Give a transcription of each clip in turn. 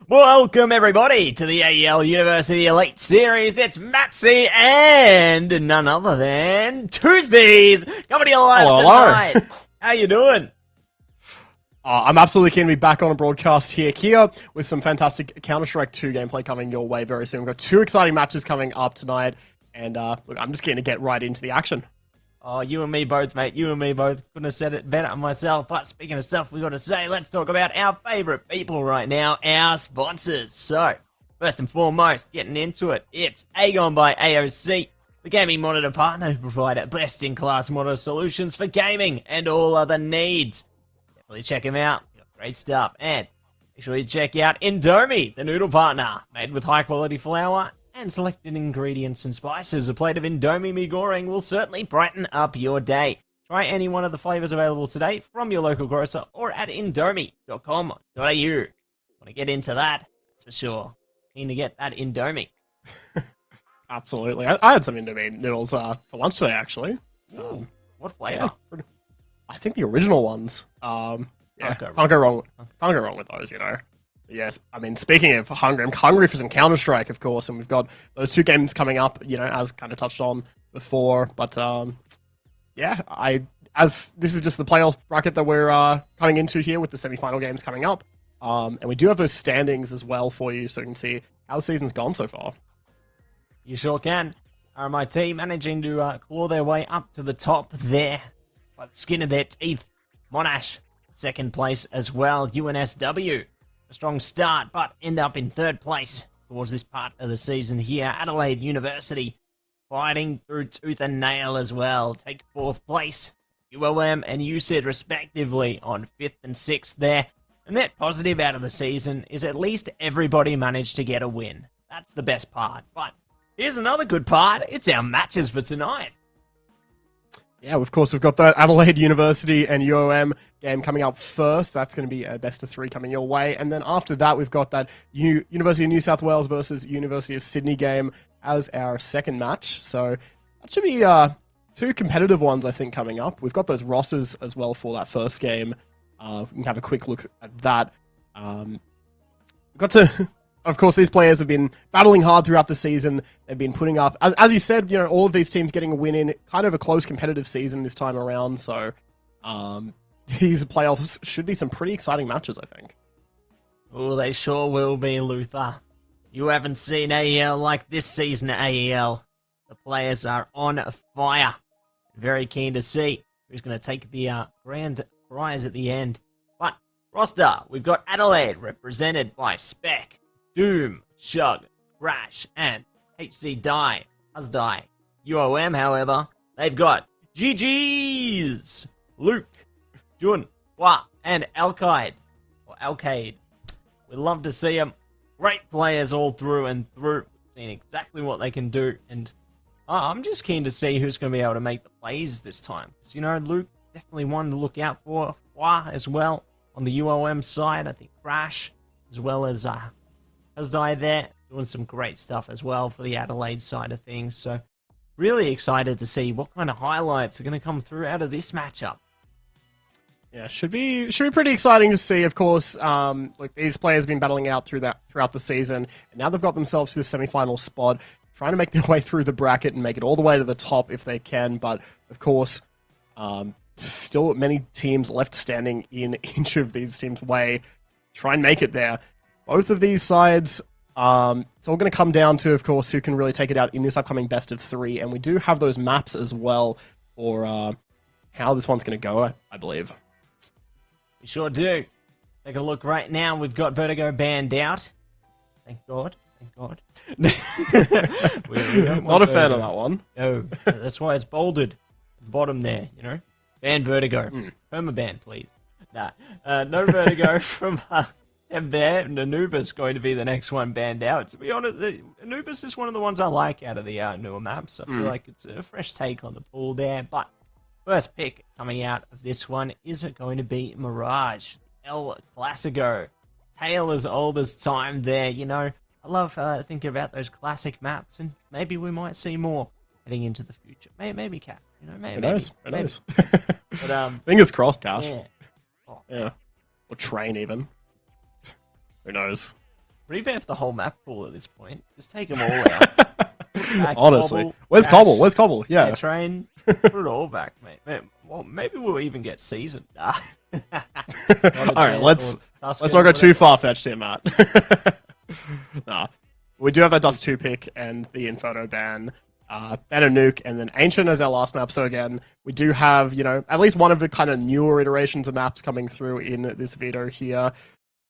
Welcome everybody to the AEL University Elite Series. It's Matsy and none other than Tuesbees coming to you live tonight. How you doing? I'm absolutely keen to be back on a broadcast here with some fantastic Counter-Strike 2 gameplay coming your way very soon. We've got two exciting matches coming up tonight, and look, I'm just keen to get right into the action. Oh, you and me both, mate. You and me both. Couldn't have said it better myself. But speaking of stuff we got to say, let's talk about our favourite people right now, our sponsors. So, first and foremost, getting into it, it's AGON by AOC, the gaming monitor partner who provide best-in-class monitor solutions for gaming and all other needs. Definitely check him out. Great stuff. And make sure you check out Indomie, the noodle partner, made with high-quality flour and selected ingredients and spices. A plate of Indomie mee goreng will certainly brighten up your day. Try any one of the flavors available today from your local grocer or at indomie.com.au. Want to get into that? That's for sure. Keen to get that Indomie. Absolutely. I had some Indomie noodles for lunch today, actually. What flavor? Yeah, I think the original ones. Yeah, can't go wrong with those, you know. Yes, I mean, speaking of hungry, I'm hungry for some Counter-Strike, of course, and we've got those 2 games coming up, you know, as kind of touched on before. But yeah, as this is just the playoff bracket that we're coming into here with the semi-final games coming up, and we do have those standings as well for you, so you can see how the season's gone so far. You sure can. RMIT managing to claw their way up to the top there by the skin of their teeth. Monash, second place as well. UNSW. A strong start, but end up in 3rd place towards this part of the season here. Adelaide University fighting through tooth and nail as well. Take 4th place. UOM and USID respectively on 5th and 6th there. And that positive out of the season is at least everybody managed to get a win. That's the best part. But here's another good part. It's our matches for tonight. Yeah, of course, we've got that Adelaide University and UOM game coming up first. That's going to be a best of 3 coming your way. And then after that, we've got that University of New South Wales versus University of Sydney game as our second match. So that should be 2 competitive ones, I think, coming up. We've got those rosters as well for that first game. We can have a quick look at that. We've got to... Of course, these players have been battling hard throughout the season. They've been putting up, as you said, you know, all of these teams getting a win in kind of a close competitive season this time around. So these playoffs should be some pretty exciting matches, I think. Oh, they sure will be, Luther. You haven't seen AEL like this season at AEL. The players are on fire. Very keen to see who's going to take the grand prize at the end. But roster, we've got Adelaide represented by Spec, Doom, Shug, Crash, and HC Die, Huzdai. UOM, however, they've got GG's, Luke, Jun, Hua, and Alkaid, or Alkaid. We'd love to see them. Great players all through and through, seeing exactly what they can do, and I'm just keen to see who's going to be able to make the plays this time. Because, you know, Luke, definitely one to look out for. Hua as well, on the UOM side. I think Crash, as well as Huzdai there, doing some great stuff as well for the Adelaide side of things. So really excited to see what kind of highlights are going to come through out of this matchup. Yeah, should be pretty exciting to see. Of course, like these players have been battling out throughout the season, and now they've got themselves to the semi-final spot, trying to make their way through the bracket and make it all the way to the top if they can. But of course, there's still many teams left standing in each of these teams' way. Try and make it there. Both of these sides, it's all going to come down to, of course, who can really take it out in this upcoming best of 3. And we do have those maps as well for how this one's going to go, I believe. We sure do. Take a look right now. We've got Vertigo banned out. Thank God. Thank God. we Not a fan of that one. No, that's why it's bolded at the bottom there, you know. Ban Vertigo. Permaban, please. Nah, no Vertigo from... And there, Anubis going to be the next one banned out. To be honest, Anubis is one of the ones I like out of the newer maps. I feel like it's a fresh take on the pool there. But first pick coming out of this one is going to be Mirage, El Clasico. Tale as old as time there, you know. I love thinking about those classic maps, and maybe we might see more heading into the future. Maybe Cat, you know, maybe. Who knows? Who knows? But, fingers crossed, Cash. Yeah. Oh. Yeah. Or Train, even. Who knows? Revamp the whole map pool at this point. Just take them all out. Back, honestly. Cobble, Where's Crash, Cobble? Where's Cobble? Yeah. Train. Put it all back, mate. Well, maybe we'll even get seasoned. Alright, let's not go too far-fetched here, Matt. Nah. We do have that Dust 2 pick and the Inferno ban. Better Nuke, and then Ancient as our last map. So again, we do have, you know, at least one of the kind of newer iterations of maps coming through in this video here.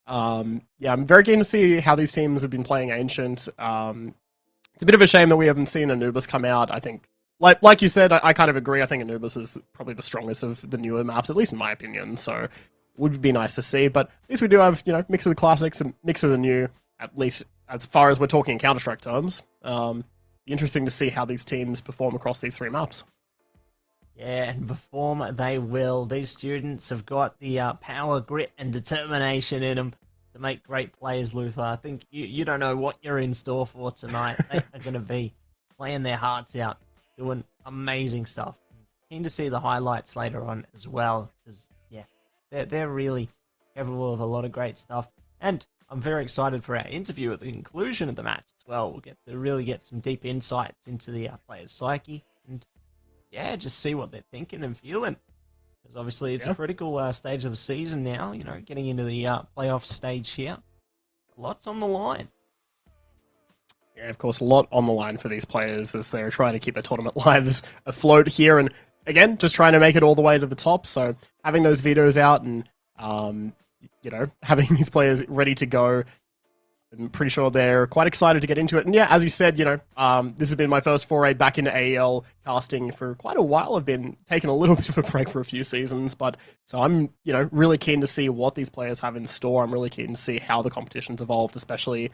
Yeah, I'm very keen to see how these teams have been playing Ancient. It's a bit of a shame that we haven't seen Anubis come out. I think, like you said, I kind of agree. I think Anubis is probably the strongest of the newer maps, at least in my opinion. So would be nice to see. But at least we do have, you know, mix of the classics and mix of the new, at least as far as we're talking in Counter-Strike terms. Be interesting to see how these teams perform across these 3 maps. Yeah, and perform they will. These students have got the power, grit, and determination in them to make great players, Luther. I think you don't know what you're in store for tonight. They are going to be playing their hearts out, doing amazing stuff. Keen to see the highlights later on as well, because yeah, they're really capable of a lot of great stuff. And I'm very excited for our interview at the conclusion of the match as well. We'll get to really get some deep insights into the player's psyche and yeah, just see what they're thinking and feeling. Because obviously it's a critical stage of the season now, you know, getting into the playoff stage here. Lots on the line. Yeah, of course, a lot on the line for these players as they're trying to keep their tournament lives afloat here. And again, just trying to make it all the way to the top. So having those vetoes out and, you know, having these players ready to go, I'm pretty sure they're quite excited to get into it. And yeah, as you said, you know, this has been my first foray back into AEL casting for quite a while. I've been taking a little bit of a break for a few seasons, but so I'm, you know, really keen to see what these players have in store. I'm really keen to see how the competition's evolved, especially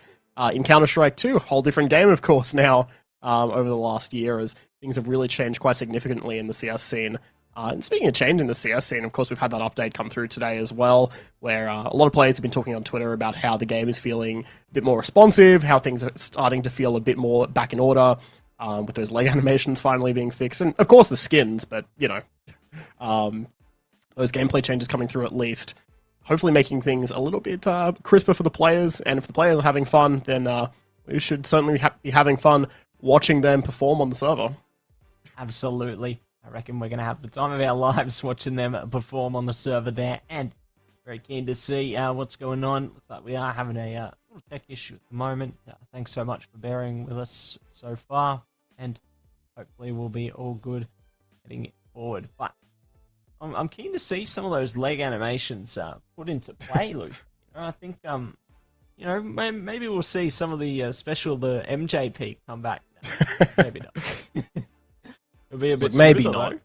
in Counter-Strike 2. Whole different game, of course, now over the last year as things have really changed quite significantly in the CS scene. And speaking of change in the CS scene, of course, we've had that update come through today as well, where a lot of players have been talking on Twitter about how the game is feeling a bit more responsive, how things are starting to feel a bit more back in order, with those leg animations finally being fixed, and of course the skins, but, you know, those gameplay changes coming through at least, hopefully making things a little bit crisper for the players, and if the players are having fun, then we should certainly be having fun watching them perform on the server. Absolutely. I reckon we're going to have the time of our lives watching them perform on the server there, and very keen to see what's going on. Looks like we are having a little tech issue at the moment. Thanks so much for bearing with us so far, and hopefully we'll be all good heading forward. But I'm keen to see some of those leg animations put into play, Luke. You know, I think, you know, maybe we'll see some of the the MJP come back. No, maybe not. It'll be a bit maybe smoother, not. though.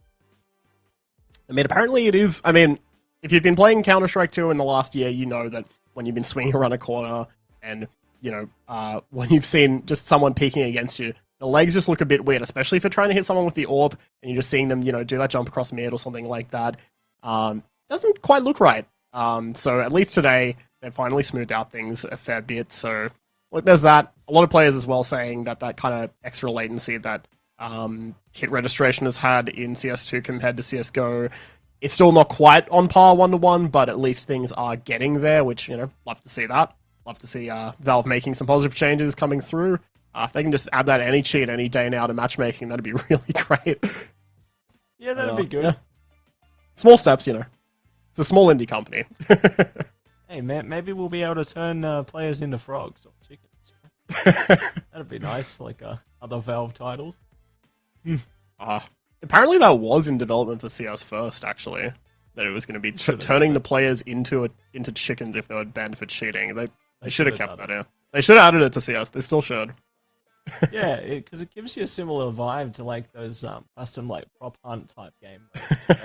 I mean, apparently it is. I mean, if you've been playing Counter-Strike 2 in the last year, you know that when you've been swinging around a corner and, you know, when you've seen just someone peeking against you, the legs just look a bit weird, especially if you're trying to hit someone with the AWP and you're just seeing them, you know, do that jump across mid or something like that. Doesn't quite look right. So at least today, they've finally smoothed out things a fair bit. So look, there's that. A lot of players as well saying that that kind of extra latency that hit registration has had in CS2 compared to CSGO. It's still not quite on par 1-to-1, but at least things are getting there, which, you know, love to see that. Love to see Valve making some positive changes coming through. If they can just add that any cheat any day now to matchmaking, that'd be really great. Yeah, that'd be good. Yeah. Small steps, you know. It's a small indie company. Hey, man, maybe we'll be able to turn players into frogs or chickens. That'd be nice, like other Valve titles. Apparently that was in development for CS first, actually. That it was going to be turning the players into chickens if they were banned for cheating. They should have kept that in. They should have added it to CS. They still should. Yeah, because it gives you a similar vibe to like those custom like prop hunt type game,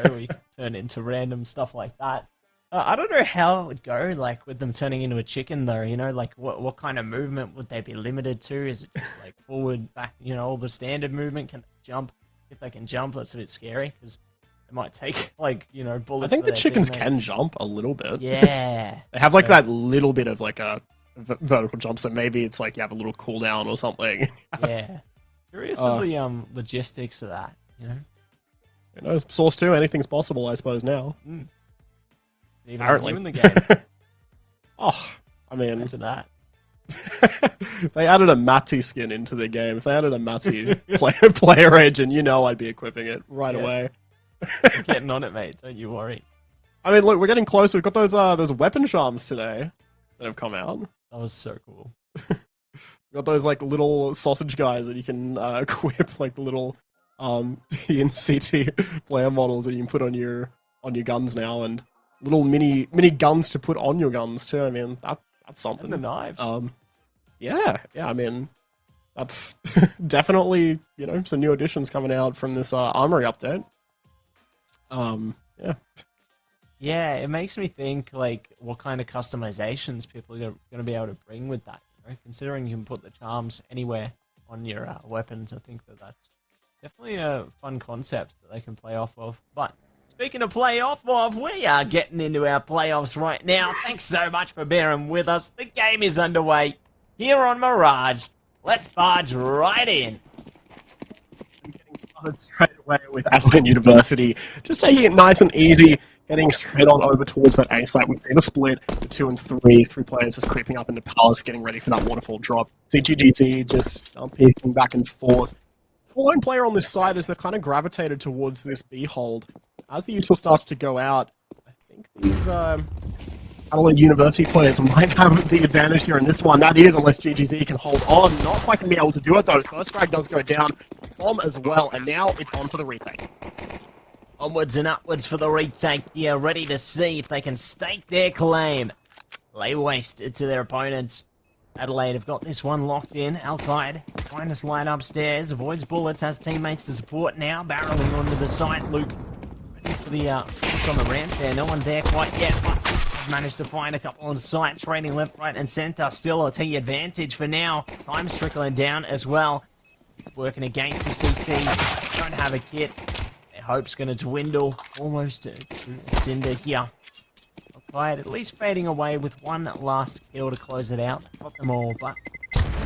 where you can turn into random stuff like that. I don't know how it would go, like with them turning into a chicken though. You know, like what kind of movement would they be limited to? Is it just like forward, back? You know, all the standard movement? Can they jump? If they can jump, that's a bit scary because they might take like, you know, bullets. I think the chickens can jump a little bit. Yeah, they have like that little bit of like a vertical jump, so maybe it's like you have a little cooldown or something. Yeah, curious of the logistics of that. You know, you know, Source 2, anything's possible, I suppose now. Even Apparently in the game. Oh, I mean, imagine that. They added a Matty skin into the game. If they added a Matty player agent, you know I'd be equipping it right away. I'm getting on it, mate. Don't you worry. I mean, look, we're getting close. We've got those weapon charms today that have come out. That was so cool. You got those like little sausage guys that you can equip, like the little T and CT player models that you can put on your guns now, and little mini guns to put on your guns too. I mean, that's something. And the knives. Yeah. I mean, that's definitely, you know, some new additions coming out from this armory update. Yeah. Yeah, it makes me think like what kind of customizations people are going to be able to bring with that. You know? Considering you can put the charms anywhere on your weapons, I think that's definitely a fun concept that they can play off of. But speaking of play off of, we are getting into our playoffs right now. Thanks so much for bearing with us. The game is underway here on Mirage. Let's barge right in. Getting started straight away with Adelaide University. Just taking it nice and easy, getting straight on over towards that A site. We see the split, the 2 and 3. 3 players just creeping up into Palace, getting ready for that waterfall drop. CGGZ just peeking back and forth. The lone player on this side is they've kind of gravitated towards this B hold. As the util starts to go out, I think these Adelaide University players might have the advantage here in this one. That is, unless GGZ can hold on. Not quite going to be able to do it, though. First frag does go down. Bomb as well, and now it's on for the retake. Onwards and upwards for the retake here, ready to see if they can stake their claim. Lay waste to their opponents. Adelaide have got this one locked in. Al-Qaid trying to slide upstairs, avoids bullets, has teammates to support now, barreling onto the site. Luke ready for the push on the ramp there. No one there quite yet, but managed to find a couple on site, trading left, right, and center. Still a T advantage for now. Time's trickling down as well. He's working against the CTs. Don't have a kit. Their hope's going to dwindle almost to cinder here. Al-Qaid at least fading away with one last kill to close it out. Got them all, but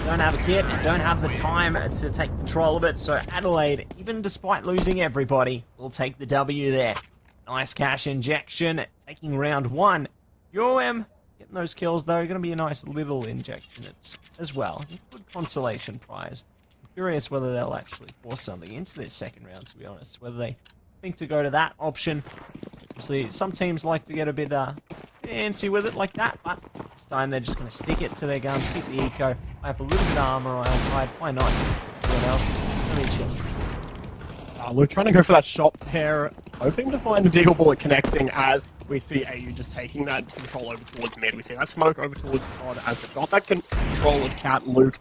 don't have a kit and don't have the time to take control of it. So Adelaide, even despite losing everybody, will take the W there. Nice cash injection, taking round 1. UOM getting those kills, though, going to be a nice little injection as well. Good consolation prize. I'm curious whether they'll actually force something into this second round, to be honest. Whether they think to go to that option. Obviously, some teams like to get a bit fancy with it like that, but this time they're just going to stick it to their guns, keep the eco. I have a little bit of armor on outside. Why not? What else? Let me chill. We're trying to go for that shot pair, hoping to find the deagle bullet connecting as we see AU just taking that control over towards mid. We see that smoke over towards Pod as they've got that control of Cat Luke.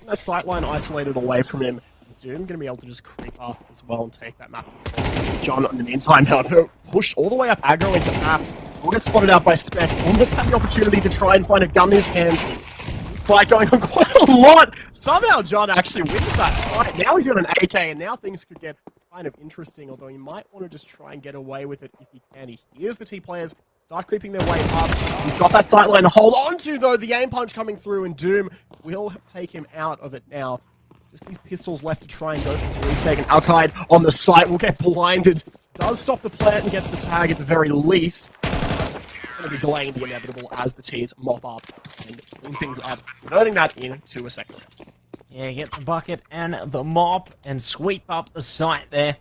That sightline isolated away from him. Doom going to be able to just creep up as well and take that map control. John, in the meantime, however, push all the way up aggro into maps. Will get spotted out by Spec. Almost had the opportunity to try and find a gun in his hand. Fight going on quite a lot. Somehow John actually wins that fight. Now he's got an AK, and now things could get kind of interesting, although you might want to just try and get away with it if you can. He hears the T players start creeping their way up. He's got that sightline to hold on to, though. The aim punch coming through, and Doom will take him out of it now. Just these pistols left to try and go for this retake, and Al-Qaid on the site will get blinded. Does stop the plant and gets the tag at the very least. Going to be delaying the inevitable as the T's mop up and clean things up, converting that into a second round. Yeah, get the bucket and the mop and sweep up the site there.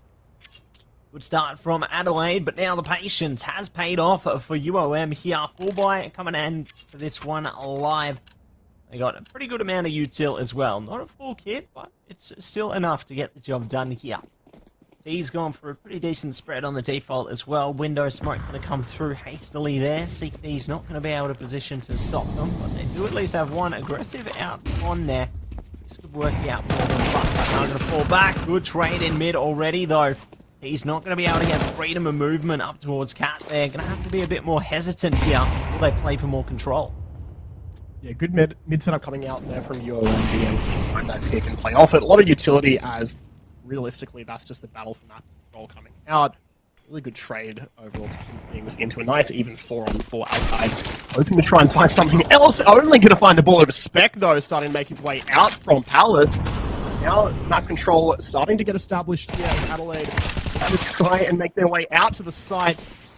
Good start from Adelaide, but now the patience has paid off for UOM here. Full buy coming in for this one alive. They got a pretty good amount of util as well. Not a full kit, but it's still enough to get the job done here. T's gone for a pretty decent spread on the default as well. Window smoke going to come through hastily there. CT's not going to be able to position to stop them, but they do at least have one aggressive out on there. This could work out for them, but they're not going to fall back. Good trade in mid already, though. He's not going to be able to get freedom of movement up towards Cat there. Going to have to be a bit more hesitant here before they play for more control. Yeah, good mid setup coming out there from UOM, being able to find that pick and play off it. A lot of utility, as realistically that's just the battle for map control coming out. Really good trade overall to keep things into a nice even 4-on-4 outside. Hoping to try and find something else. Only going to find the ball over Spec, though, starting to make his way out from Palace. Now map control starting to get established here as Adelaide to try and make their way out to the side.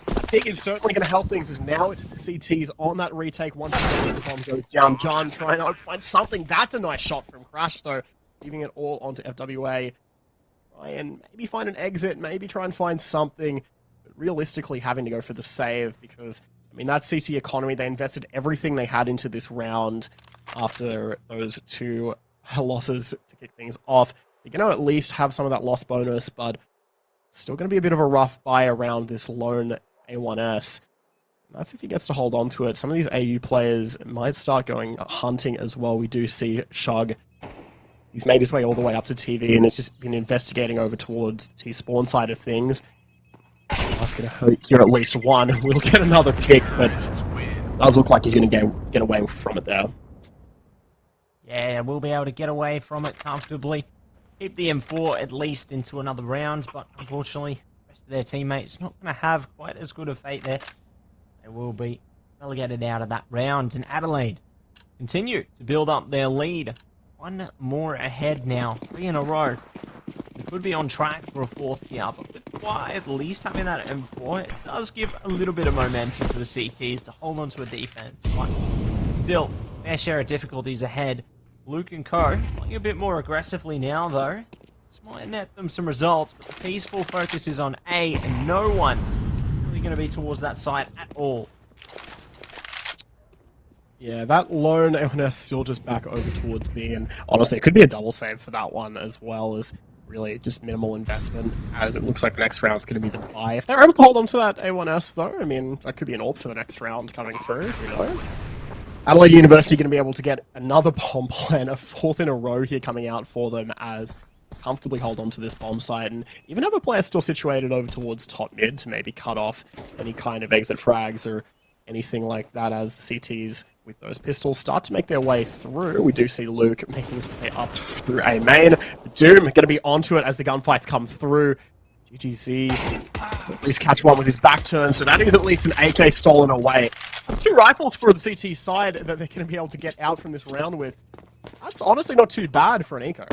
I think is certainly going to help things, as now it's the CTs on that retake once the bomb goes down. John trying to find something. That's a nice shot from Crash, though, leaving it all onto FWA. Try and maybe find an exit, maybe try and find something, but realistically having to go for the save, because, I mean, that CT economy, they invested everything they had into this round. after those two losses to kick things off. They're going to at least have some of that loss bonus, but still going to be a bit of a rough buy around this lone A1S. That's if he gets to hold on to it. Some of these AU players might start going hunting as well. We do see Shug. He's made his way all the way up to TV and has just been investigating over towards the T-spawn side of things. That's going to hear at least one. We'll get another pick, but it does look like he's going to get away from it there. Yeah, we'll be able to get away from it comfortably. Keep the M4 at least into another round, but unfortunately, the rest of their teammates not going to have quite as good a fate there. They will be relegated out of that round, and Adelaide continue to build up their lead. One more ahead now, 3 in a row. They could be on track for a fourth here, but with Fly at least having that M4, it does give a little bit of momentum to the CTs to hold on to a defense. But still, fair share of difficulties ahead. Luke and Co. playing a bit more aggressively now, though. This might net them some results, but the peaceful focus is on A, and no one really going to be towards that side at all. Yeah, that lone A1S still just back over towards B, and honestly, it could be a double save for that one as well as really just minimal investment, as it looks like the next round's going to be the buy. If they're able to hold on to that A1S, though, I mean, that could be an AWP for the next round coming through, who knows? Adelaide University going to be able to get another bomb plan, a fourth in a row here coming out for them as comfortably hold on to this bomb site, and even have a player still situated over towards top mid to maybe cut off any kind of exit frags or anything like that as the CTs with those pistols start to make their way through. We do see Luke making his way up through A main. Doom going to be onto it as the gunfights come through. GGZ at least catch one with his back turn, so that is at least an AK stolen away. That's 2 rifles for the CT side that they're going to be able to get out from this round with. That's honestly not too bad for an eco.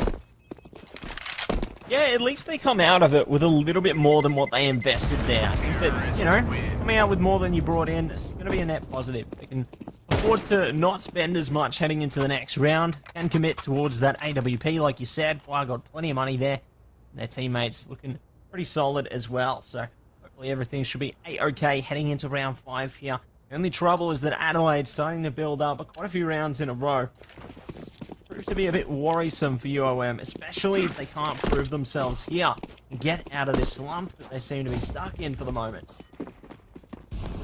Yeah, at least they come out of it with a little bit more than what they invested there. I think that, you know, coming out with more than you brought in, it's going to be a net positive. They can afford to not spend as much heading into the next round, can commit towards that AWP, like you said. Fire got plenty of money there, and their teammates looking pretty solid as well. So hopefully everything should be A-okay heading into round 5 here. The only trouble is that Adelaide's starting to build up quite a few rounds in a row. Proves to be a bit worrisome for UOM, especially if they can't prove themselves here and get out of this slump that they seem to be stuck in for the moment.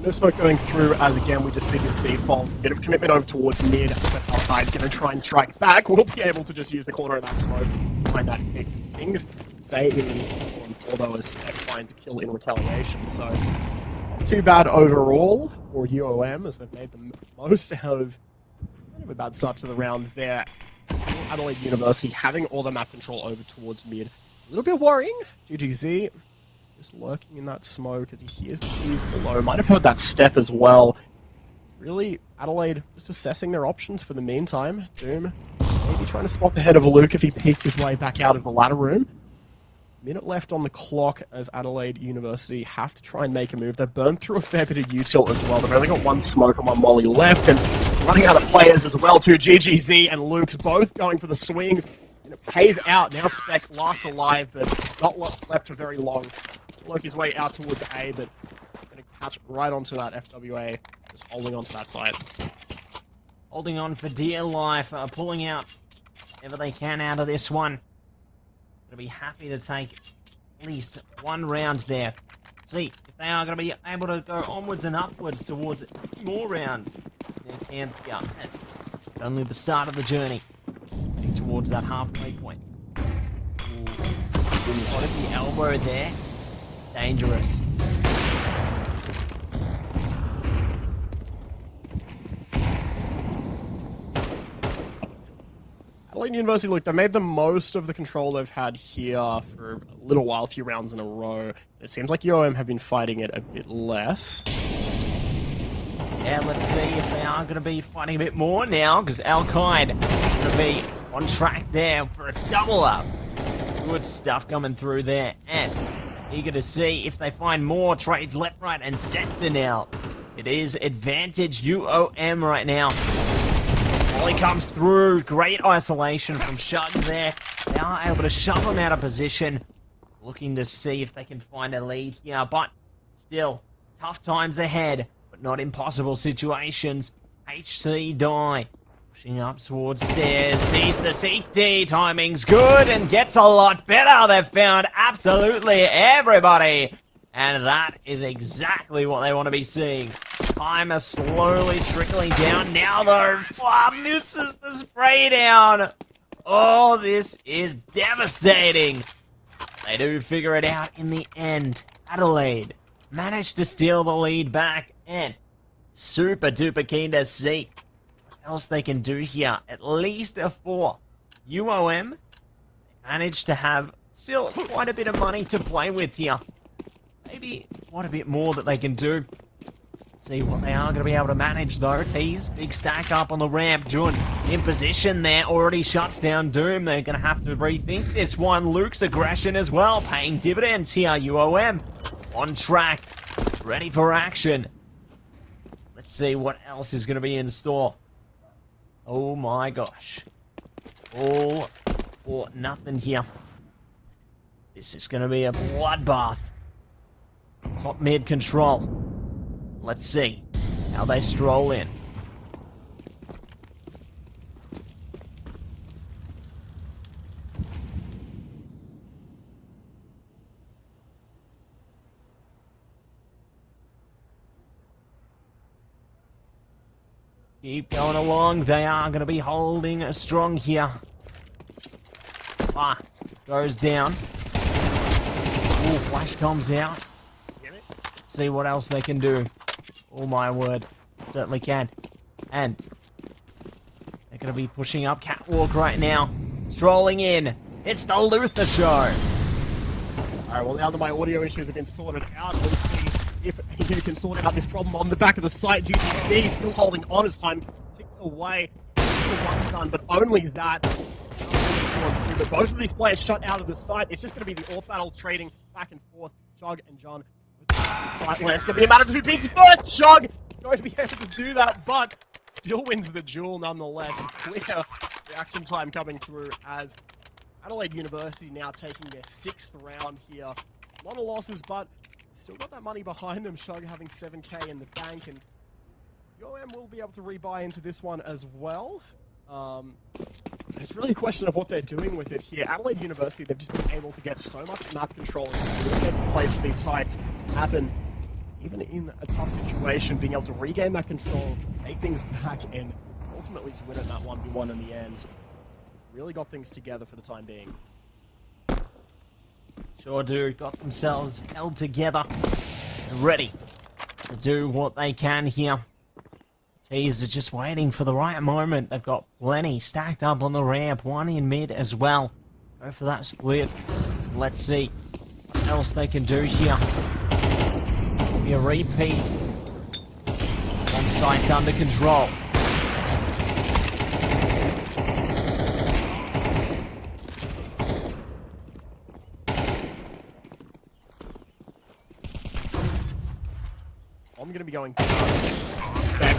No smoke going through as again we just see this default. A bit of commitment over towards mid, but Alkide's going to try and strike back. We'll be able to just use the corner of that smoke to find that pick things. Stay in the 1-4 though as Spec finds a kill in retaliation, so not too bad overall for UOM as they've made the most out of kind of a bad start to the round there. Still Adelaide University having all the map control over towards mid. A little bit worrying. GGZ just lurking in that smoke as he hears the T's below. Might have heard that step as well. Really, Adelaide just assessing their options for the meantime. Doom maybe trying to spot the head of Luke if he peeks his way back out of the ladder room. Minute left on the clock as Adelaide University have to try and make a move. They've burned through a fair bit of util as well. They've only got 1 smoke and 1 molly left, and running out of players as well too. GGZ and Luke's both going for the swings, and it pays out. Now Spec last alive, but not left for very long. Work his way out towards A, but going to catch right onto that FWA, just holding onto that side. Holding on for dear life, pulling out whatever they can out of this one. Going to be happy to take at least 1 round there. See if they are going to be able to go onwards and upwards towards more rounds. It's only the start of the journey, heading towards that halfway point. Spotted the elbow there. It's dangerous. Adelaide University, look, they made the most of the control they've had here for a little while, a few rounds in a row. It seems like UOM have been fighting it a bit less. Yeah, let's see if they are going to be fighting a bit more now, because Al-Qaeda is going to be on track there for a double up. Good stuff coming through there, and eager to see if they find more trades left, right, and center now. It is advantage UOM right now. Molly comes through, great isolation from Shug there. They are able to shove them out of position, looking to see if they can find a lead here, but still, tough times ahead. Not impossible situations. HC die. Pushing up towards stairs, sees the CT, timing's good and gets a lot better. They've found absolutely everybody. And that is exactly what they want to be seeing. Timer slowly trickling down. Now though, misses the spray down. Oh, this is devastating. They do figure it out in the end. Adelaide managed to steal the lead back and super duper keen to see what else they can do here. At least a 4. UOM managed to have still quite a bit of money to play with here. Maybe quite a bit more that they can do. See what they are going to be able to manage though. Tease, big stack up on the ramp. Jun in position there, already shuts down Doom. They're going to have to rethink this one. Luke's aggression as well, paying dividends here. UOM on track, ready for action. Let's see what else is going to be in store. Oh my gosh. All or nothing here. This is going to be a bloodbath. Top mid control. Let's see how they stroll in. Keep going along. They are going to be holding strong here. Goes down. Ooh, flash comes out. Let's see what else they can do. Oh my word, certainly can. And they're going to be pushing up catwalk right now. Strolling in. It's the Luther show. Alright, well now that my audio issues have been sorted out, we'll see if you can sort out this problem on the back of the site. GTC still holding on as time ticks away. One done, but only that. But both of these players shut out of the site. It's just going to be the AWP battles trading back and forth. Chug and John. It's going to be a matter of who beats first. Chug going to be able to do that, but still wins the duel nonetheless. Clear reaction time coming through as Adelaide University now taking their 6th round here. A lot of losses, but still got that money behind them. Chug having 7k in the bank, and UOM will be able to rebuy into this one as well. It's really a question of what they're doing with it here. Adelaide University, they've just been able to get so much map control and get plays for these sites happen, even in a tough situation, being able to regain that control, take things back, and ultimately just win it in that 1v1 in the end. Really got things together for the time being. Sure do. Got themselves held together and ready to do what they can here. Tees are just waiting for the right moment. They've got plenty stacked up on the ramp. One in mid as well. Go for that split. Let's see what else they can do here. Be a repeat. Bomb site's under control. I'm going to be going spec.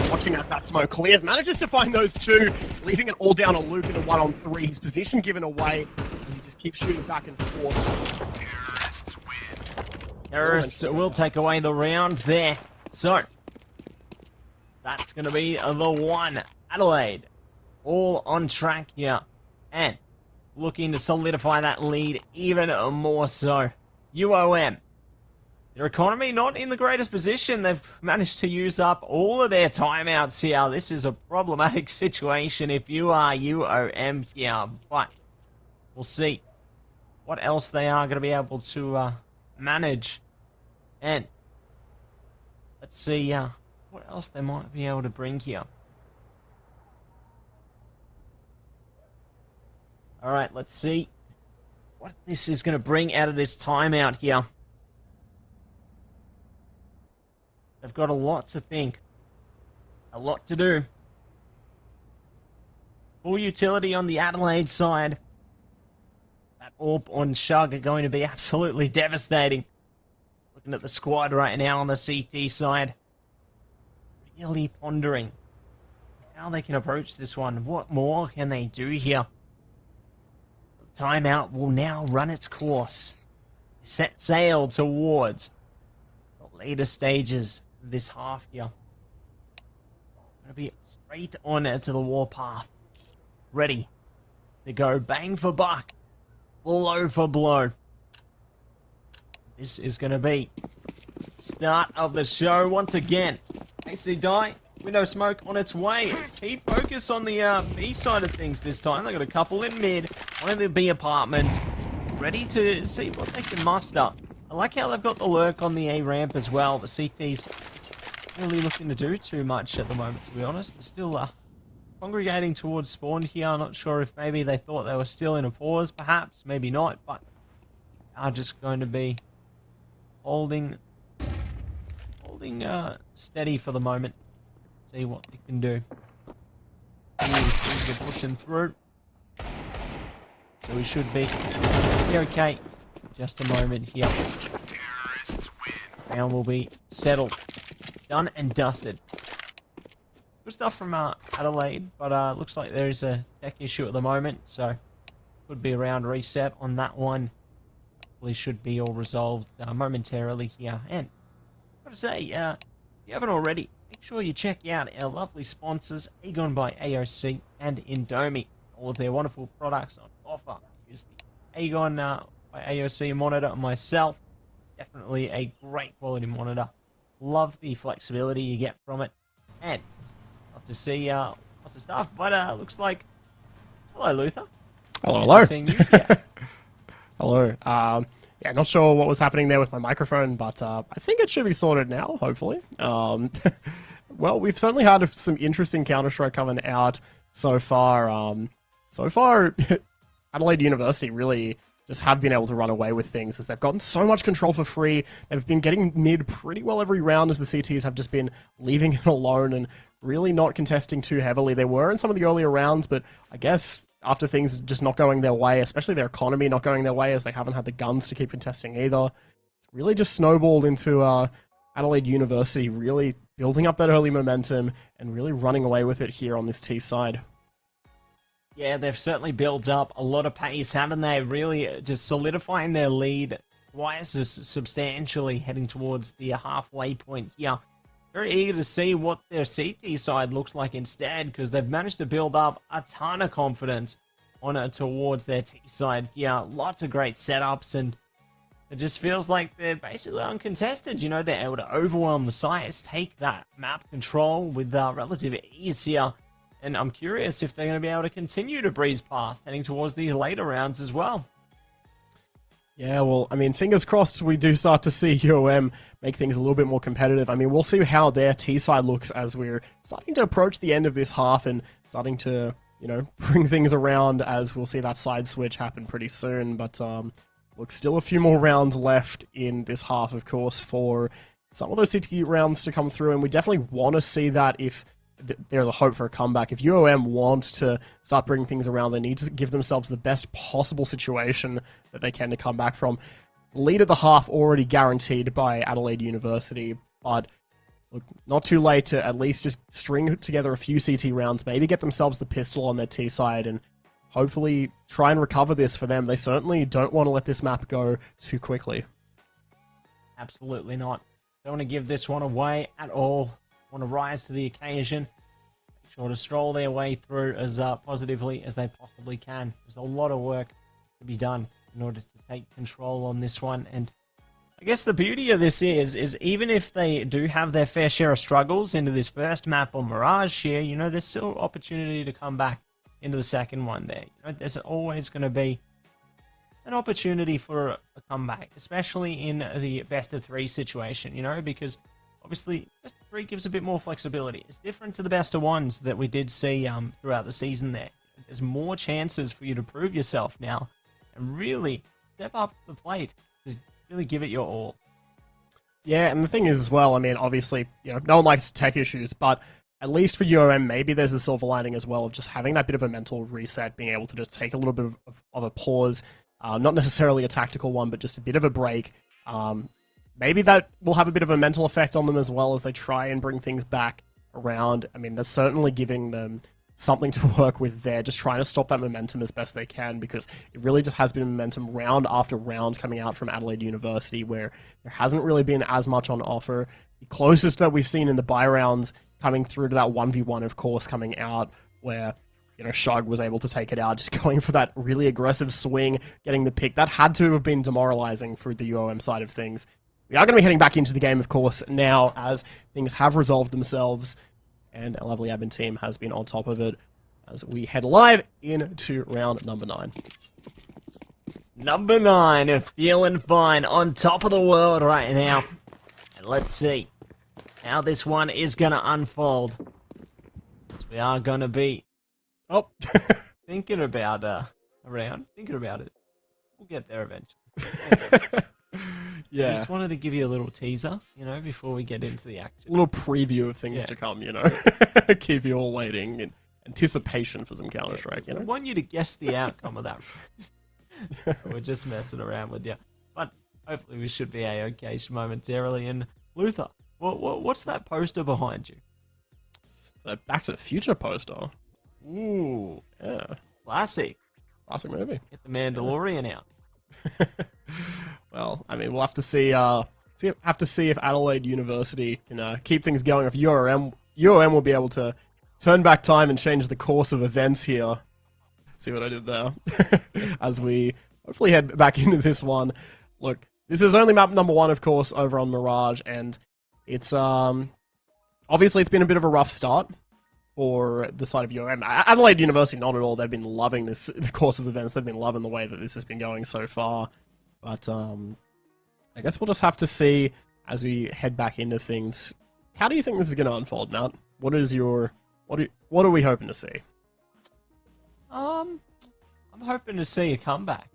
Watching as that smoke clears, manages to find those two, leaving it all down on Luke in a 1-on-3. His position given away as he just keeps shooting back and forth. Terrorists will take away the round there. So, that's going to be the one. Adelaide, all on track here. And looking to solidify that lead even more so. UOM. Their economy not in the greatest position. They've managed to use up all of their timeouts here. This is a problematic situation if you are UOM here. But we'll see what else they are going to be able to manage. And let's see what else they might be able to bring here. Alright, let's see what this is going to bring out of this timeout here. They've got a lot to think. A lot to do. Full utility on the Adelaide side. That AWP on Shug are going to be absolutely devastating. Looking at the squad right now on the CT side. Really pondering how they can approach this one. What more can they do here? The timeout will now run its course. Set sail towards the later stages this half here. Gonna be straight on to the warpath. Ready to go bang for buck, blow for blow. This is gonna be start of the show once again. AC Die, Window Smoke on its way. Keep focus on the B side of things this time. They got a couple in mid, one in the B apartments, ready to see what they can muster. I like how they've got the lurk on the A ramp as well. The CT's really looking to do too much at the moment, to be honest. They're still congregating towards spawn here. I'm not sure if maybe they thought they were still in a pause, perhaps, maybe not, but are just going to be holding steady for the moment. See what they can do. Things are pushing through, so we should be okay. Just a moment here. Round will be settled, done and dusted. Good stuff from Adelaide, but looks like there is a tech issue at the moment, so could be a round reset on that one. Hopefully should be all resolved momentarily here. And I've got to say, if you haven't already, make sure you check out our lovely sponsors, AGON by AOC and Indomie. All of their wonderful products on offer. Use the AGON by AOC monitor myself. Definitely a great quality monitor. Love the flexibility you get from it. And love to see lots of stuff. But looks like... Hello, Luther. Hello, Nice hello. seeing you. Yeah. Hello. Yeah, not sure what was happening there with my microphone, but I think it should be sorted now, hopefully. Well, we've certainly had some interesting Counter-Strike coming out so far. Adelaide University really just have been able to run away with things as they've gotten so much control for free. They've been getting mid pretty well every round as the CTs have just been leaving it alone and really not contesting too heavily. They were in some of the earlier rounds, but I guess after things just not going their way, especially their economy not going their way as they haven't had the guns to keep contesting either, it's really just snowballed into Adelaide University really building up that early momentum and really running away with it here on this T side. Yeah, they've certainly built up a lot of pace, haven't they? Really just solidifying their lead quite substantially, heading towards the halfway point here. Very eager to see what their CT side looks like instead, because they've managed to build up a ton of confidence on it towards their T side here. Lots of great setups, and it just feels like they're basically uncontested. You know, they're able to overwhelm the sites, take that map control with relative ease here. And I'm curious if they're going to be able to continue to breeze past, heading towards these later rounds as well. Yeah, well, I mean, fingers crossed we do start to see UOM make things a little bit more competitive. I mean, we'll see how their T side looks as we're starting to approach the end of this half and starting to, you know, bring things around as we'll see that side switch happen pretty soon. But, look, still a few more rounds left in this half, of course, for some of those CT rounds to come through. And we definitely want to see that if there's a hope for a comeback. If UOM want to start bringing things around, they need to give themselves the best possible situation that they can to come back from. Lead at the half already guaranteed by Adelaide University, but look, not too late to at least just string together a few CT rounds, maybe get themselves the pistol on their T side, and hopefully try and recover this for them. They certainly don't want to let this map go too quickly. Absolutely not. Don't want to give this one away at all. Want to rise to the occasion. Make sure to stroll their way through as positively as they possibly can. There's a lot of work to be done in order to take control on this one. And I guess the beauty of this is even if they do have their fair share of struggles into this first map on Mirage here, you know, there's still opportunity to come back into the second one there. You know, there's always going to be an opportunity for a comeback, especially in the best of three situation, you know, because obviously, best of three gives a bit more flexibility. It's different to the best of ones that we did see throughout the season there. There's more chances for you to prove yourself now and really step up the plate to really give it your all. Yeah, and the thing is as well, I mean, obviously, you know, no one likes tech issues, but at least for UOM, maybe there's a silver lining as well of just having that bit of a mental reset, being able to just take a little bit of a pause, not necessarily a tactical one, but just a bit of a break. Maybe that will have a bit of a mental effect on them as well as they try and bring things back around. I mean, they're certainly giving them something to work with there, just trying to stop that momentum as best they can, because it really just has been momentum round after round coming out from Adelaide University where there hasn't really been as much on offer. The closest that we've seen in the bye rounds coming through to that 1v1, of course, coming out where, you know, Shug was able to take it out, just going for that really aggressive swing, getting the pick. That had to have been demoralizing for the UOM side of things. We are going to be heading back into the game, of course, now as things have resolved themselves, and our lovely admin team has been on top of it as we head live into round number 9. Number 9, feeling fine, on top of the world right now. And let's see how this one is going to unfold. We are going to be thinking about thinking about it. We'll get there eventually. Yeah. I just wanted to give you a little teaser, you know, before we get into the action. A little preview of things to come, you know. Keep you all waiting in anticipation for some Counter-Strike, you know. I want you to guess the outcome of that. We're just messing around with you. But hopefully we should be A-OK momentarily. And Luther, what's that poster behind you? It's a Back to the Future poster. Ooh. Yeah. Classic. Classic movie. Get the Mandalorian out. Well, I mean, we'll have to see. Have to see if Adelaide University can keep things going. If UOM will be able to turn back time and change the course of events here. See what I did there? As we hopefully head back into this one. Look, this is only map number 1, of course, over on Mirage, and it's obviously it's been a bit of a rough start for the side of UOM. Adelaide University, not at all. They've been loving the course of events. They've been loving the way that this has been going so far. But I guess we'll just have to see as we head back into things. How do you think this is going to unfold, Matt? What are we hoping to see? I'm hoping to see a comeback.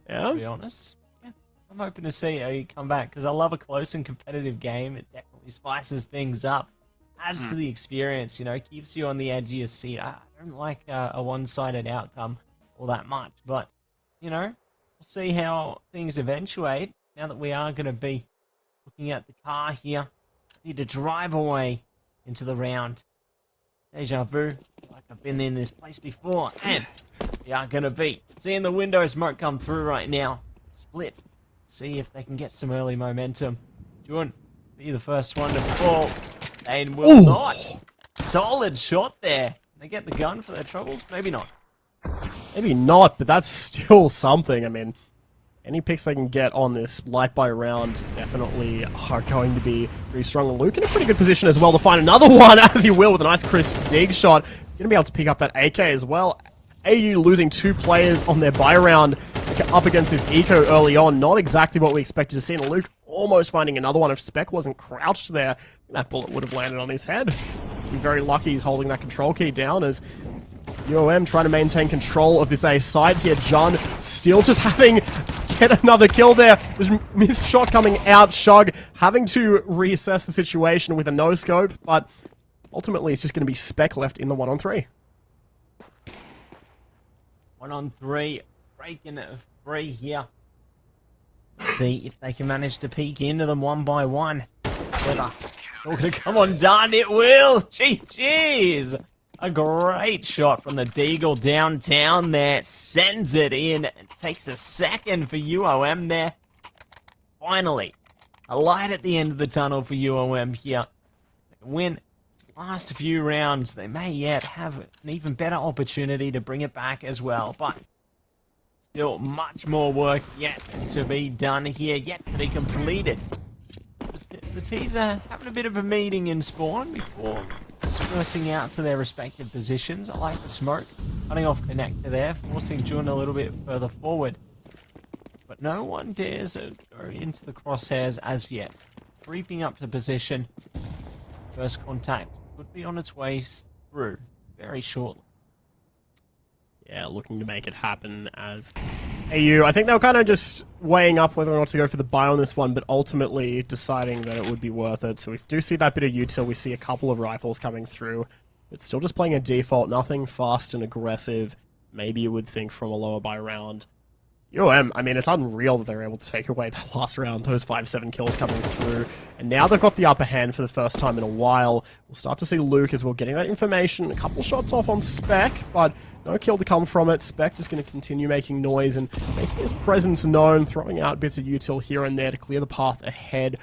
Yeah? To be honest. Yeah. I'm hoping to see a comeback because I love a close and competitive game. It definitely spices things up. Adds to the experience, you know, keeps you on the edge of your seat. I don't like a one-sided outcome all that much, but, you know, we'll see how things eventuate now that we are going to be looking at the car here. Need to drive away into the round. Deja vu, like I've been in this place before, and we are going to be seeing the window smoke come through right now. Split. See if they can get some early momentum. Jun, be the first one to fall. They will not. Solid shot there. They get the gun for their troubles? Maybe not. Maybe not, but that's still something. I mean, any picks they can get on this light by round definitely are going to be pretty strong. Luke in a pretty good position as well to find another one, as he will, with a nice crisp dig shot. Going to be able to pick up that AK as well. AU losing 2 players on their buy round up against his eco early on. Not exactly what we expected to see. And Luke almost finding another one. If Spec wasn't crouched there, that bullet would have landed on his head. He's very lucky he's holding that control key down as UOM trying to maintain control of this A side here. John still just having get another kill there. There's missed shot coming out. Shug having to reassess the situation with a no-scope, but ultimately it's just going to be Spec left in the 1-on-3. 1-on-3, breaking it free here. See if they can manage to peek into them one by one. Whether it's all going to come undone, it will! Jeez! A great shot from the Deagle downtown there. Sends it in. It takes a second for UOM there. Finally, a light at the end of the tunnel for UOM here. They can win last few rounds. They may yet have an even better opportunity to bring it back as well. But still much more work yet to be done here. Yet to be completed. The teaser having a bit of a meeting in spawn before dispersing out to their respective positions. I like the smoke. Cutting off connector there, forcing Jun a little bit further forward. But no one dares to go into the crosshairs as yet. Creeping up to position. First contact could be on its way through very shortly. Yeah, looking to make it happen as AU. I think they were kind of just weighing up whether or not to go for the buy on this one, but ultimately deciding that it would be worth it. So we do see that bit of util. We see a couple of rifles coming through, but still just playing a default. Nothing fast and aggressive. Maybe you would think from a lower buy round. UOM, I mean, it's unreal that they're able to take away that last round, those 5-7 kills coming through. And now they've got the upper hand for the first time in a while. We'll start to see Luke as well getting that information. A couple shots off on Spec, but no kill to come from it. Spec just going to continue making noise and making his presence known, throwing out bits of util here and there to clear the path ahead.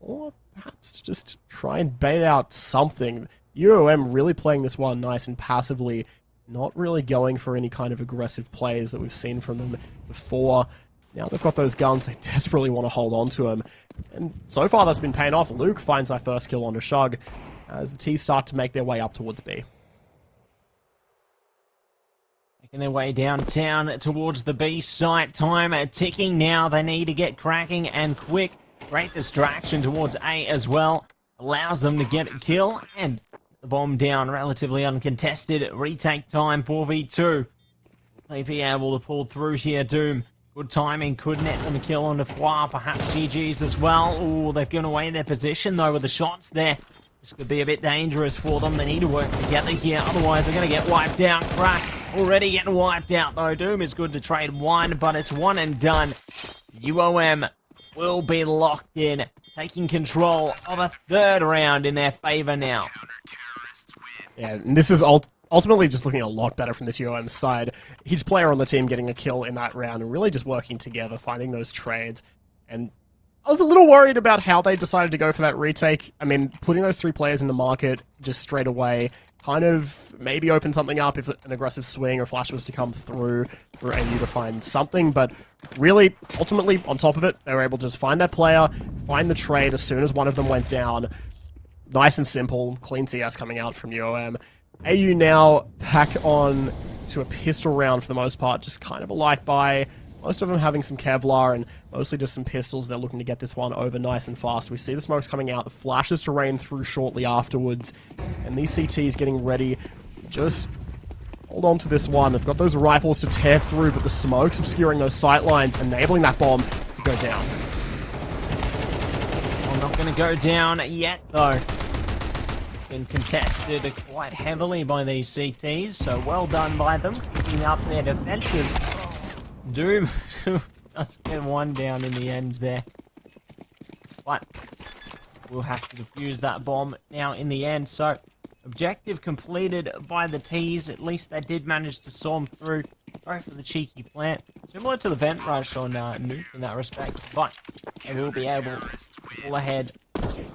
Or perhaps just try and bait out something. UOM really playing this one nice and passively, not really going for any kind of aggressive plays that we've seen from them before. Now they've got those guns, they desperately want to hold on to them. And so far that's been paying off. Luke finds that first kill onto Shug as the T's start to make their way up towards B. Making their way downtown towards the B site. Time ticking now. They need to get cracking and quick. Great distraction towards A as well. Allows them to get a kill and the bomb down relatively uncontested. Retake time 4v2. They be able to pull through here. Doom. Good timing. Could net them a kill on the Foie. Perhaps GG's as well. Ooh, they've given away their position though with the shots there. This could be a bit dangerous for them. They need to work together here. Otherwise they're going to get wiped out. Crack. Already getting wiped out though. Doom is good to trade one, but it's one and done. UOM will be locked in, taking control of a third round in their favor now. Yeah, and this is ultimately just looking a lot better from this UOM side. Each player on the team getting a kill in that round and really just working together, finding those trades. And I was a little worried about how they decided to go for that retake. I mean, putting those 3 players in the market just straight away kind of maybe opened something up if an aggressive swing or flash was to come through for AU to find something. But really, ultimately, on top of it, they were able to just find that player, find the trade as soon as one of them went down. Nice and simple, clean CS coming out from UOM. AU now back on to a pistol round for the most part, just kind of a light buy. Most of them having some Kevlar and mostly just some pistols. They're looking to get this one over nice and fast. We see the smokes coming out, the flashes to rain through shortly afterwards, and these CTs getting ready. Just hold on to this one. They've got those rifles to tear through, but the smoke's obscuring those sight lines, enabling that bomb to go down. Well, not going to go down yet, though. Been contested quite heavily by these CTs, so well done by them, keeping up their defenses. Doom does get one down in the end there. But we'll have to defuse that bomb now in the end. So, objective completed by the T's. At least they did manage to storm through. Go for the cheeky plant. Similar to the vent rush on Nuke in that respect. But they will be able to pull ahead.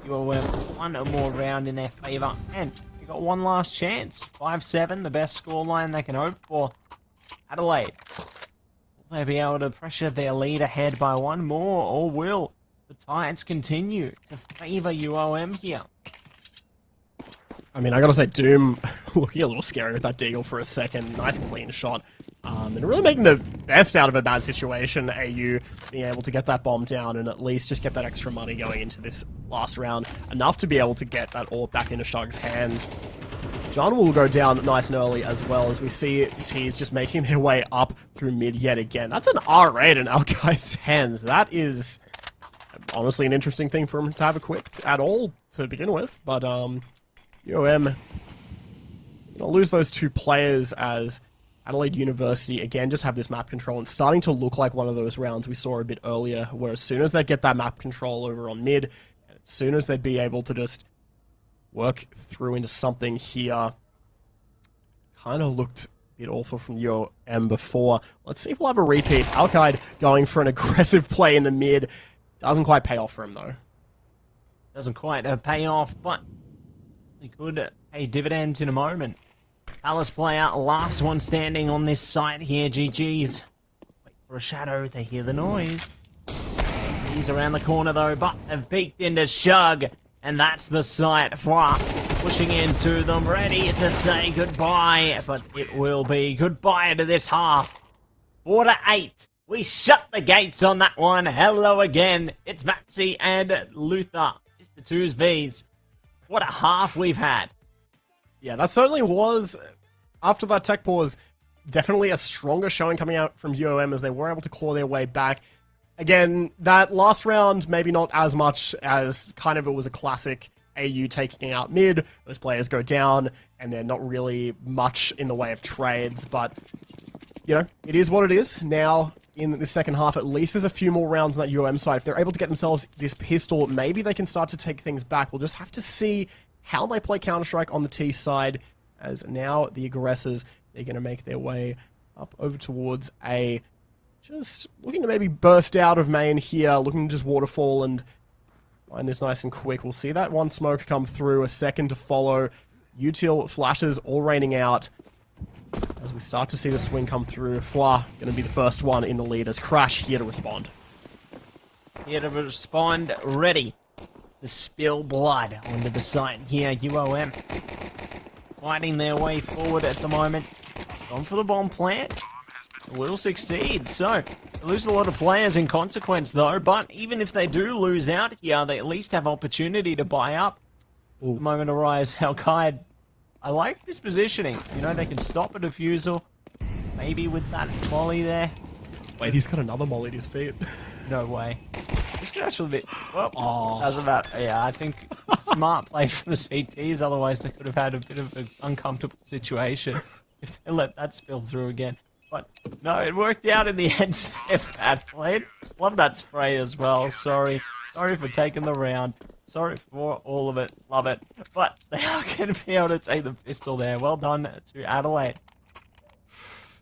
UOM one more round in their favour. And we got one last chance. 5-7, the best scoreline they can hope for. Adelaide. Will they be able to pressure their lead ahead by one more, or will the Tides continue to favour UOM here? I mean, I gotta say, Doom looking a little scary with that deagle for a second. Nice clean shot. And really making the best out of a bad situation. AU being able to get that bomb down and at least just get that extra money going into this last round. Enough to be able to get that orb back into Shug's hands. John will go down nice and early as well as we see T's just making their way up through mid yet again. That's an R8 in Alkai's hands. That is honestly an interesting thing for him to have equipped at all to begin with. But UOM gonna lose those 2 players as Adelaide University again just have this map control and starting to look like one of those rounds we saw a bit earlier, where as soon as they get that map control over on mid, as soon as they'd be able to just work through into something here. Kind of looked a bit awful from UOM before. Let's see if we'll have a repeat. Alkaid going for an aggressive play in the mid. Doesn't quite pay off for him, though. Doesn't quite pay off, but he could pay dividends in a moment. Palace player, last one standing on this site here. GG's. Wait for a shadow. They hear the noise. He's around the corner, though, but they've peeked into Shug. And that's the site. Foie pushing into them, ready to say goodbye. But it will be goodbye to this half. 4-8. We shut the gates on that one. Hello again. It's Matsy and Luther. It's the 2Vs. What a half we've had. Yeah, that certainly was, after that tech pause, definitely a stronger showing coming out from UOM as they were able to claw their way back. Again, that last round, maybe not as much as kind of it was a classic AU taking out mid. Those players go down, and they're not really much in the way of trades, but, you know, it is what it is. Now, in the second half, at least there's a few more rounds on that UOM side. If they're able to get themselves this pistol, maybe they can start to take things back. We'll just have to see how they play Counter-Strike on the T side, as now the aggressors, they're going to make their way up over towards A. Just looking to maybe burst out of main here, looking to just waterfall and Find this nice and quick. We'll see that one smoke come through, a second to follow. Util flashes all raining out. As we start to see the swing come through, Fwa going to be the first one in the lead as Crash here to respond. Here to respond, ready to spill blood onto the site here. UOM fighting their way forward at the moment. Gone for the bomb plant. Will succeed. So, they lose a lot of players in consequence though, but even if they do lose out here, they at least have opportunity to buy up. Ooh. The moment arise, Al-Qaeda. I like this positioning. You know, they can stop a defusal. Maybe with that molly there. Wait, he's got another molly at his feet. No way. This could actually be... Well, Oh. that's about... Yeah, I think smart play from the CTs. Otherwise, they could have had a bit of an uncomfortable situation if they let that spill through again. But, no, it worked out in the end. Bad played. Love that spray as well. Sorry. Sorry for taking the round. Sorry for all of it. Love it. But they are going to be able to take the pistol there. Well done to Adelaide.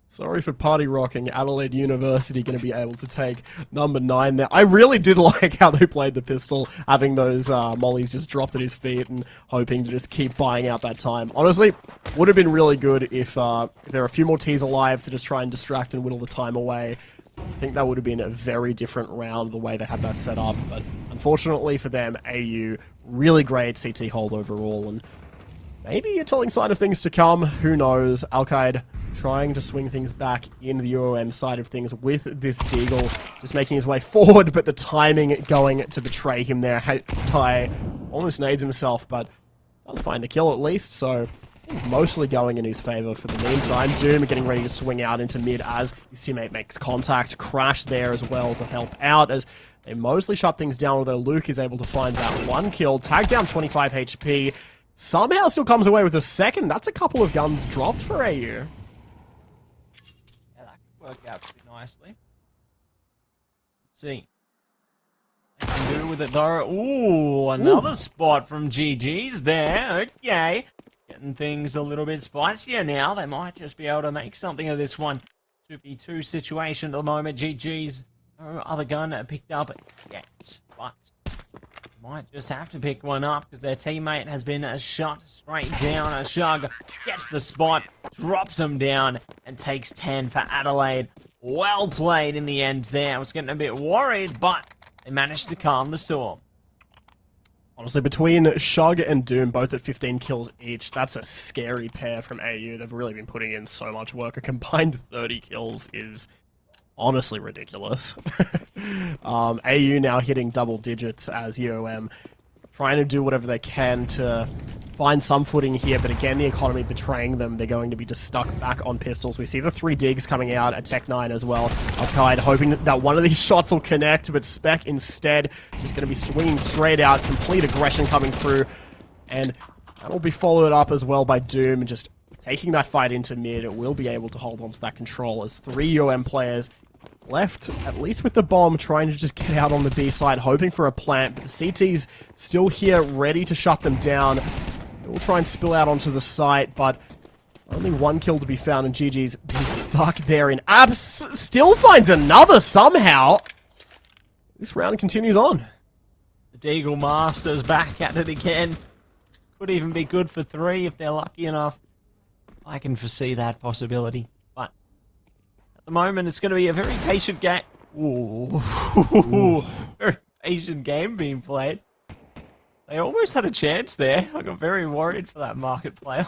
Sorry for party rocking. Adelaide University going to be able to take number 9 there. I really did like how they played the pistol, having those mollies just dropped at his feet and hoping to just keep buying out that time. Honestly, would have been really good if there are a few more T's alive to just try and distract and whittle the time away. I think that would have been a very different round the way they had that set up. But unfortunately for them, AU, really great CT hold overall. And maybe a telling sign of things to come. Who knows? Al-Qaeda trying to swing things back in the UOM side of things with this Deagle, just making his way forward, but the timing going to betray him there. Ty almost nades himself, but does find the kill at least, so it's mostly going in his favor for the meantime. Doom getting ready to swing out into mid as his teammate makes contact. Crash there as well to help out as they mostly shut things down, although Luke is able to find that one kill. Tag down 25 HP. Somehow still comes away with a second. That's a couple of guns dropped for AU. Work out pretty nicely. Let's see. What they can do with it though. Ooh, another spot from GG's there. Okay. Getting things a little bit spicier now. They might just be able to make something of this one. 2v2 situation at the moment. GG's no other gun picked up yet. But might just have to pick one up because their teammate has been shot straight down. Shug gets the spot, drops him down, and takes 10 for Adelaide. Well played in the end there. I was getting a bit worried, but they managed to calm the storm. Honestly, between Shug and Doom, both at 15 kills each, that's a scary pair from AU. They've really been putting in so much work. A combined 30 kills is honestly ridiculous. AU now hitting double digits as UOM trying to do whatever they can to find some footing here, but again, the economy betraying them. They're going to be just stuck back on pistols. We see the 3 digs coming out at Tech 9 as well. Al-Qaeda hoping that one of these shots will connect, but Spec instead just going to be swinging straight out, complete aggression coming through, and that will be followed up as well by Doom, just taking that fight into mid. It will be able to hold on to that control as 3 UOM players left, at least with the bomb, trying to just get out on the B side, hoping for a plant, but the CT's still here, ready to shut them down. They will try and spill out onto the site, but only 1 kill to be found, and GG's been stuck there in abs. Still finds another somehow. This round continues on. The Deagle Masters back at it again. Could even be good for 3 if they're lucky enough. I can foresee that possibility. But at the moment, it's going to be a very patient game. Ooh. Very patient game being played. They almost had a chance there. I got very worried for that market player.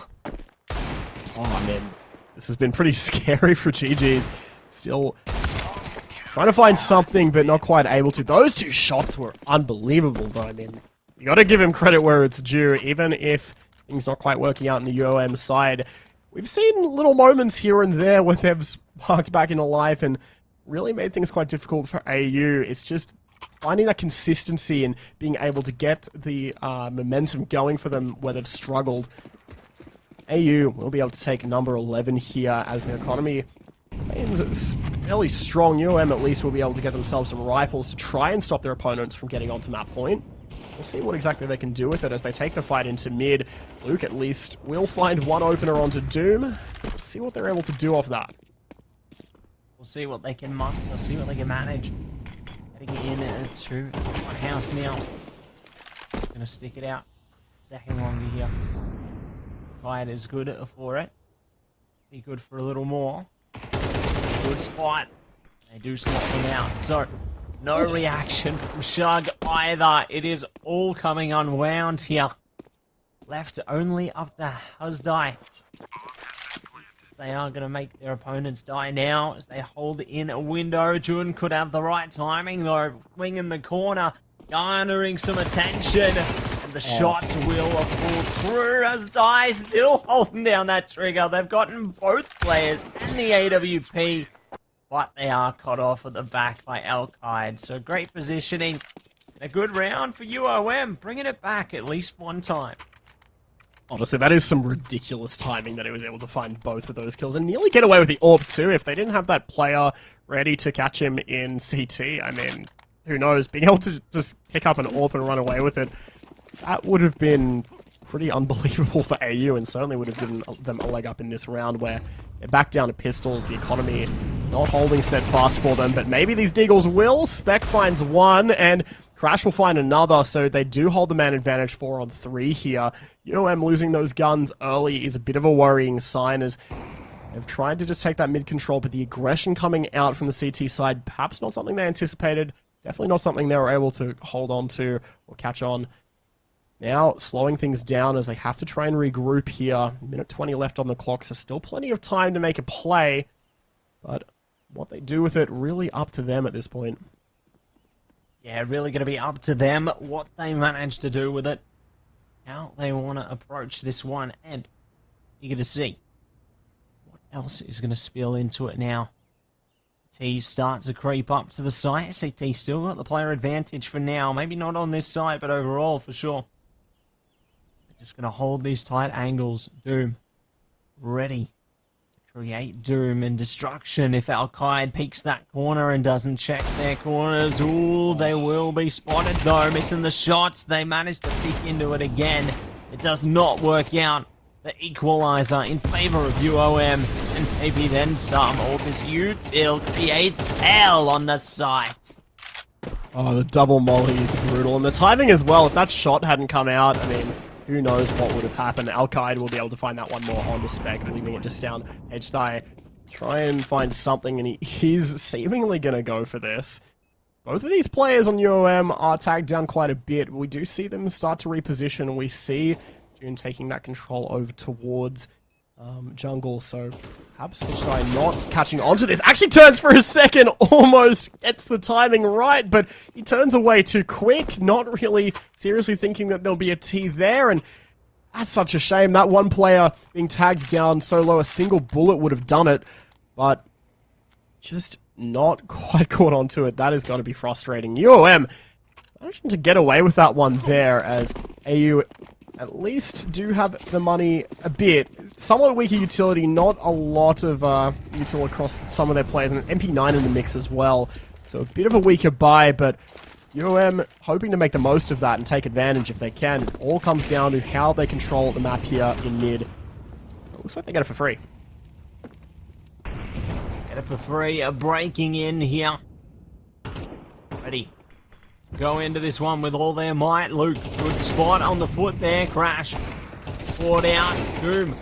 Oh man, this has been pretty scary for GG's. Still trying to find something, but not quite able to. Those 2 shots were unbelievable, though. I mean, you got to give him credit where it's due, even if things not quite working out in the UOM side. We've seen little moments here and there where they've sparked back into life and really made things quite difficult for AU. It's just finding that consistency and being able to get the momentum going for them where they've struggled. AU will be able to take number 11 here as the economy remains fairly strong. UOM at least will be able to get themselves some rifles to try and stop their opponents from getting onto map point. We'll see what exactly they can do with it as they take the fight into mid. Luke at least will find one opener onto Doom. Let's see what they're able to do off that. We'll see what they can muster, see what they can manage. Heading in to one house now. going to stick it out. Second longer here. Kite is good for it. Be good for a little more. Good spot. They do slot them out. So, no reaction from Shug either. It is all coming unwound here. Left only up to Huzdai. They are going to make their opponents die now as they hold in a window. Jun could have the right timing though. Wing in the corner, garnering some attention. And the shots will fall through. Huzdai still holding down that trigger. They've gotten both players and the AWP. But they are cut off at the back by Al-Qaid. So great positioning. And a good round for UOM. Bringing it back at least one time. Honestly, that is some ridiculous timing that he was able to find both of those kills and nearly get away with the AWP too. If they didn't have that player ready to catch him in CT, I mean, who knows? Being able to just pick up an AWP and run away with it, that would have been pretty unbelievable for AU and certainly would have given them a leg up in this round where they're back down to pistols, the economy not holding steadfast for them, but maybe these Deagles will. Spec finds one and Crash will find another, so they do hold the man advantage 4 on 3 here. UOM losing those guns early is a bit of a worrying sign as they've tried to just take that mid control, but the aggression coming out from the CT side, perhaps not something they anticipated, definitely not something they were able to hold on to or catch on. Now, slowing things down as they have to try and regroup here. Minute 20 left on the clock, so still plenty of time to make a play, but what they do with it, really up to them at this point. Yeah, really going to be up to them what they manage to do with it. How they want to approach this one, and you're going to see what else is going to spill into it now. T starts to creep up to the site. CT still got the player advantage for now. Maybe not on this side, but overall for sure. They're just going to hold these tight angles. Doom ready to create doom and destruction if Al-Qaid peeks that corner and doesn't check their corners. Ooh, they will be spotted though, missing the shots. They managed to peek into it again. It does not work out. The equalizer in favor of UOM, and maybe then some. All this util creates hell on the site. Oh, the double molly is brutal, and the timing as well. If that shot hadn't come out, I mean, who knows what would have happened. Al-Qaid will be able to find that one more onto Spec, leaving it just down. H-Die try and find something, and he's seemingly going to go for this. Both of these players on UOM are tagged down quite a bit. We do see them start to reposition. We see June taking that control over towards jungle, so perhaps H-Die not catching onto this. Actually turns for a second, almost gets the timing right, but he turns away too quick, not really seriously thinking that there'll be a T there, and that's such a shame. That one player being tagged down so low, a single bullet would have done it, but just not quite caught onto it. That is going to be frustrating. UOM managing to get away with that one there, as AU at least do have the money a bit. Somewhat weaker utility, not a lot of util across some of their players, and an MP9 in the mix as well. So a bit of a weaker buy, but UOM hoping to make the most of that and take advantage if they can. It all comes down to how they control the map here in mid. It looks like they get it for free. Get it for free, breaking in here. Ready. Go into this one with all their might. Luke, good spot on the foot there. Crash. Poured out. Doom.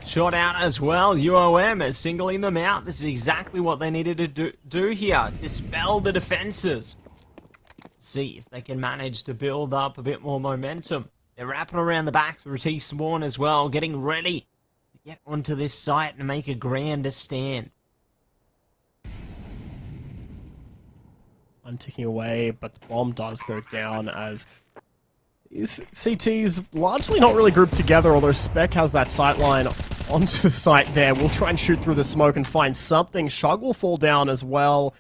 Shot out as well. UOM is singling them out. This is exactly what they needed to do here. Dispel the defenses. See if they can manage to build up a bit more momentum. They're wrapping around the back through T-Spawn as well. Getting ready to get onto this site and make a grander stand. Ticking away, but the bomb does go down as these CTs largely not really grouped together, although Spec has that sight line onto the site there. We'll try and shoot through the smoke and find something. Shug will fall down as well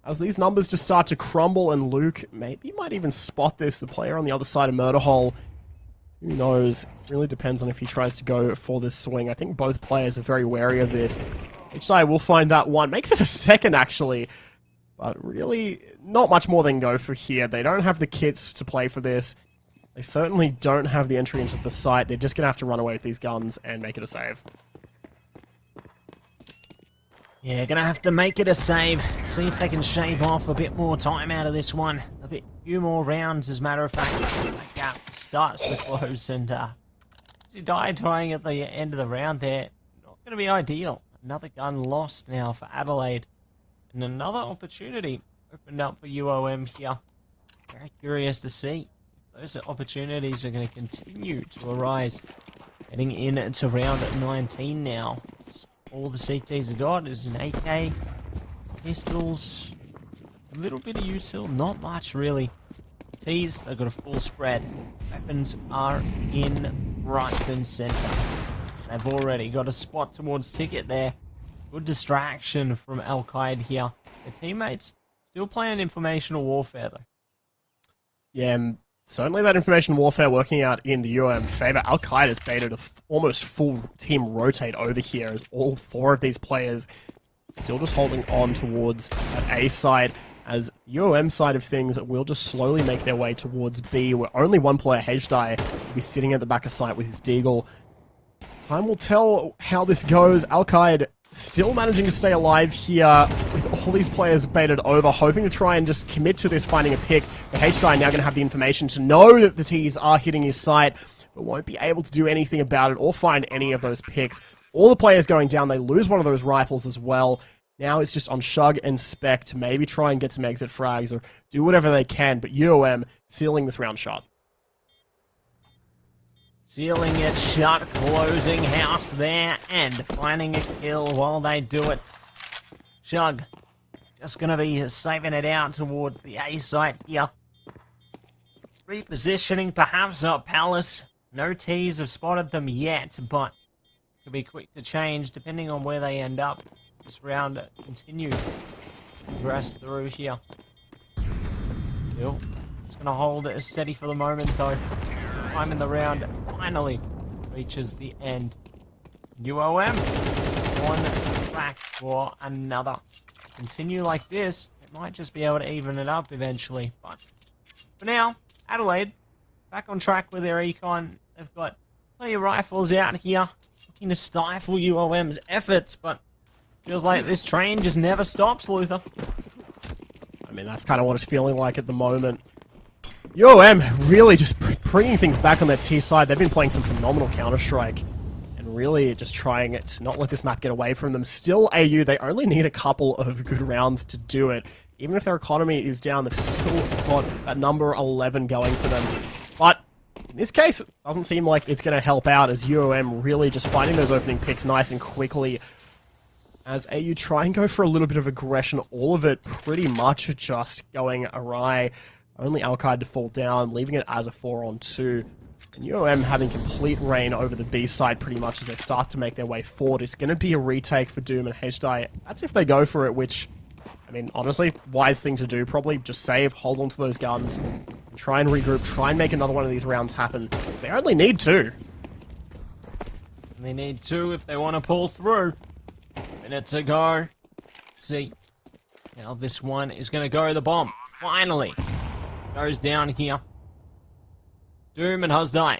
as these numbers just start to crumble, and Luke maybe might even spot this, the player on the other side of Murder Hole. Who knows? Really depends on if he tries to go for this swing. I think both players are very wary of this. HI will find that one. Makes it a second, actually. But really, not much more they can go for here. They don't have the kits to play for this. They certainly don't have the entry into the site. They're just going to have to run away with these guns and make it a save. Yeah, going to have to make it a save. See if they can shave off a bit more time out of this one. A bit few more rounds, as a matter of fact. That gap starts to close, and he died trying at the end of the round there. Not going to be ideal. Another gun lost now for Adelaide. And another opportunity opened up for UOM here. Very curious to see if those opportunities are going to continue to arise. Heading into round 19 now. All the CTs have got is an AK, pistols, a little bit of util, not much really. T's, they've got a full spread. Weapons are in right and center. They've already got a spot towards ticket there. Good distraction from Al-Qaeda here. Their teammates still playing informational warfare though. Yeah, and certainly that information warfare working out in the UOM favor. Al-Qaeda's baited a almost full team rotate over here as all 4 of these players still just holding on towards that A side, as UOM side of things will just slowly make their way towards B, where only one player, HDI, will be sitting at the back of site with his Deagle. Time will tell how this goes. Al-Qaeda still managing to stay alive here with all these players baited over, hoping to try and just commit to this, finding a pick. But HDI now going to have the information to know that the T's are hitting his site, but won't be able to do anything about it or find any of those picks. All the players going down, they lose one of those rifles as well. Now it's just on Shug and Spec to maybe try and get some exit frags or do whatever they can, but UOM sealing this round shot. Sealing it shut, closing house there, and finding a kill while they do it. Shug just going to be saving it out towards the A site here. Repositioning, perhaps not Palace. No T's have spotted them yet, but could be quick to change depending on where they end up. This round continues to progress through here. Still, it's going to hold it steady for the moment though. Time in the round finally reaches the end. UOM on track for another. Continue like this, it might just be able to even it up eventually. But for now, Adelaide back on track with their econ. They've got plenty of rifles out here, looking to stifle UOM's efforts, but feels like this train just never stops, Luther. I mean, that's kind of what it's feeling like at the moment. UOM really just bringing things back on their T side. They've been playing some phenomenal Counter-Strike and really just trying it to not let this map get away from them. Still AU, they only need a couple of good rounds to do it. Even if their economy is down, they've still got that number 11 going for them. But in this case, it doesn't seem like it's going to help out as UOM really just finding those opening picks nice and quickly. As AU try and go for a little bit of aggression, all of it pretty much just going awry. Only Al-Qaeda to fall down, leaving it as a 4-on-2. And UOM having complete reign over the B side pretty much as they start to make their way forward. It's going to be a retake for Doom and HDI. That's if they go for it, which, I mean, honestly, wise thing to do. Probably just save, hold on to those guns, try and regroup, try and make another one of these rounds happen. They only need 2. They need 2 if they want to pull through. Minute to go. Let's see. Now this one is going to go the bomb. Finally. Goes down here. Doom and Huzdai.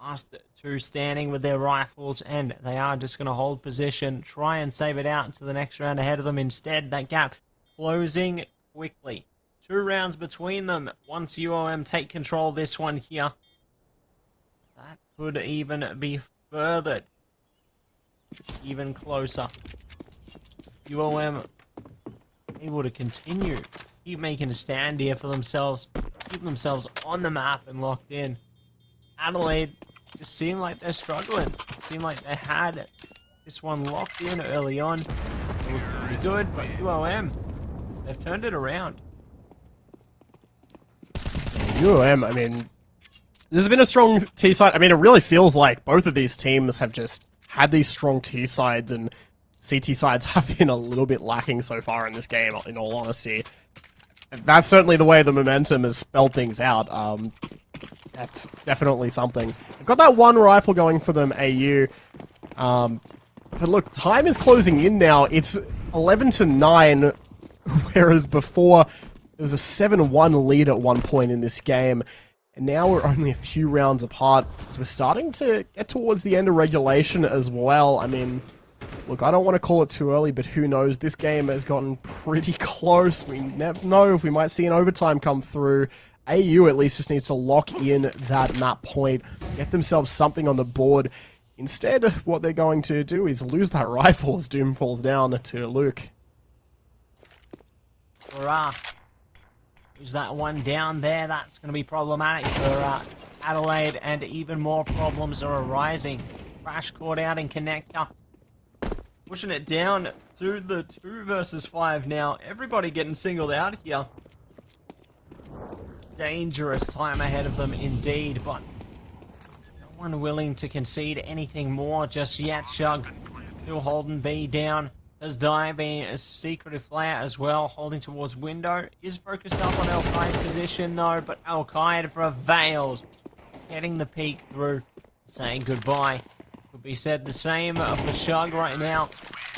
Last 2 standing with their rifles, and they are just going to hold position. Try and save it out into the next round ahead of them. Instead, that gap closing quickly. 2 rounds between them. Once UOM take control of this one here, that could even be furthered. Even closer. UOM able to continue, keep making a stand here for themselves, keep themselves on the map and locked in. Adelaide just seemed like they're struggling. Seemed like they had this one locked in early on. It looked pretty good, but UOM, they've turned it around. UOM, I mean, there's been a strong T side. I mean, it really feels like both of these teams have just had these strong T sides, and CT sides have been a little bit lacking so far in this game, in all honesty. That's certainly the way the momentum has spelled things out. That's definitely something. They've got that one rifle going for them, AU. But look, time is closing in now. It's 11-9, whereas before it was a 7-1 lead at one point in this game. And now we're only a few rounds apart, so we're starting to get towards the end of regulation as well. I mean, Look, I don't want to call it too early, but who knows? This game has gotten pretty close. We never know if we might see an overtime come through. AU at least just needs to lock in that map point, get themselves something on the board. Instead, what they're going to do is lose that rifle as Doom falls down to Luke. Hurrah. Who's that one down there? That's going to be problematic for Adelaide, and even more problems are arising. Crash caught out in connector. Pushing it down to the 2 versus 5 now. Everybody getting singled out here. Dangerous time ahead of them indeed, but no one willing to concede anything more just yet. Shug still holding B down. As Die being a secretive player as well, holding towards window. Is focused up on Al-Qaed's position though, but Al-Qaed prevails. Getting the peek through, saying goodbye. Could be said the same for Shug right now.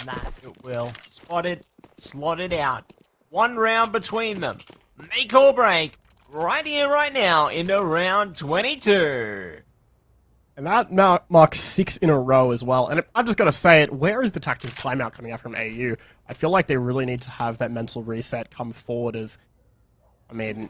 That it will. Spotted, slotted out. 1 round between them. Make or break. Right here, right now, into round 22. And that marks 6 in a row as well. And I've just got to say it, where is the tactical timeout coming out from AU? I feel like they really need to have that mental reset come forward as, I mean,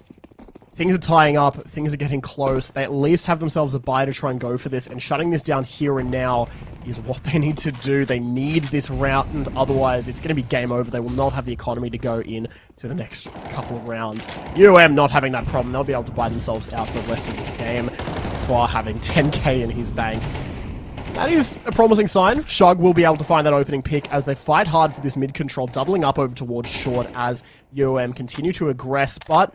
things are tying up, things are getting close. They at least have themselves a bye to try and go for this, and shutting this down here and now is what they need to do. They need this round, and otherwise it's going to be game over. They will not have the economy to go in to the next couple of rounds. UOM not having that problem. They'll be able to buy themselves out for the rest of this game while having 10k in his bank. That is a promising sign. Shug will be able to find that opening pick as they fight hard for this mid-control, doubling up over towards short as UOM continue to aggress, but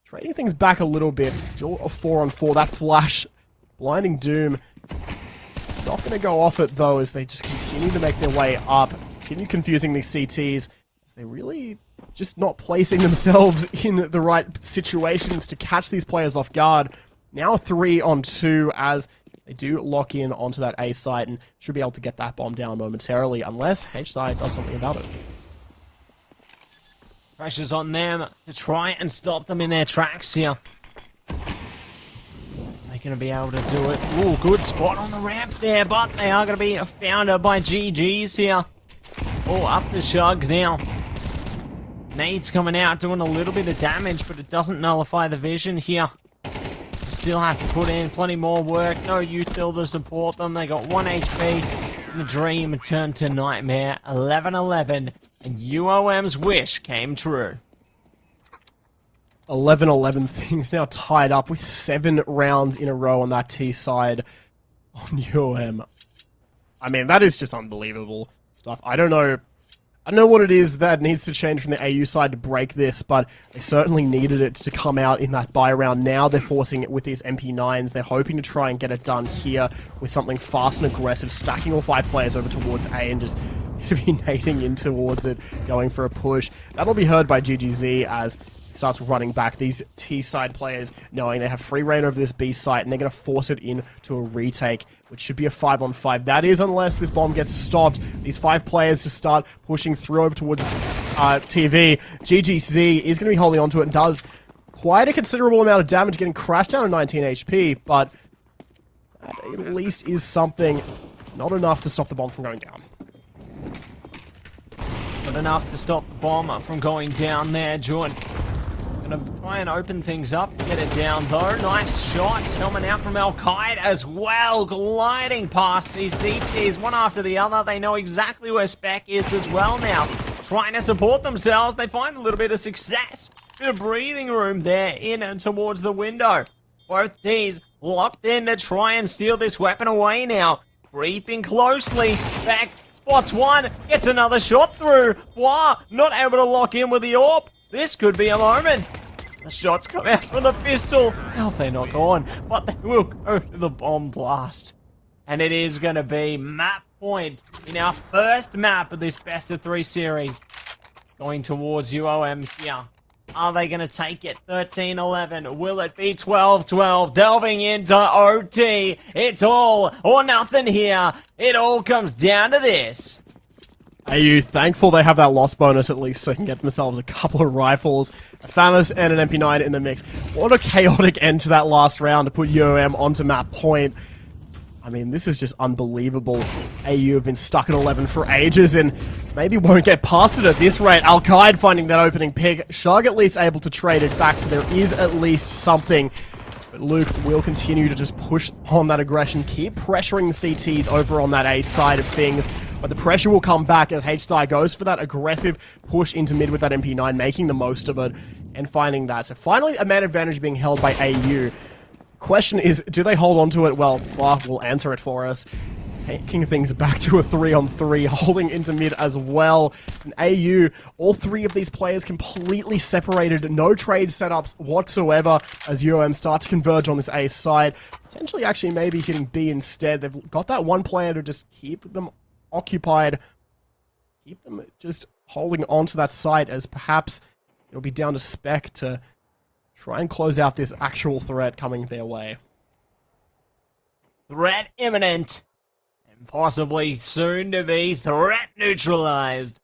trading things back a little bit. Still a 4-on-4. That flash, blinding Doom, not going to go off it though as they just continue to make their way up, continue confusing these CTs as they really just not placing themselves in the right situations to catch these players off guard. Now 3-on-2 as they do lock in onto that A site and should be able to get that bomb down momentarily unless HSI does something about it. Pressure's on them to try and stop them in their tracks here. They're going to be able to do it. Ooh, good spot on the ramp there, but they are going to be found by GG's here. Oh, up the Shug now. Nade's coming out, doing a little bit of damage, but it doesn't nullify the vision here. Still have to put in plenty more work. No util to support them. They got 1 HP. And the dream turned to nightmare. 11-11. And UOM's wish came true. 11-11 things now tied up with 7 rounds in a row on that T side on UOM. I mean, that is just unbelievable stuff. I don't know what it is that needs to change from the AU side to break this, but they certainly needed it to come out in that buy round. Now they're forcing it with these MP9s. They're hoping to try and get it done here with something fast and aggressive, stacking all 5 players over towards A and just nading in towards it, going for a push. That'll be heard by GGZ as it starts running back. These T side players knowing they have free reign over this B site and they're going to force it into a retake, which should be a 5-on-5. That is unless this bomb gets stopped. These 5 players just start pushing through over towards TV. GGZ is going to be holding onto it and does quite a considerable amount of damage, getting crashed down to 19 HP, but that at least is something. Not enough to stop the bomb from going down. Not enough to stop the bomb from going down there, Jordan. Gonna try and open things up, get it down though. Nice shots coming out from Al-Qaed as well, gliding past these CTs one after the other. They know exactly where Spec is as well now. Trying to support themselves, they find a little bit of success. Bit of breathing room there in and towards the window. Both these locked in to try and steal this weapon away now. Creeping closely, back spots one, gets another shot through. Wow, not able to lock in with the AWP. This could be a moment. The shots come out from the pistol. Now they're not gone, but they will go to the bomb blast. And it is going to be map point in our first map of this best of 3 series. Going towards UOM here. Are they going to take it? 13-11. Will it be 12-12? Delving into OT. It's all or nothing here. It all comes down to this. Are you thankful they have that loss bonus at least so they can get themselves a couple of rifles, a FAMAS and an MP9 in the mix? What a chaotic end to that last round to put UOM onto map point. I mean, this is just unbelievable. AU have been stuck at 11 for ages and maybe won't get past it at this rate. Al-Qaid finding that opening pick. Shug at least able to trade it back, so there is at least something. But Luke will continue to just push on that aggression, keep pressuring the CTs over on that A side of things. But the pressure will come back as H-Sty goes for that aggressive push into mid with that MP9, making the most of it and finding that. So finally, a man advantage being held by AU. Question is, do they hold on to it? Well, will answer it for us. Taking things back to a 3-on-3, holding into mid as well. And AU, all three of these players completely separated, no trade setups whatsoever as UOM start to converge on this A side. Potentially actually maybe hitting B instead. They've got that one player to just keep them occupied, keep them just holding on to that site, as perhaps it'll be down to Spec to try and close out this actual threat coming their way. Threat imminent, and possibly soon to be threat neutralized.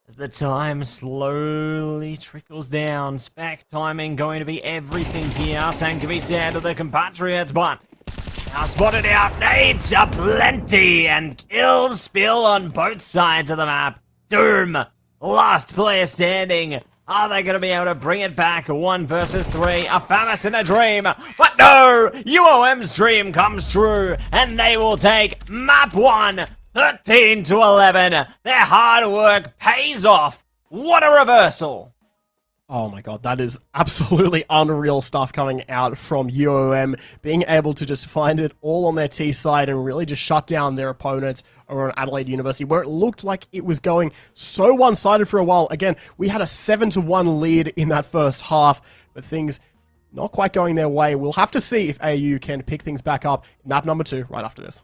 As the time slowly trickles down, Spec timing going to be everything here. Same can be said to the compatriots, but now spotted out, nades are plenty, and kills spill on both sides of the map. Doom, last player standing. Are they going to be able to bring it back? 1 versus 3, a Famis in a dream. But no, UOM's dream comes true, and they will take map 1, 13 to 11. Their hard work pays off. What a reversal. Oh my god, that is absolutely unreal stuff coming out from UOM, being able to just find it all on their T side and really just shut down their opponents over on Adelaide University, where it looked like it was going so one-sided for a while. Again, we had a 7-1 lead in that first half, but things not quite going their way. We'll have to see if AU can pick things back up in map number 2 right after this.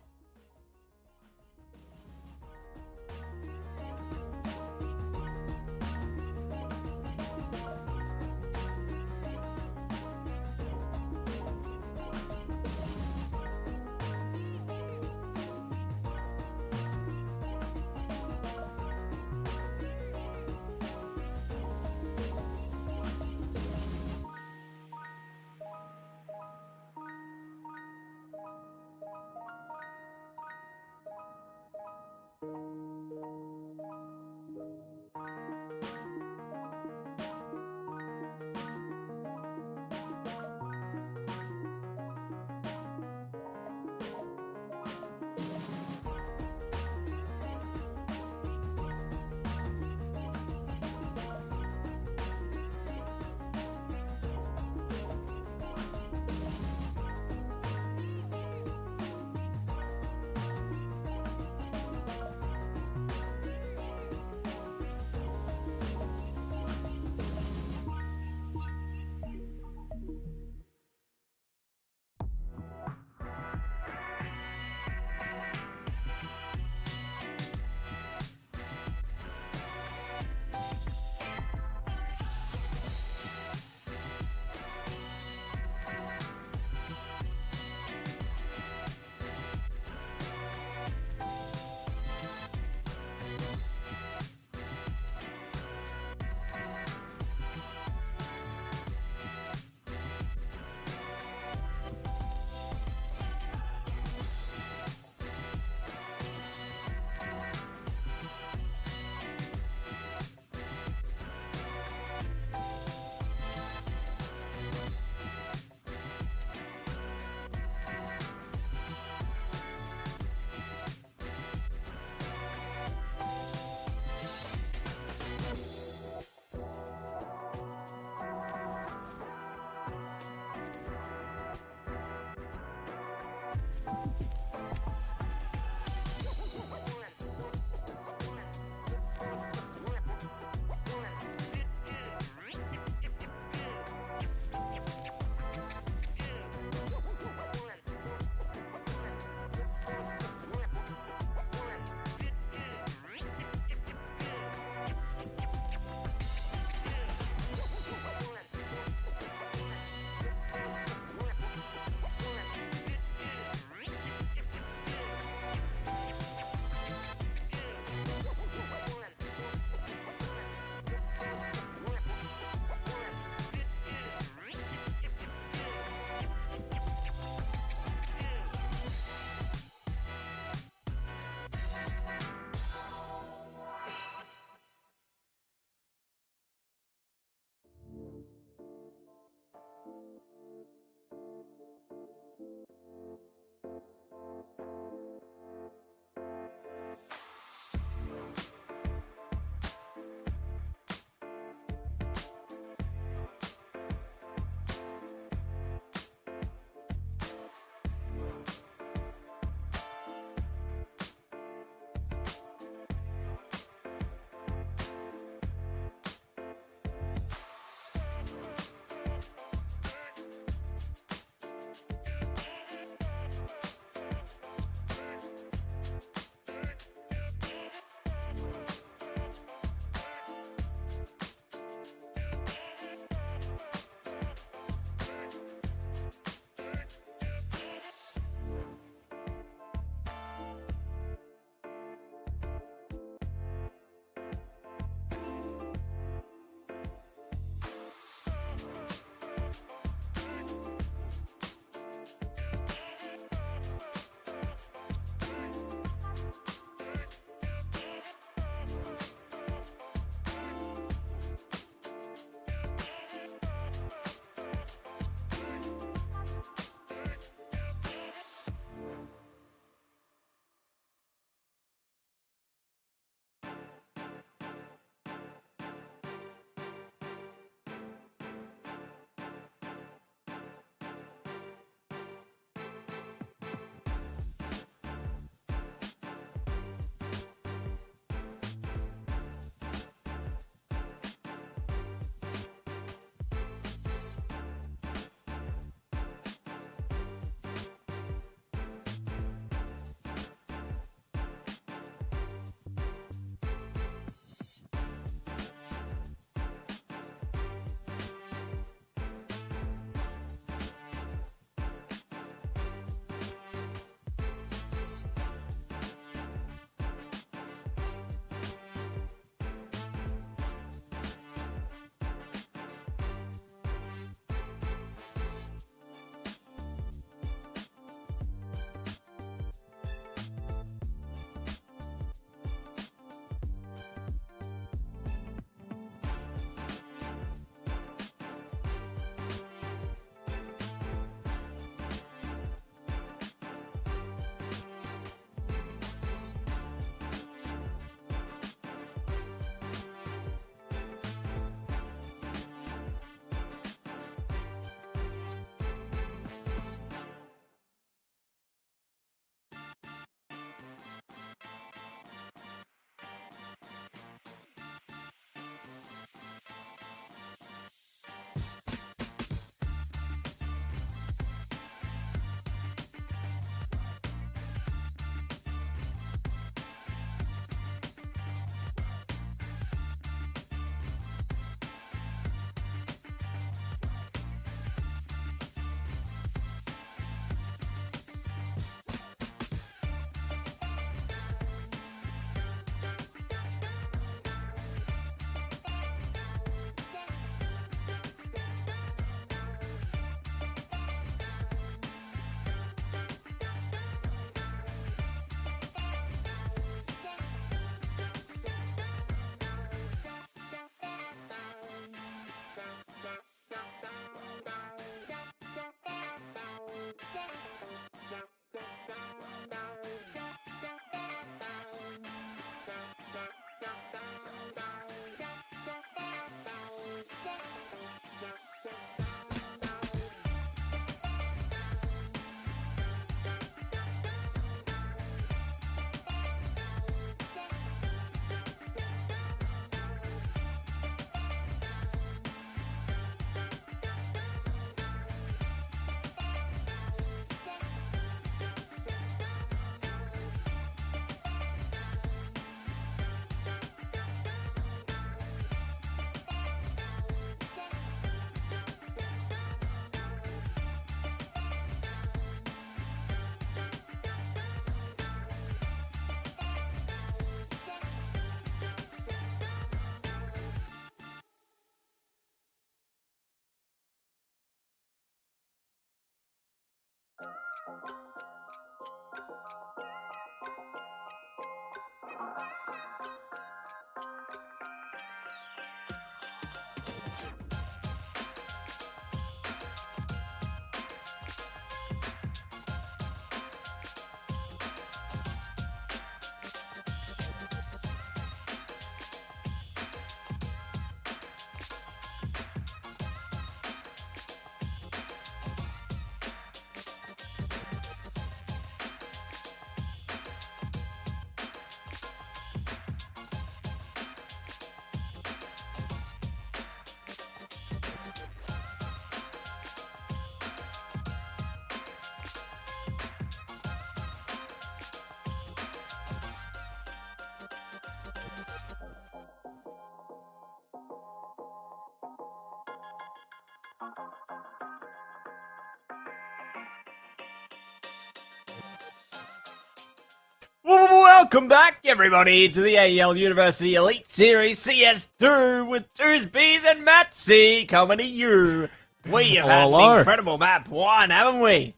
Welcome back, everybody, to the AEL University Elite Series CS2 with TwoTapTony and Matsy coming to you. We have had an incredible map one, haven't we?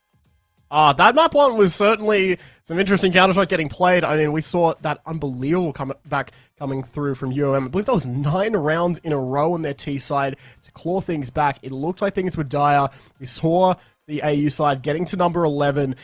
That map one was certainly some interesting Counter-Strike getting played. I mean, we saw that unbelievable comeback coming through from UOM. I believe that was 9 rounds in a row on their T side to claw things back. It looked like things were dire. We saw the AU side getting to number 11.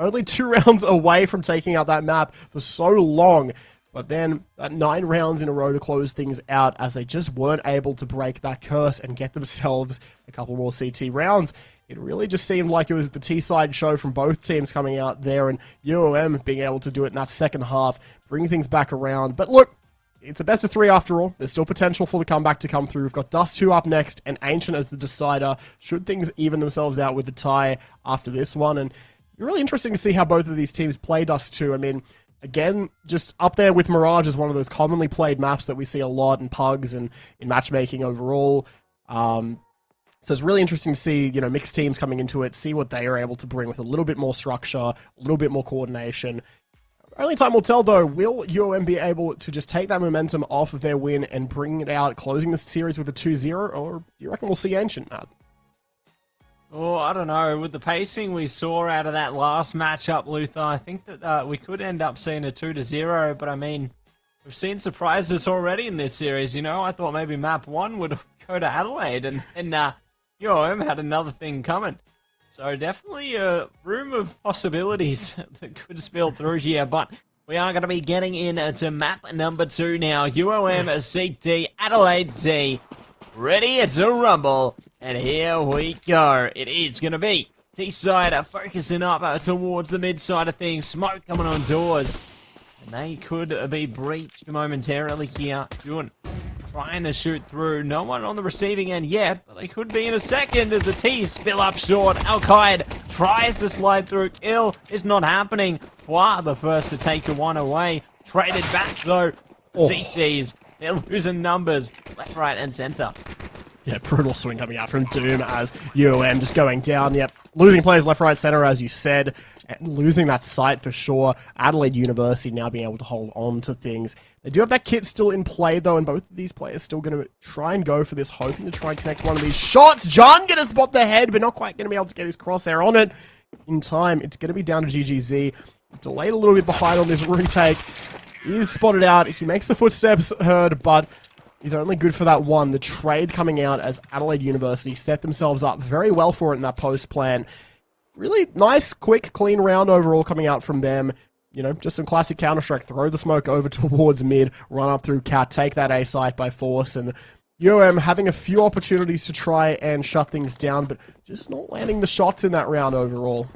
Only 2 rounds away from taking out that map for so long. But then that 9 rounds in a row to close things out as they just weren't able to break that curse and get themselves a couple more CT rounds. It really just seemed like it was the T-side show from both teams coming out there and UOM being able to do it in that second half, bring things back around. But look, it's a best of 3 after all. There's still potential for the comeback to come through. We've got Dust 2 up next and Ancient as the decider. Should things even themselves out with the tie after this one? And really interesting to see how both of these teams play Dust 2. I mean, again, just up there with Mirage as one of those commonly played maps that we see a lot in pugs and in matchmaking overall. So it's really interesting to see, you know, mixed teams coming into it, see what they are able to bring with a little bit more structure, a little bit more coordination. Only time will tell, though. Will UOM be able to just take that momentum off of their win and bring it out, closing the series with a 2-0, or do you reckon we'll see Ancient, Matt? Oh, I don't know. With the pacing we saw out of that last matchup, Luther, I think that we could end up seeing a 2-0, but I mean, we've seen surprises already in this series, you know? I thought maybe map 1 would go to Adelaide, and UOM had another thing coming. So definitely a room of possibilities that could spill through here, but we are going to be getting into map number 2 now. UOM CT Adelaide T. Ready to rumble. And here we go. It is going to be T-side focusing up towards the mid-side of things. Smoke coming on doors. And they could be breached momentarily here. Jun trying to shoot through. No one on the receiving end yet, but they could be in a second as the T's spill up short. Al-Qaid tries to slide through. Kill is not happening. Hua the first to take one away. Traded back though. CTs, they're losing numbers left, right, and center. Yeah, brutal swing coming out from Doom as UOM just going down. Yep, losing players left, right, center, as you said. And losing that site for sure. Adelaide University now being able to hold on to things. They do have that kit still in play, though, and both of these players still going to try and go for this, hoping to try and connect one of these shots. John going to spot the head, but not quite going to be able to get his crosshair on it in time. It's going to be down to GGZ. He's delayed a little bit behind on this retake. He is spotted out. He makes the footsteps heard, but he's only good for that one. The trade coming out as Adelaide University set themselves up very well for it in that post plan. Really nice, quick, clean round overall coming out from them. You know, just some classic Counter-Strike. Throw the smoke over towards mid, run up through cat, take that A site by force, and UOM having a few opportunities to try and shut things down, but just not landing the shots in that round overall.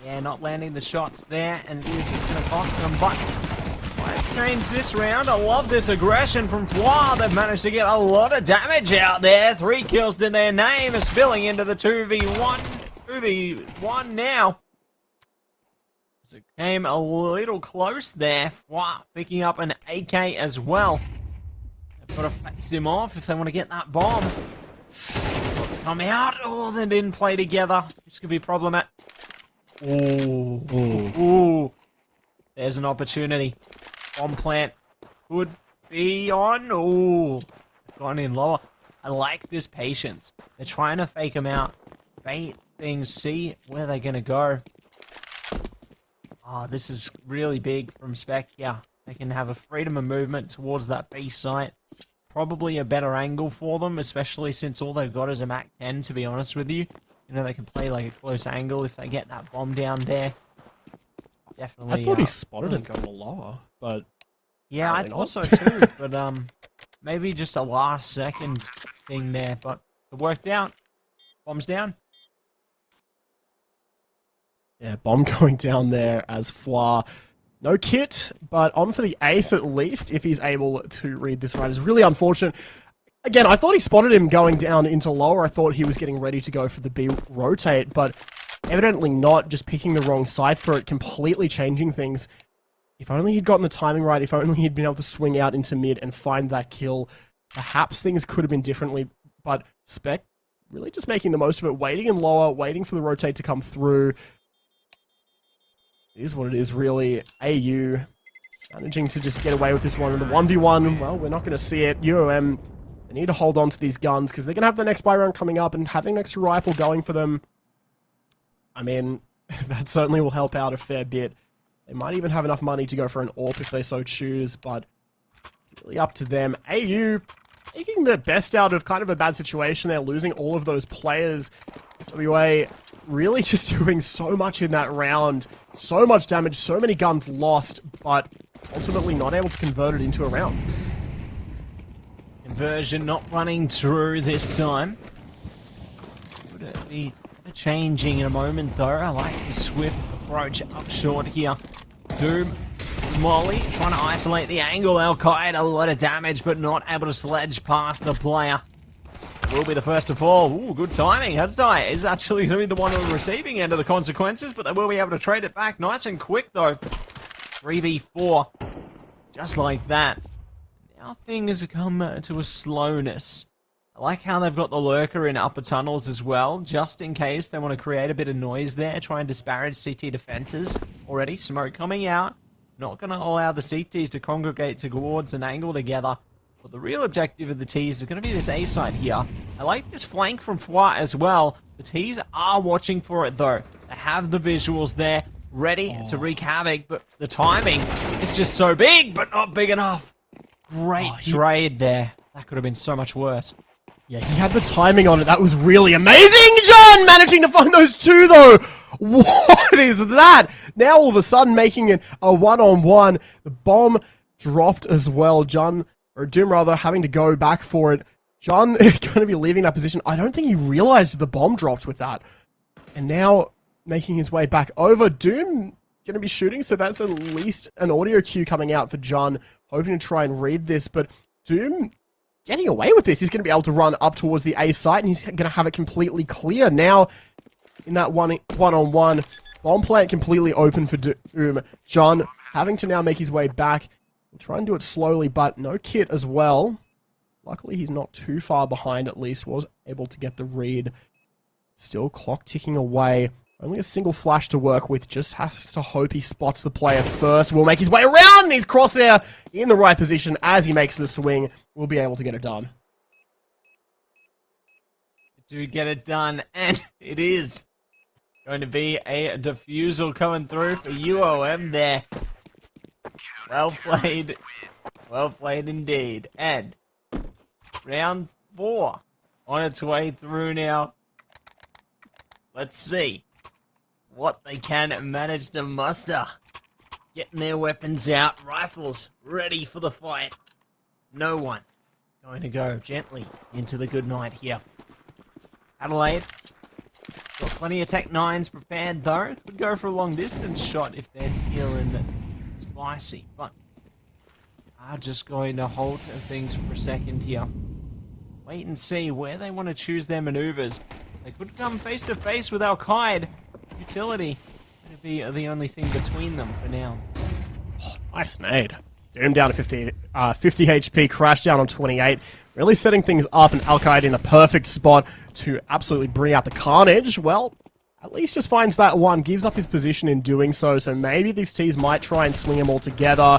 Yeah, not landing the shots there, and is going to cost them, but might change this round. I love this aggression from Fwa. They've managed to get a lot of damage out there. 3 kills to their name, spilling into the 2v1 now. So it came a little close there. Fwa picking up an AK as well. They've got to face him off if they want to get that bomb. Shots come out. Oh, they didn't play together. This could be problematic. Ooh. There's an opportunity. Bomb plant could be on. Ooh. Gone in lower. I like this patience. They're trying to fake him out. bait things, see where they're going to go. Oh, this is really big from Spec here. They can have a freedom of movement towards that B site. Probably a better angle for them, especially since all they've got is a Mac 10, to be honest with you. You know, they can play like a close angle if they get that bomb down there. Definitely. I thought he spotted him going lower, but... Yeah, I thought so too, but maybe just a last second thing there, but it worked out. Bomb's down. Yeah, bomb going down there as Foix. No kit, but on for the ace at least, if he's able to read this right. It's really unfortunate. Again, I thought he spotted him going down into lower. I thought he was getting ready to go for the B rotate, but evidently not, just picking the wrong side for it, completely changing things. If only he'd gotten the timing right, if only he'd been able to swing out into mid and find that kill, perhaps things could have been differently, but Spec really just making the most of it, waiting in lower, waiting for the rotate to come through. It is what it is, really. AU managing to just get away with this one. And the 1v1, well, we're not going to see it. UOM, they need to hold on to these guns because they're going to have the next buy round coming up, and having an extra rifle going for them, I mean, that certainly will help out a fair bit. They might even have enough money to go for an AWP if they so choose, but really up to them. AU making the best out of kind of a bad situation. They're losing all of those players. WA really just doing so much in that round. So much damage, so many guns lost, but ultimately not able to convert it into a round. Conversion not running through this time. Would it be changing in a moment though? I like the swift approach up short here. Doom, Molly, trying to isolate the angle. Al-Qaeda, a lot of damage, but not able to sledge past the player. Will be the first to fall. Ooh, good timing. Hazdai is actually going to be the one on the receiving end of the consequences, but they will be able to trade it back nice and quick though. 3v4, just like that. Now things come to a slowness. I like how they've got the lurker in upper tunnels as well, just in case they want to create a bit of noise there, try and disparage CT defenses. Already, smoke coming out. Not going to allow the CTs to congregate towards an angle together. But the real objective of the T's is going to be this A side here. I like this flank from Foix as well. The T's are watching for it though. They have the visuals there, ready to wreak havoc, but the timing is just so big, but not big enough. Great trade there. That could have been so much worse. Yeah, he had the timing on it. That was really amazing. John managing to find those two, though. What is that? Now all of a sudden making it a one-on-one. The bomb dropped as well. John, or Doom rather, having to go back for it. John going to be leaving that position. I don't think he realized the bomb dropped with that. And now making his way back over. Doom going to be shooting, so that's at least an audio cue coming out for John. Hoping to try and read this, but Doom getting away with this. He's going to be able to run up towards the A site, and he's going to have it completely clear. Now, in that one-on-one, bomb plant completely open for Doom. John having to now make his way back. We'll try and do it slowly, but no kit as well. Luckily, he's not too far behind, at least. Was able to get the read. Still clock ticking away. Only a single flash to work with. Just has to hope he spots the player first. Will make his way around, and he's crosshair in the right position as he makes the swing. We'll be able to get it done. Do get it done, and it is going to be a defusal coming through for UOM there. Well played. Well played indeed. And round 4 on its way through now. Let's see what they can manage to muster. Getting their weapons out, rifles ready for the fight. No one going to go gently into the good night here. Adelaide got plenty of Tech 9s prepared though. Could go for a long distance shot if they're feeling spicy, but are just going to halt things for a second here. Wait and see where they want to choose their maneuvers. They could come face to face with Al-Qaeda. Utility going to be the only thing between them for now. Oh, nice nade. Doom down to 50 HP, crash down on 28. Really setting things up, and Al-Qaeda in a perfect spot to absolutely bring out the carnage. Well, at least just finds that one, gives up his position in doing so, so maybe these T's might try and swing them all together.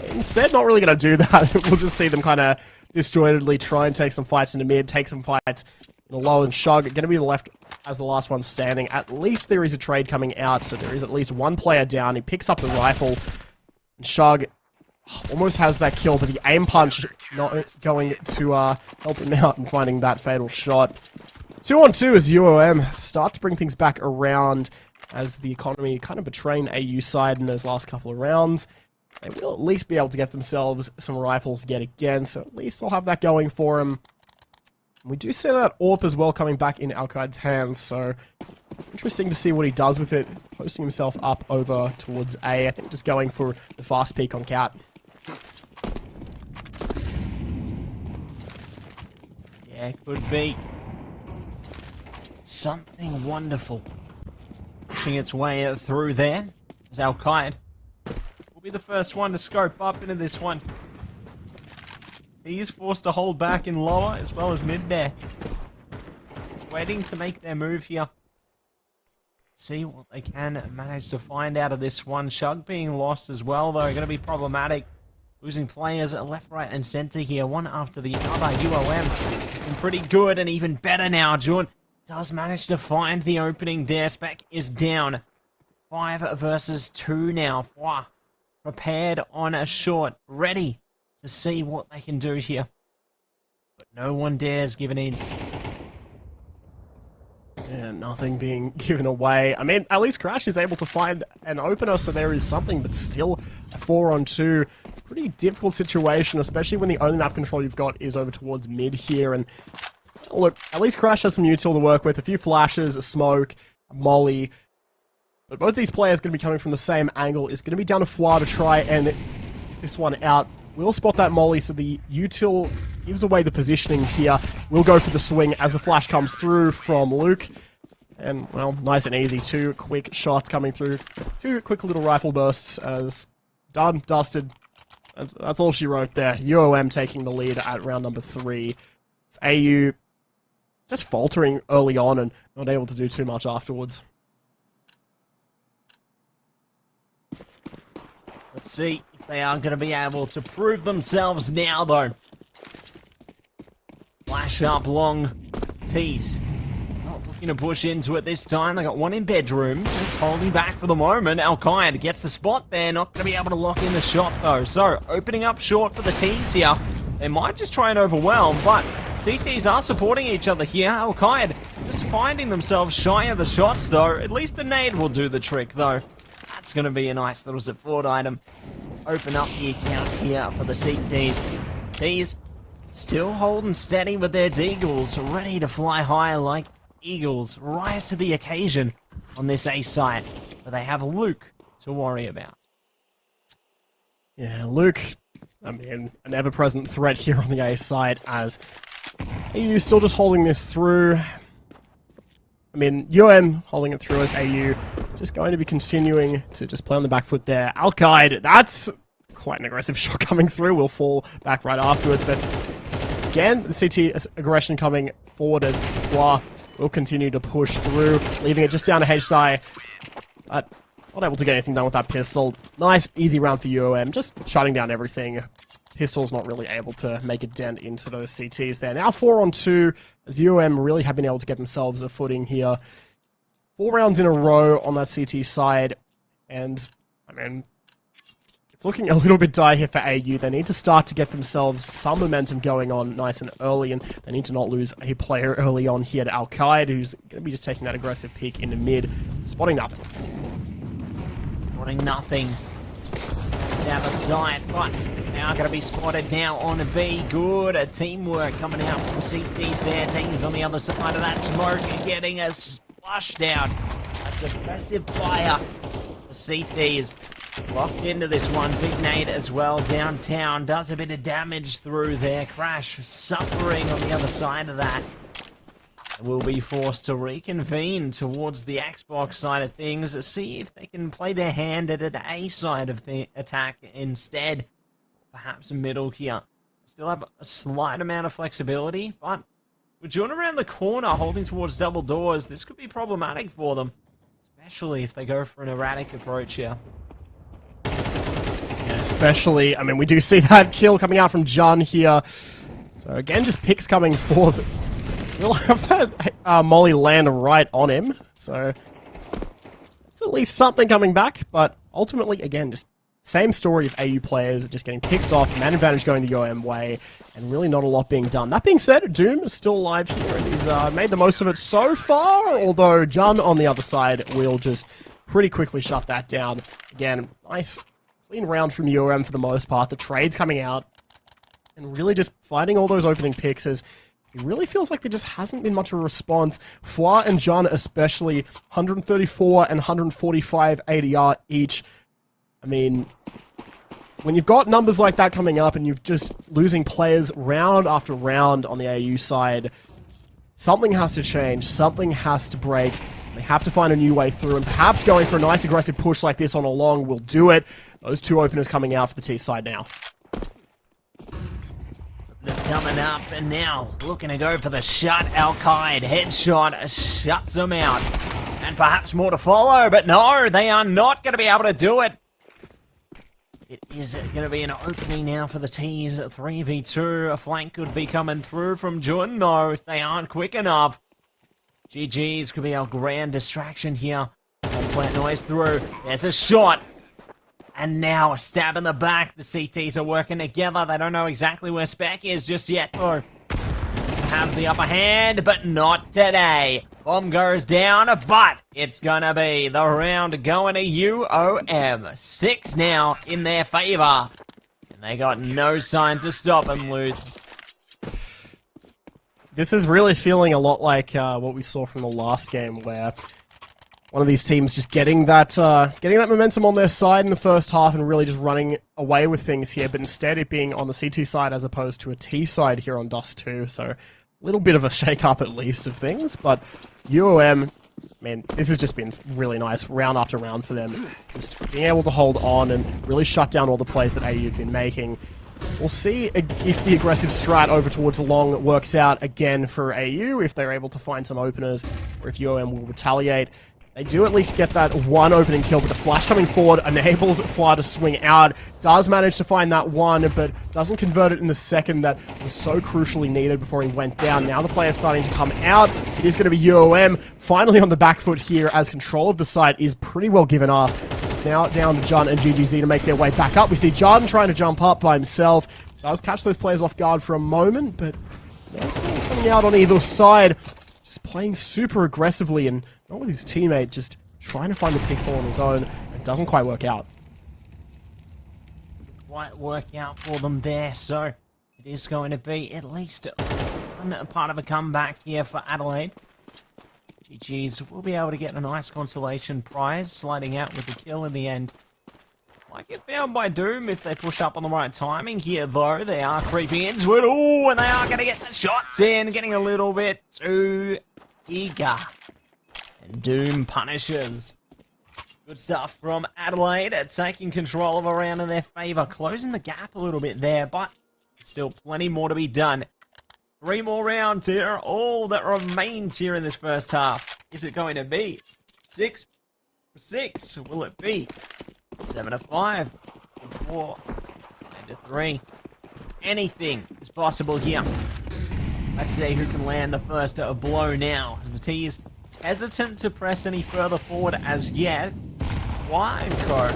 Instead, not really going to do that. We'll just see them kind of disjointedly try and take some fights in the mid, take some fights in the low and shug. Going to be the left as the last one standing. At least there is a trade coming out, so there is at least one player down. He picks up the rifle, and Shug almost has that kill, but the aim punch not going to help him out in finding that fatal shot. 2-on-2 as UOM start to bring things back around as the economy kind of betraying the AU side in those last couple of rounds. They will at least be able to get themselves some rifles yet again, so at least they'll have that going for them. We do see that AWP as well coming back in Alkide's hands, so interesting to see what he does with it. Posting himself up over towards A. I think just going for the fast peek on Cat. Yeah, could be something wonderful pushing its way through there as Alkide will be the first one to scope up into this one. He is forced to hold back in lower as well as mid there. Waiting to make their move here. See what they can manage to find out of this one. Shug being lost as well, though, going to be problematic. Losing players left, right, and center here, one after the other. UOM looking pretty good and even better now. Jun does manage to find the opening there. Spec is down. 5 versus 2 now. Fwa prepared on a short, ready to see what they can do here. But no one dares give it in. Yeah, nothing being given away. I mean, at least Crash is able to find an opener, so there is something, but still a 4-on-2. Pretty difficult situation, especially when the only map control you've got is over towards mid here. And look, at least Crash has some util to work with. A few flashes, a smoke, a molly. But both these players going to be coming from the same angle. It's going to be down to Fwa to try and get this one out. We'll spot that molly, so the util gives away the positioning here. We'll go for the swing as the flash comes through from Luke. And, well, nice and easy. 2 quick shots coming through. 2 quick little rifle bursts as done, dusted. That's all she wrote there. UOM taking the lead at round number 3. It's AU just faltering early on and not able to do too much afterwards. Let's see if they are going to be able to prove themselves now, though. Flash up long. Tease. Not looking to push into it this time. They got one in bedroom. Just holding back for the moment. Alkide gets the spot there. Not going to be able to lock in the shot, though. So, opening up short for the Tees here. They might just try and overwhelm, but CTs are supporting each other here. Alkide just finding themselves shy of the shots, though. At least the nade will do the trick, though. That's going to be a nice little support item. Open up the account here for the CTs. Tees still holding steady with their deagles, ready to fly high like eagles. Rise to the occasion on this A site, but they have Luke to worry about. Yeah, Luke, I mean, an ever-present threat here on the A side as AU still just holding this through. I mean, UM holding it through as AU just going to be continuing to just play on the back foot there. Alkide, that's quite an aggressive shot coming through. Will fall back right afterwards, but again, the CT aggression coming forward as Fwa will continue to push through, leaving it just down to H-Die. But not able to get anything done with that pistol. Nice, easy round for UOM, just shutting down everything. Pistol's not really able to make a dent into those CTs there. Now 4-on-2, as UOM really have been able to get themselves a footing here. 4 rounds in a row on that CT side, and, I mean, it's looking a little bit dire here for AU. They need to start to get themselves some momentum going on nice and early, and they need to not lose a player early on here to Alkide, who's going to be just taking that aggressive peek into mid, spotting nothing. Spotting nothing. Down the side, but now going to be spotted now on a B. Good teamwork coming out from CTs there. Teams on the other side of that smoke and getting a splash down. A suppressive fire. The CTs locked into this one. Big nade as well downtown. Does a bit of damage through there. Crash suffering on the other side of that. Will be forced to reconvene towards the Xbox side of things, see if they can play their hand at an A side of the attack instead. Perhaps middle here. Still have a slight amount of flexibility, but with Jun around the corner holding towards double doors, this could be problematic for them. Especially if they go for an erratic approach here. Yeah, especially, I mean, we do see that kill coming out from Jun here. So again, just picks coming for We'll have that molly land right on him, so it's at least something coming back, but ultimately, again, just same story of AU players just getting picked off, man advantage going the UOM way, and really not a lot being done. That being said, Doom is still alive here, and he's made the most of it so far, although Jun on the other side will just pretty quickly shut that down. Again, nice, clean round from UOM for the most part. The trade's coming out, and really just fighting all those opening picks as it really feels like there just hasn't been much of a response. Fwa and Jun especially, 134 and 145 ADR each. I mean, when you've got numbers like that coming up and you're just losing players round after round on the AU side, something has to change, something has to break. They have to find a new way through, and perhaps going for a nice aggressive push like this on a long will do it. Those two openers coming out for the T side now. Openers coming up, and now looking to go for the shut. Al-Qaid headshot shuts them out. And perhaps more to follow, but no, they are not going to be able to do it. It is going to be an opening now for the T's. 3v2. A flank could be coming through from Jun. No, if they aren't quick enough. GG's could be our grand distraction here. Plant noise through. There's a shot. And now a stab in the back. The CTs are working together. They don't know exactly where Spec is just yet, though. Have the upper hand, but not today. Bomb goes down, but it's gonna be the round going to UOM. 6 now in their favor. And they got no signs of stopping, Luth. This is really feeling a lot like what we saw from the last game, where one of these teams just getting that momentum on their side in the first half and really just running away with things here, but instead it being on the CT side as opposed to a T side here on Dust 2, so a little bit of a shake-up at least of things, but UOM, man, this has just been really nice round after round for them, just being able to hold on and really shut down all the plays that AU have been making. We'll see if the aggressive strat over towards long works out again for AU, if they're able to find some openers, or if UOM will retaliate. They do at least get that one opening kill, but the flash coming forward enables Fly to swing out. Does manage to find that one, but doesn't convert it in the second that was so crucially needed before he went down. Now the player's starting to come out. It is going to be UOM finally on the back foot here, as control of the site is pretty well given up. It's now down to Jun and GGZ to make their way back up. We see Jun trying to jump up by himself. Does catch those players off guard for a moment, but no players coming out on either side. Just playing super aggressively and not with his teammate, just trying to find the picks all on his own. It doesn't quite work out. Quite work out for them there, so it is going to be at least one part of a comeback here for Adelaide. GG's will be able to get a nice consolation prize, sliding out with the kill in the end. Might get found by Doom if they push up on the right timing here, though. They are creeping into it. Ooh, and they are going to get the shots in, getting a little bit too eager. And Doom punishes. Good stuff from Adelaide, taking control of a round in their favour, closing the gap a little bit there, but still plenty more to be done. 3 more rounds here, all that remains here in this first half. Is it going to be 6 for 6? Will it be 7 to 5, 4, 9 to 3? Anything is possible here. Let's see who can land the first blow now, as the T's hesitant to press any further forward as yet. Wineco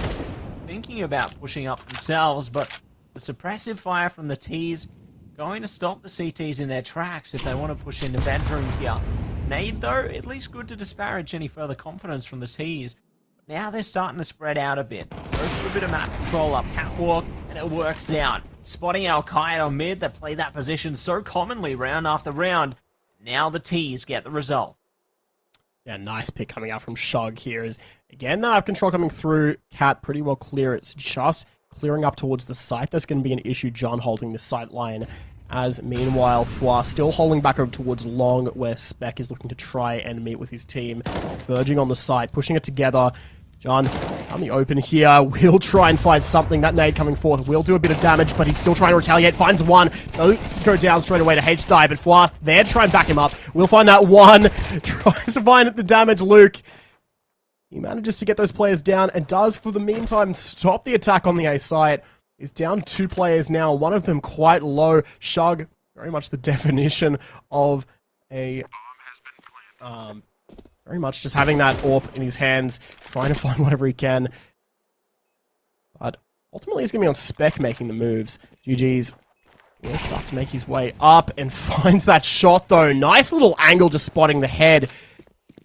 thinking about pushing up themselves, but the suppressive fire from the T's going to stop the CTs in their tracks if they want to push into bedroom here. Nade, though, at least good to disparage any further confidence from the T's. But now they're starting to spread out a bit. Go for a bit of map control up catwalk, and it works out. Spotting Al-Qaid on mid, they play that position so commonly round after round. Now the T's get the result. Yeah, nice pick coming out from Shug here. Is again, the map control coming through. Cat pretty well clear. It's just clearing up towards the site. That's going to be an issue. John holding the sight line. As meanwhile, Fwa still holding back over towards long, where Spec is looking to try and meet with his team. Verging on the site, pushing it together. John on the open here. Will try and find something. That nade coming forth will do a bit of damage, but he's still trying to retaliate. Finds one. Does go down straight away to H-Die, but Fwa there to try and back him up. Will find that one. Tries to find the damage, Luke. He manages to get those players down and does, for the meantime, stop the attack on the A site. He's down 2 players now, one of them quite low. Shug, very much the definition of a very much just having that AWP in his hands, trying to find whatever he can. But ultimately, he's going to be on Spec making the moves. GG's will start to make his way up and finds that shot, though. Nice little angle just spotting the head.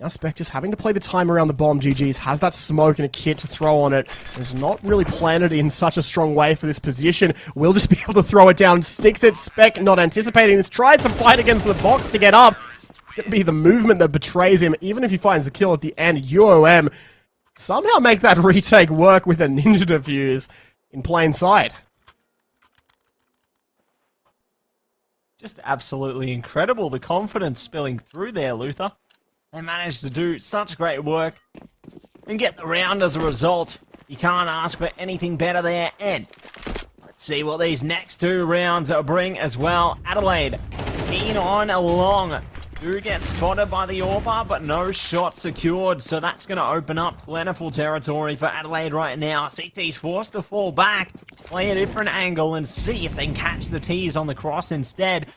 Now Spec just having to play the time around the bomb. GG's has that smoke and a kit to throw on it. It's not really planted in such a strong way for this position. Will just be able to throw it down. Sticks it. Spec not anticipating this. Tries to fight against the box to get up. It's going to be the movement that betrays him. Even if he finds the kill at the end, UOM somehow make that retake work with a ninja defuse in plain sight. Just absolutely incredible, the confidence spilling through there, Luther. They managed to do such great work and get the round as a result. You can't ask for anything better there. And let's see what these next two rounds bring as well. Adelaide, keen on along. Do get spotted by the AWPer, but no shot secured. So that's going to open up plentiful territory for Adelaide right now. CT's forced to fall back, play a different angle, and see if they can catch the T's on the cross instead.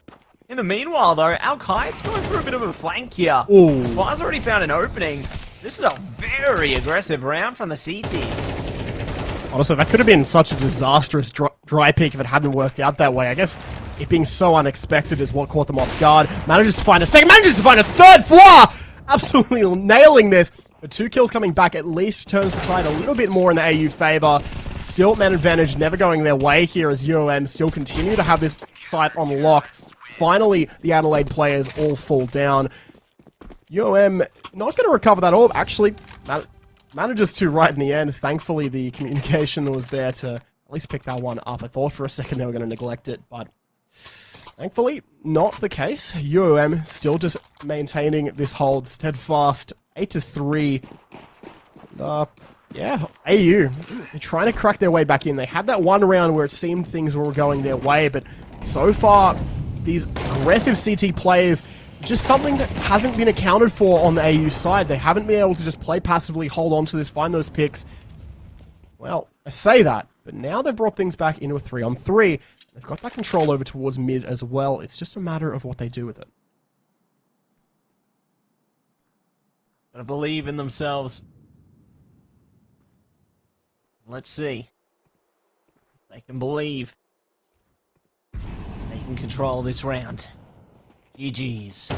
In the meanwhile, though, Al-Qaed's going for a bit of a flank here. Ooh. Fire's already found an opening. This is a very aggressive round from the CTs. Honestly, that could have been such a disastrous dry peek if it hadn't worked out that way. I guess it being so unexpected is what caught them off guard. Manages to find a second, manages to find a third floor! Absolutely nailing this. But 2 kills coming back at least turns the tide a little bit more in the AU favor. Still man advantage never going their way here as UOM still continue to have this site on lock. Finally, the Adelaide players all fall down. UOM not going to recover that orb. Actually, manages to right in the end. Thankfully, the communication was there to at least pick that one up. I thought for a second they were going to neglect it, but thankfully, not the case. UOM still just maintaining this hold steadfast. 8-3. Yeah, AU, they're trying to crack their way back in. They had that one round where it seemed things were going their way, but so far, these aggressive CT players, just something that hasn't been accounted for on the AU side. They haven't been able to just play passively, hold on to this, find those picks. Well, I say that, but now they've brought things back into a 3-on-3. They've got that control over towards mid as well. It's just a matter of what they do with it. Gotta believe in themselves. Let's see. They can believe. Taking control this round. GG's.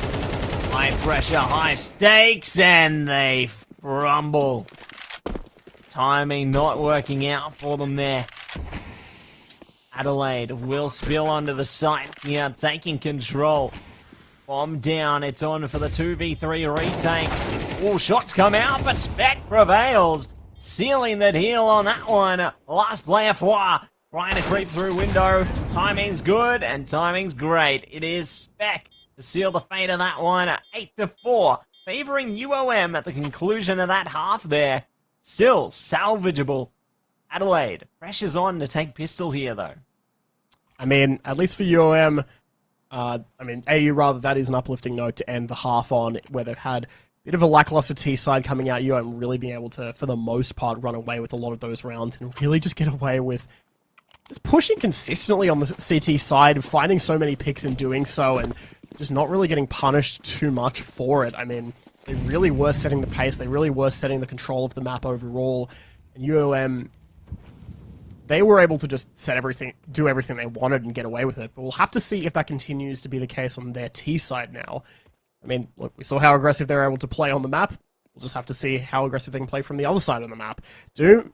High pressure, high stakes, and they crumble. Timing not working out for them there. Adelaide will spill onto the site here, taking control. Bomb down, it's on for the 2v3 retake. All shots come out, but Spec prevails. Sealing the deal on that one. Last player for trying to creep through window. Timing's good and timing's great. It is Spec to seal the fate of that one. 8-4, favoring UOM at the conclusion of that half there. Still salvageable. Adelaide, pressure's on to take pistol here though. I mean, at least for UOM, AU rather, that is an uplifting note to end the half on, where they've had bit of a lackluster T side coming out. UOM really being able to, for the most part, run away with a lot of those rounds and really just get away with just pushing consistently on the CT side, finding so many picks and doing so, and just not really getting punished too much for it. I mean, they really were setting the pace. They really were setting the control of the map overall. And UOM, they were able to just set everything, do everything they wanted and get away with it. But we'll have to see if that continues to be the case on their T side now. I mean, look, we saw how aggressive they're able to play on the map. We'll just have to see how aggressive they can play from the other side of the map. Doom,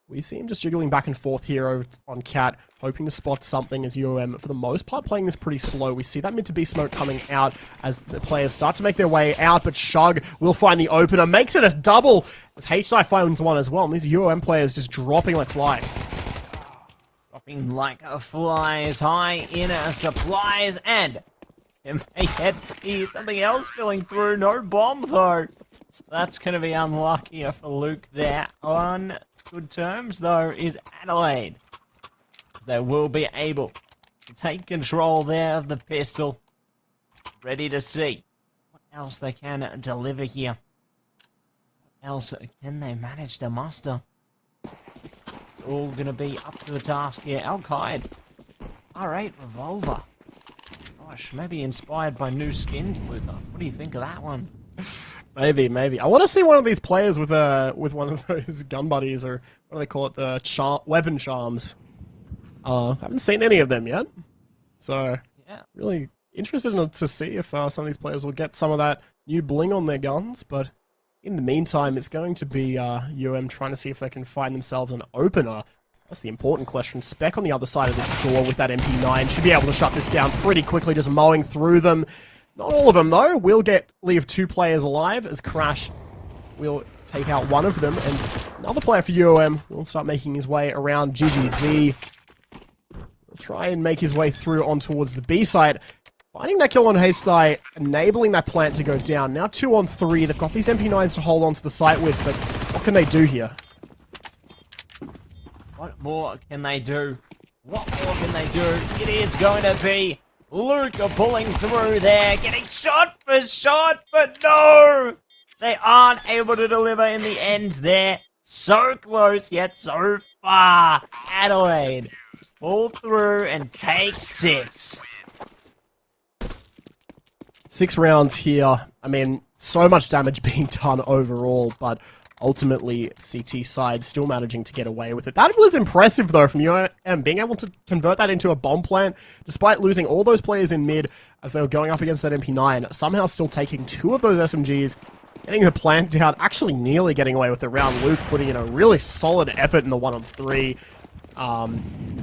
we see him just jiggling back and forth here over on Cat, hoping to spot something as UOM, for the most part, playing this pretty slow. We see that mid to B smoke coming out as the players start to make their way out, but Shug will find the opener, makes it a double as HI finds one as well, and these UOM players just dropping like flies. Dropping like flies, high in supplies, and it may be something else spilling through. No bomb though. So that's going to be unlucky for Luke there. On good terms though is Adelaide. They will be able to take control there of the pistol. Ready to see what else they can deliver here. What else can they manage to muster? It's all going to be up to the task here. Al-Qaed. R8 revolver. Gosh, maybe inspired by new skins, Luther. What do you think of that one? Maybe. I want to see one of these players with one of those gun buddies, or what do they call it, the weapon charms. Haven't seen any of them yet, so Yeah. really interested to see if some of these players will get some of that new bling on their guns. But in the meantime, it's going to be UM trying to see if they can find themselves an opener. That's the important question. Spec on the other side of this door with that MP9 should be able to shut this down pretty quickly, just mowing through them. Not all of them, though. We'll leave 2 players alive as Crash will take out one of them. And another player for UOM will start making his way around GGZ. Will try and make his way through on towards the B side. Finding that kill on Haysteye, enabling that plant to go down. Now 2 on 3. They've got these MP9s to hold on to the site with, but what can they do here? What more can they do? What more can they do? It is going to be Luke pulling through there, getting shot, but no! They aren't able to deliver in the end there. So close, yet so far. Adelaide pull through and take 6. 6 rounds here. I mean, so much damage being done overall, but ultimately, CT side still managing to get away with it. That was impressive, though, from UM, being able to convert that into a bomb plant, despite losing all those players in mid as they were going up against that MP9, somehow still taking 2 of those SMGs, getting the plant down, actually nearly getting away with the round. Luke putting in a really solid effort in the 1 on 3.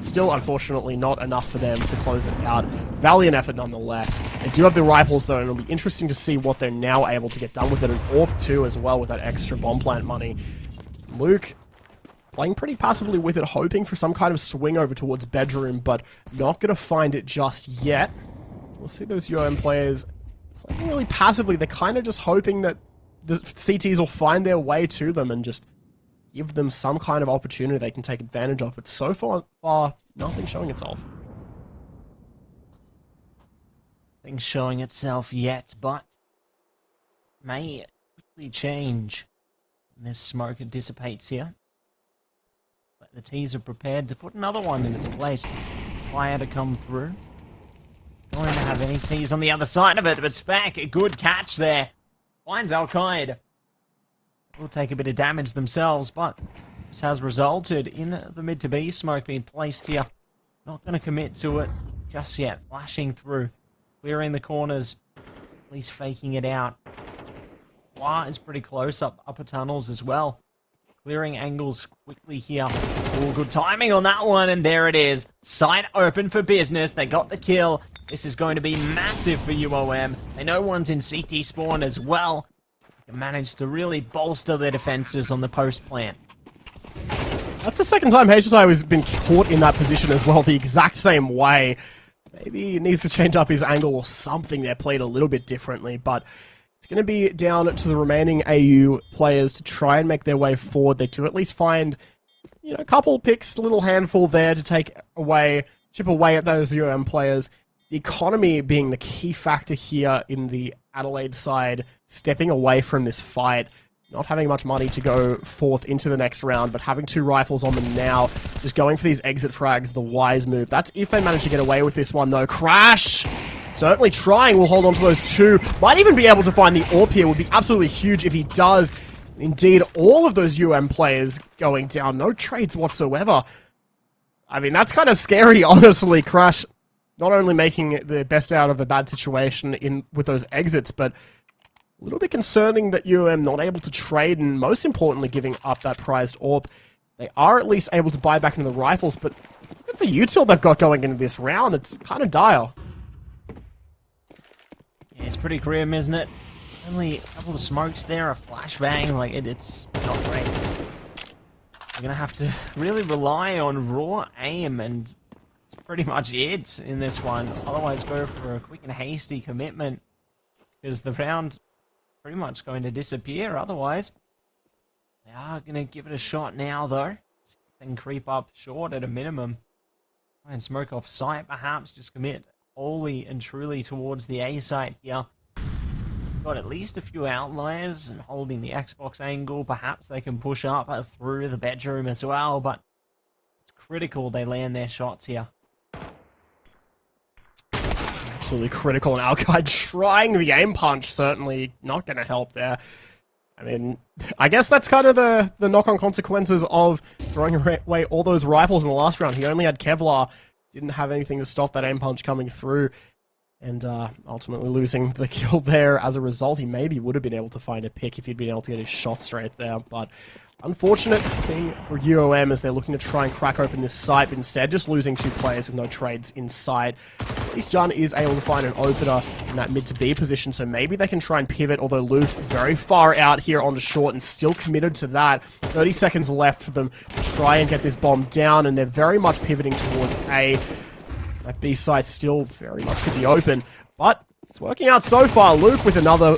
Still, unfortunately, not enough for them to close it out. Valiant effort nonetheless. They do have the rifles, though, and it'll be interesting to see what they're now able to get done with it. An AWP too, as well, with that extra bomb plant money. Luke playing pretty passively with it, hoping for some kind of swing over towards bedroom, but not going to find it just yet. We'll see those UOM players playing really passively. They're kind of just hoping that the CTs will find their way to them and just give them some kind of opportunity they can take advantage of. But so far, nothing showing itself. Nothing showing itself yet, but may quickly change when this smoke dissipates here. But the T's are prepared to put another one in its place. Fire to come through. Don't want to have any T's on the other side of it, but Spack, a good catch there. Finds Al-Qaeda. Will take a bit of damage themselves, but this has resulted in the mid to B smoke being placed here. Not going to commit to it just yet. Flashing through, clearing the corners, at least faking it out. Wah is pretty close up upper tunnels as well. Clearing angles quickly here. Oh, good timing on that one, and there it is. Site open for business. They got the kill. This is going to be massive for UOM. They know one's in CT spawn as well. Managed to really bolster their defenses on the post plant. That's the second time HSI has been caught in that position as well, the exact same way. Maybe he needs to change up his angle or something there, played a little bit differently, but it's going to be down to the remaining AU players to try and make their way forward. They do at least find, you know, a couple picks, a little handful there to take away, chip away at those UM players. The economy being the key factor here in the Adelaide side, stepping away from this fight, not having much money to go forth into the next round, but having 2 rifles on them now, just going for these exit frags, the wise move. That's if they manage to get away with this one, though. Crash! Certainly trying, will hold on to those 2. Might even be able to find the AWP here, would be absolutely huge if he does. Indeed, all of those UM players going down, no trades whatsoever. I mean, that's kind of scary, honestly. Crash not only making the best out of a bad situation with those exits, but a little bit concerning that UM not able to trade, and most importantly, giving up that prized AWP. They are at least able to buy back into the rifles, but look at the util they've got going into this round. It's kind of dire. Yeah, it's pretty grim, isn't it? Only a couple of smokes there, a flashbang, like it's not great. You're gonna have to really rely on raw aim, and it's pretty much it in this one. Otherwise, go for a quick and hasty commitment, because the round pretty much going to disappear. Otherwise, they are going to give it a shot now, though. See if they can creep up short at a minimum. Try and smoke off sight, perhaps. Just commit wholly and truly towards the A site here. Got at least a few outliers and holding the Xbox angle. Perhaps they can push up through the bedroom as well, but it's critical they land their shots here. absolutely critical. And Alkai trying the aim punch, certainly not going to help there. I mean, I guess that's kind of the knock-on consequences of throwing away all those rifles in the last round. He only had Kevlar, didn't have anything to stop that aim punch coming through, and ultimately losing the kill there as a result. He maybe would have been able to find a pick if he'd been able to get his shot straight there, but unfortunate thing for UOM as they're looking to try and crack open this site, but instead just losing 2 players with no trades inside. At least Jun is able to find an opener in that mid to B position, so maybe they can try and pivot, although Luke very far out here on the short and still committed to that. 30 seconds left for them to try and get this bomb down, and they're very much pivoting towards A. That B site still very much could be open, but it's working out so far. Luke with another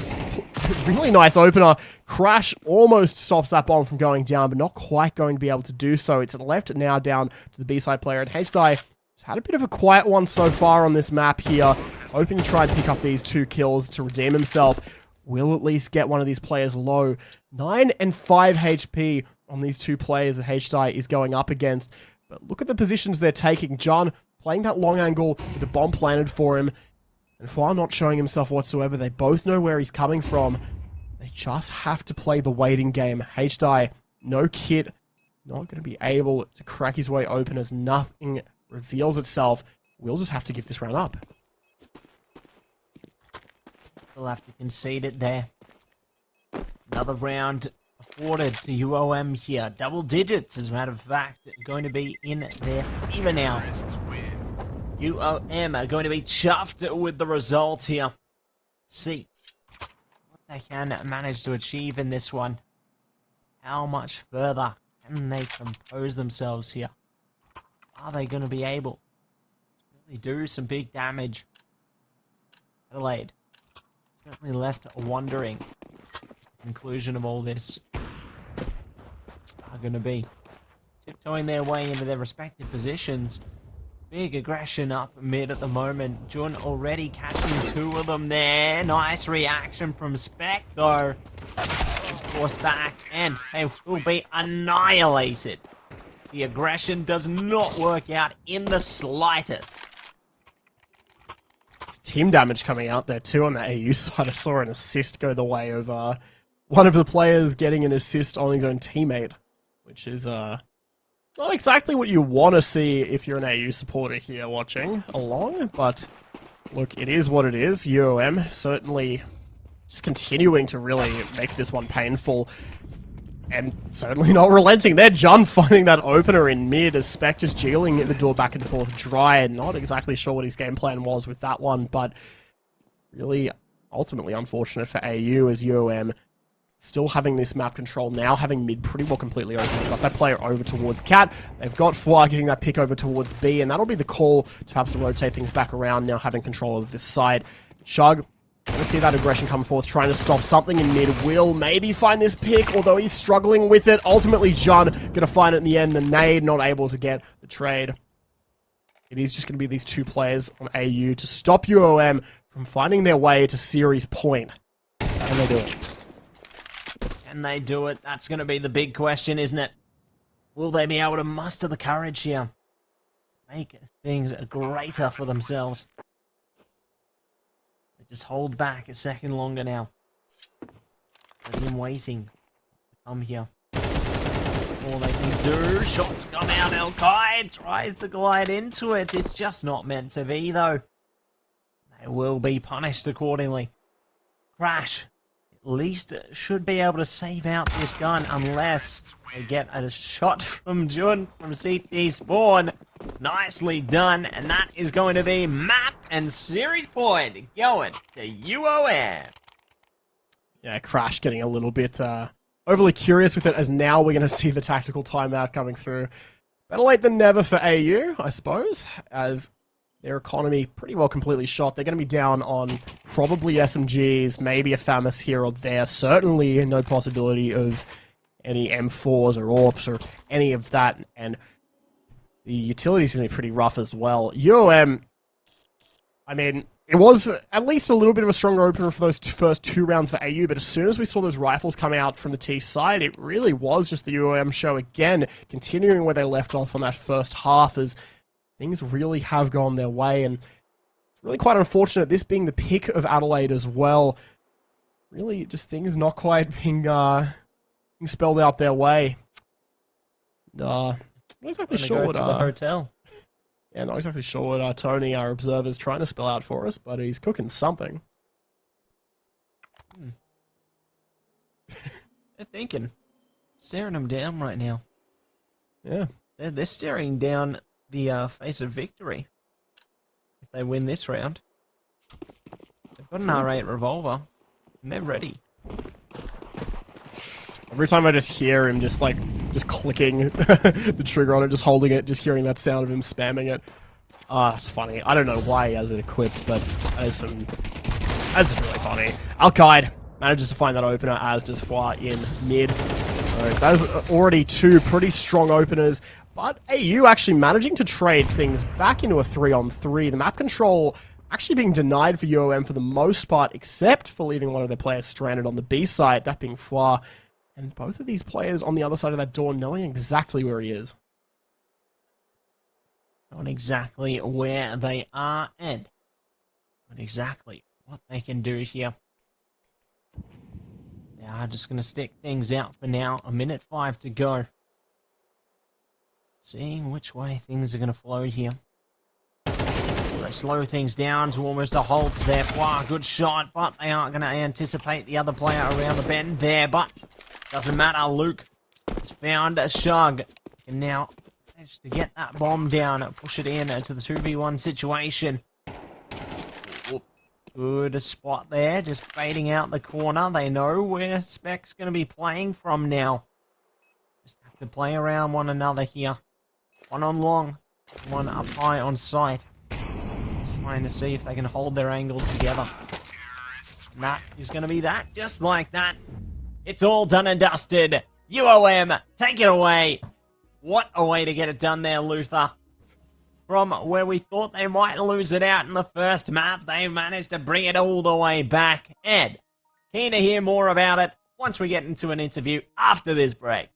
really nice opener. Crash almost stops that bomb from going down, but not quite going to be able to do so. It's left now down to the B-side player, and HDI has had a bit of a quiet one so far on this map here, hoping to try and pick up these 2 kills to redeem himself. Will at least get one of these players low. 9 and 5 HP on these 2 players that HDI is going up against. But look at the positions they're taking. John playing that long angle with the bomb planted for him, and while not showing himself whatsoever, they both know where he's coming from. They just have to play the waiting game. HDI, no kit, not going to be able to crack his way open as nothing reveals itself. We'll just have to give this round up. We'll have to concede it there. Another round afforded to UOM here. Double digits, as a matter of fact, going to be in their favor now. UOM are going to be chuffed with the result here. See what they can manage to achieve in this one. How much further can they compose themselves here? Are they going to be able to really do some big damage? Adelaide certainly left wondering. The conclusion of all this are going to be tiptoeing their way into their respective positions. Big aggression up mid at the moment. Jun already catching 2 of them there. Nice reaction from Spec though. Just forced back and they will be annihilated. The aggression does not work out in the slightest. It's team damage coming out there too on the AU side. I saw an assist go the way of one of the players getting an assist on his own teammate, which is not exactly what you want to see if you're an AU supporter here watching along, but look, it is what it is. UOM certainly just continuing to really make this one painful, and certainly not relenting. They're Jun finding that opener in mid as Spec just jeeling the door back and forth dry, and not exactly sure what his game plan was with that one, but really ultimately unfortunate for AU as UOM still having this map control now, having mid pretty well completely open. They've got that player over towards Cat. They've got Fwa getting that pick over towards B, and that'll be the call to perhaps rotate things back around now, having control of this side. Shug, gonna see that aggression come forth, trying to stop something in mid. Will maybe find this pick, although he's struggling with it. Ultimately, Jun gonna find it in the end. The nade not able to get the trade. It is just gonna be these 2 players on AU to stop UOM from finding their way to series point. And they do it. Can they do it? That's going to be the big question, isn't it? Will they be able to muster the courage here? Make things greater for themselves. They just hold back a second longer now. With him waiting to come here. All they can do. Shots come out. Elkai tries to glide into it. It's just not meant to be, though. They will be punished accordingly. Crash at least should be able to save out this gun unless they get a shot from Jun from CT spawn. Nicely done, and that is going to be map and series point going to UOM. Yeah, Crash getting a little bit overly curious with it, as now we're going to see the tactical timeout coming through. Better late than never for AU, I suppose, as their economy pretty well completely shot. They're going to be down on probably SMGs, maybe a FAMAS here or there. Certainly no possibility of any M4s or AWPs or any of that. And the utility's going to be pretty rough as well. UOM, I mean, it was at least a little bit of a stronger opener for those first 2 rounds for AU, but as soon as we saw those rifles come out from the T side, it really was just the UOM show again, continuing where they left off on that first half, as things really have gone their way. And really quite unfortunate, this being the pick of Adelaide as well. Really, just things not quite being spelled out their way. Not exactly sure what to the hotel. Yeah, not exactly sure what Tony, our observer, is trying to spell out for us, but he's cooking something. They're thinking, staring them down right now. Yeah, they're staring down the face of victory. If they win this round, they've got an R8 revolver, and they're ready. Every time I just hear him just clicking the trigger on it, just holding it, just hearing that sound of him spamming it. It's funny. I don't know why he has it equipped, but that's really funny. Al-Qaeda manages to find that opener, as does Fwa in mid. So that's already two pretty strong openers, but AU actually managing to trade things back into a 3-on-3. The map control actually being denied for UOM for the most part, except for leaving one of their players stranded on the B side, that being Fwa. And both of these players on the other side of that door knowing exactly where he is. Not exactly where they are, Ed. But exactly what they can do here. They are just going to stick things out for now. 1:05 to go. Seeing which way things are going to flow here. They slow things down to almost a halt there. Wow, good shot, but they aren't going to anticipate the other player around the bend there, but doesn't matter. Luke has found a Shug, and now manage to get that bomb down, push it in to the 2v1 situation. Good spot there, just fading out the corner. They know where Spec's going to be playing from now. Just have to play around one another here. One on long, one up high on sight. Trying to see if they can hold their angles together. And that is going to be that, just like that. It's all done and dusted. UOM, take it away. What a way to get it done there, Luther. From where we thought they might lose it out in the first map, they managed to bring it all the way back. Ed, keen to hear more about it once we get into an interview after this break.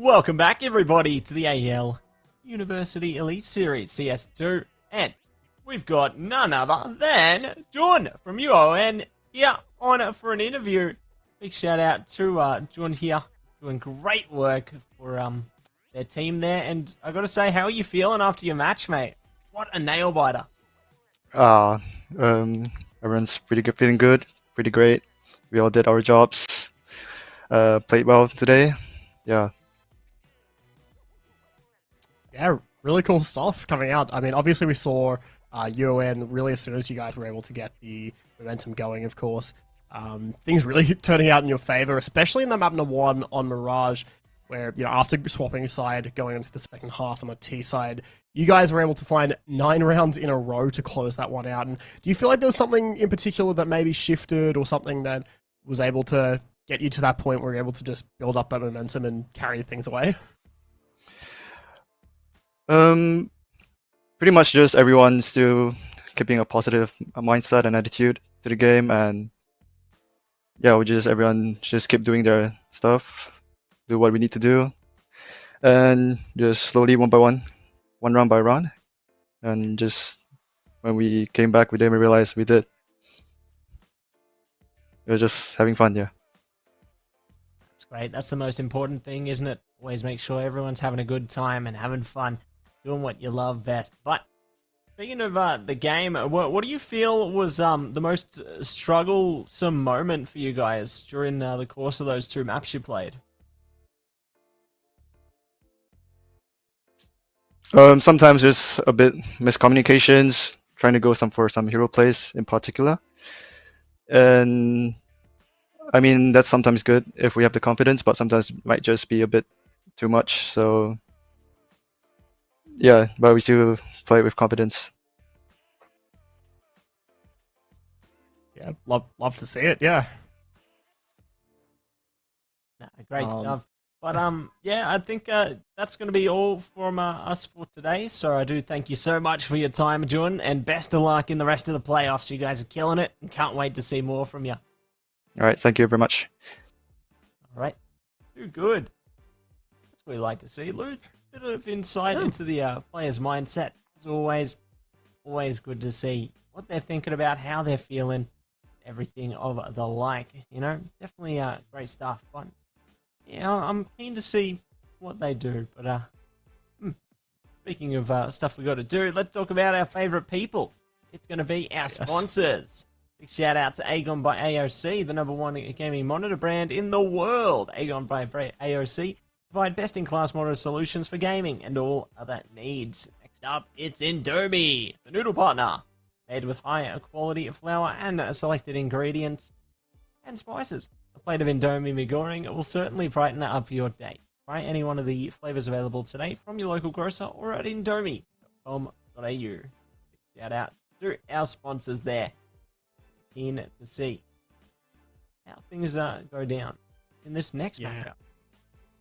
Welcome back, everybody, to the AEL University Elite Series CS2, and we've got none other than John from UON here on for an interview. Big shout out to John here, doing great work for their team there. And I got to say, how are you feeling after your match, mate? What a nail biter! Everyone's pretty good, feeling good, pretty great. We all did our jobs, played well today. Yeah. Yeah, really cool stuff coming out. I mean, obviously we saw UON really as soon as you guys were able to get the momentum going, of course. Things really turning out in your favor, especially in the map number 1 on Mirage, where, you know, after swapping aside, going into the second half on the T side, you guys were able to find 9 rounds in a row to close that one out. And do you feel like there was something in particular that maybe shifted, or something that was able to get you to that point where you're able to just build up that momentum and carry things away? Pretty much just everyone still keeping a positive mindset and attitude to the game, and yeah, everyone just keep doing their stuff, do what we need to do, and just slowly one by one round by round, and just when we came back, we didn't realize we did. It was just having fun, yeah. That's great. That's the most important thing, isn't it? Always make sure everyone's having a good time and having fun, doing what you love best. But speaking of the game, what do you feel was the most strugglesome moment for you guys during the course of those 2 maps you played? Sometimes there's a bit miscommunications, trying to go for some hero plays in particular. And I mean, that's sometimes good if we have the confidence, but sometimes it might just be a bit too much. So yeah, but we still play with confidence. Yeah, love to see it, yeah. Nah, great stuff. But yeah, I think that's going to be all from us for today. So I do thank you so much for your time, John, and best of luck in the rest of the playoffs. You guys are killing it, and can't wait to see more from you. All right, thank you very much. All right, too good. That's what we like to see, Lou. Bit of insight into the player's mindset. It's always good to see what they're thinking about, how they're feeling, everything of the like. You know, definitely great stuff. But yeah, I'm keen to see what they do. But speaking of stuff we got to do, let's talk about our favorite people. It's going to be our sponsors. Big shout out to AGON by AOC, the #1 gaming monitor brand in the world. AGON by AOC provide best-in-class monitor solutions for gaming and all other needs. Next up, it's Indomie, the noodle partner, made with higher quality flour and selected ingredients and spices. A plate of Indomie Migoreng will certainly brighten up your day. Try any one of the flavors available today from your local grocer or at indomie.com.au. Shout out to our sponsors there. Keen to see how things go down in this next matchup.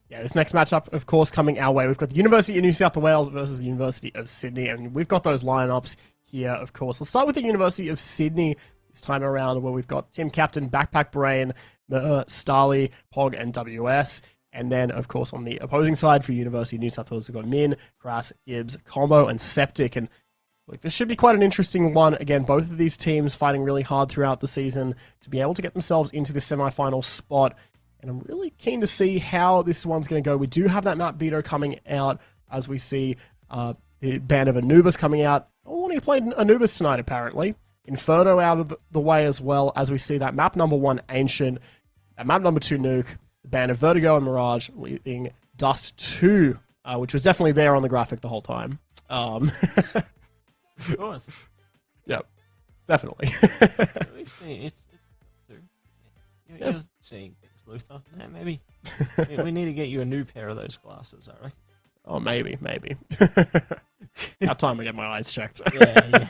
Yeah, this next matchup, of course, coming our way. We've got the University of New South Wales versus the University of Sydney, and we've got those lineups here, of course. Let's start with the University of Sydney this time around, where we've got Team Captain, Backpack Brain, Starly, Pog, and WS. And then, of course, on the opposing side for University of New South Wales, we've got Min, Crass, Gibbs, Combo, and Septic. And look, this should be quite an interesting one. Again, both of these teams fighting really hard throughout the season to be able to get themselves into the semi-final spot. And I'm really keen to see how this one's going to go. We do have that map veto coming out as we see the band of Anubis coming out. Oh, wanting to play Anubis tonight, apparently. Inferno out of the way as well, as we see that map number 1, Ancient, that map number 2, Nuke, the band of Vertigo and Mirage, leaving Dust 2, which was definitely there on the graphic the whole time. Of course. Yep, definitely. We've seen it's you're seeing things, Luther. Yeah, maybe we need to get you a new pair of those glasses, I reckon. Oh, maybe. About time I get my eyes checked. Yeah.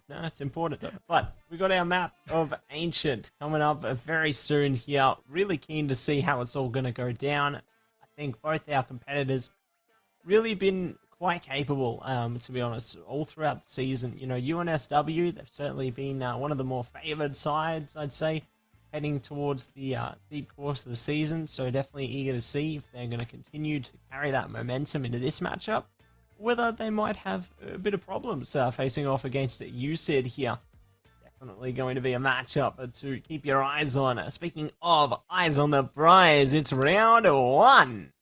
No, it's important. But we got our map of Ancient coming up very soon here. Really keen to see how it's all going to go down. I think both our competitors really been quite capable, to be honest, all throughout the season. You know, UNSW, they've certainly been one of the more favoured sides, I'd say. heading towards the deep course of the season, so definitely eager to see if they're going to continue to carry that momentum into this matchup, whether they might have a bit of problems facing off against UCID here. Definitely going to be a matchup to keep your eyes on. Speaking of eyes on the prize, it's round 1.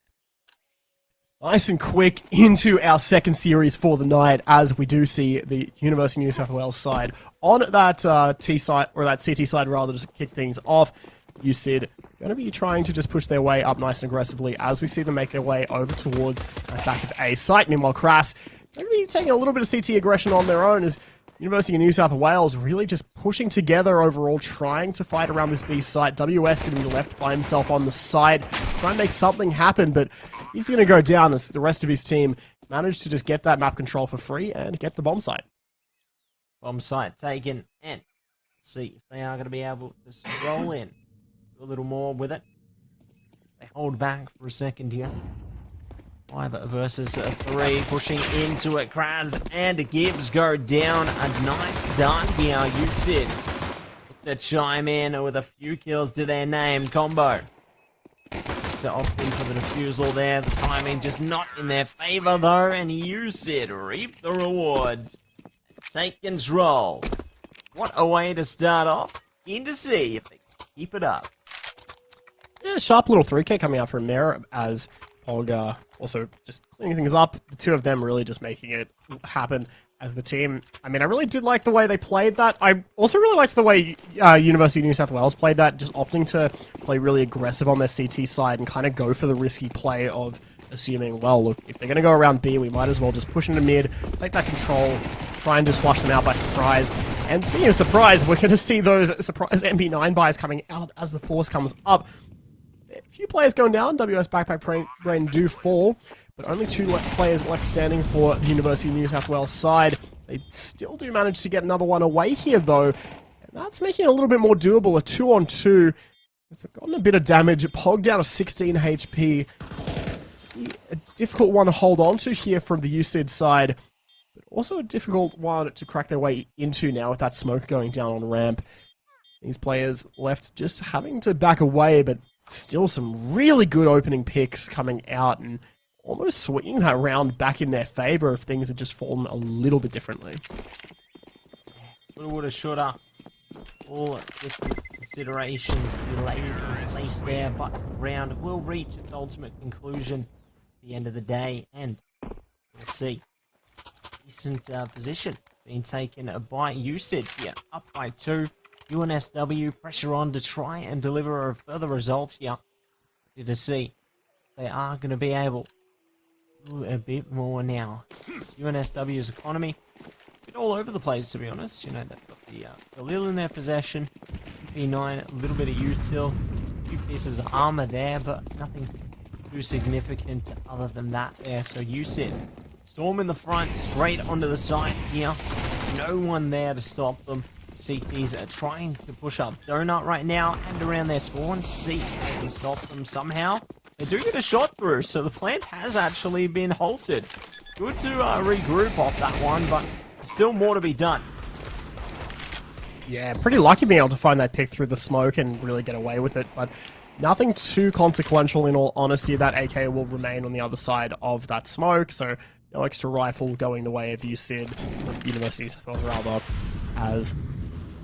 Nice and quick into our second series for the night, as we do see the University of New South Wales side on that T side, or that CT side rather, just kick things off. UCID going to be trying to just push their way up nice and aggressively as we see them make their way over towards the back of A site. Meanwhile, Crass going to be taking a little bit of CT aggression on their own, as University of New South Wales really just pushing together overall, trying to fight around this B site. WS going to be left by himself on the side, trying to make something happen, but he's going to go down as the rest of his team managed to just get that map control for free and get the bomb site. Bomb site taken, and see if they are going to be able to roll in a little more with it. They hold back for a second here. 5 versus 3, pushing into it. Kraz and Gibbs go down. A nice start here. UCID look to chime in with a few kills to their name. Combo to opting for the defusal there. The timing just not in their favor though, and UCID reap the rewards. Take control. What a way to start off. Keen to see if they can keep it up. Yeah, sharp little 3K coming out from there as Pog also just cleaning things up. The two of them really just making it happen as the team. I mean, I really did like the way they played that. I also really liked the way University of New South Wales played that, just opting to play really aggressive on their CT side and kind of go for the risky play of assuming, well, look, if they're going to go around B, we might as well just push into mid, take that control, try and just flush them out by surprise. And speaking of surprise, we're going to see those surprise MP9 buys coming out as the force comes up. A few players going down, WS Backpack Brain do fall, but only 2 players left standing for the University of New South Wales side. They still do manage to get another one away here, though, and that's making it a little bit more doable. A 2-on-2, as they've gotten a bit of damage. Pog down to 16 HP. A difficult one to hold on to here from the UCID side, but also a difficult one to crack their way into now with that smoke going down on ramp. These players left just having to back away, but still some really good opening picks coming out and almost swinging that round back in their favor if things had just fallen a little bit differently. Woulda, shoulda. All different considerations to be laid in place there, but the round will reach its ultimate conclusion at the end of the day, and we'll see. Decent position being taken by UCID here, up by 2. UNSW pressure on to try and deliver a further result here. Good to see. They are going to be able to do a bit more now. UNSW's economy, a bit all over the place to be honest. You know, they've got the Lil in their possession, P9, a little bit of util, a few pieces of armor there, but nothing too significant other than that there. So UCID, storm in the front, straight onto the side here. No one there to stop them. CTs are trying to push up Donut right now and around their spawn. See if they can stop them somehow. They do get a shot through, so the plant has actually been halted. Good to regroup off that one, but still more to be done. Yeah, pretty lucky being able to find that pick through the smoke and really get away with it, but nothing too consequential in all honesty. That AK will remain on the other side of that smoke, so no extra rifle going the way of UCID, or University of South Wales rather, as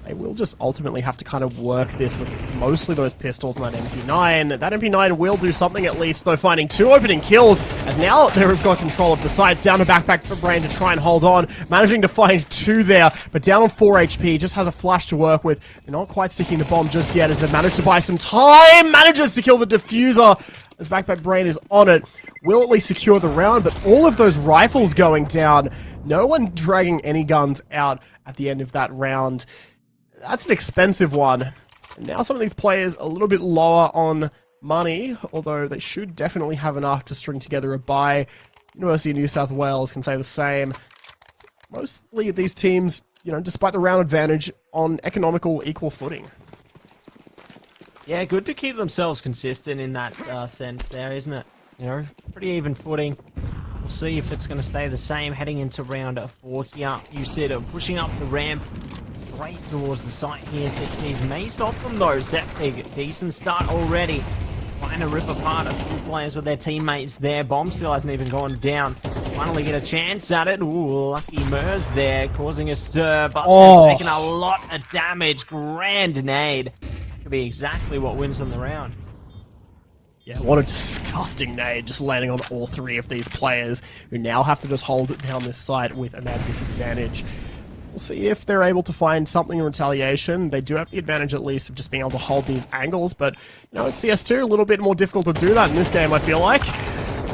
they will just ultimately have to kind of work this with mostly those pistols and that MP9. That MP9 will do something at least, though, finding 2 opening kills, as now they've got control of the sides. Down to Backpack for Brain to try and hold on, managing to find 2 there, but down on 4 HP, just has a flash to work with. They're not quite sticking the bomb just yet, as they managed to buy some time, manages to kill the diffuser, as Backpack Brain is on it. Will at least secure the round, but all of those rifles going down, no one dragging any guns out at the end of that round. That's an expensive one. And now some of these players a little bit lower on money, although they should definitely have enough to string together a buy. University of New South Wales can say the same. Mostly these teams, you know, despite the round advantage, on economical equal footing. Yeah, good to keep themselves consistent in that sense there, isn't it? You know, pretty even footing. We'll see if it's going to stay the same heading into round 4 here. UCID pushing up the ramp, straight towards the site here. CTs may stop them though. Septic, decent start already. Trying to rip apart a few players with their teammates there. Bomb still hasn't even gone down. Finally get a chance at it. Ooh, lucky Mers there, causing a stir, but they're taking a lot of damage. Grand nade. Could be exactly what wins them the round. Yeah, what a disgusting nade, just landing on all three of these players, who now have to just hold down this site with a mad disadvantage. We'll see if they're able to find something in retaliation. They do have the advantage, at least, of just being able to hold these angles, but, you know, it's CS2, a little bit more difficult to do that in this game, I feel like.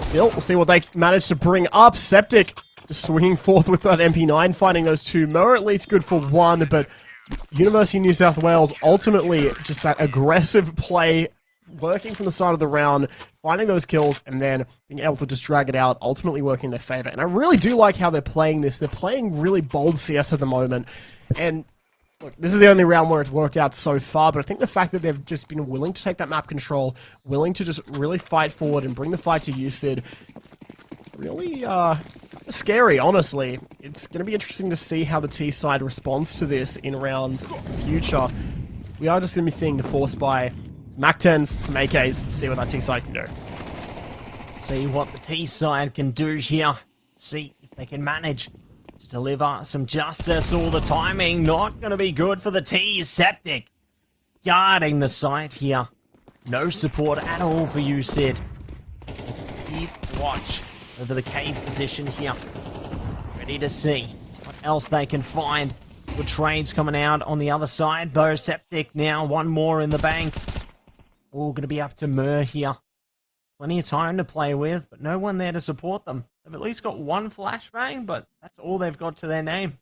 Still, we'll see what they manage to bring up. Septic just swinging forth with that MP9, finding those two. Mo at least good for one, but University of New South Wales, ultimately, just that aggressive play, working from the start of the round, finding those kills, and then being able to just drag it out, ultimately working in their favor. And I really do like how they're playing this. They're playing really bold CS at the moment. And look, this is the only round where it's worked out so far, but I think the fact that they've just been willing to take that map control, willing to just really fight forward and bring the fight to UCID, really scary, honestly. It's going to be interesting to see how the T side responds to this in rounds future. We are just going to be seeing the force by MAC-10s, some AKs, see what that T side can do. See what the T side can do here. See if they can manage to deliver some justice. All the timing not going to be good for the T. Septic guarding the site here. No support at all for you, Sid. Keep watch over the cave position here. Ready to see what else they can find. Good trades coming out on the other side, though. Septic now, one more in the bank. All going to be up to Mur here. Plenty of time to play with, but no one there to support them. They've at least got one flashbang, but that's all they've got to their name.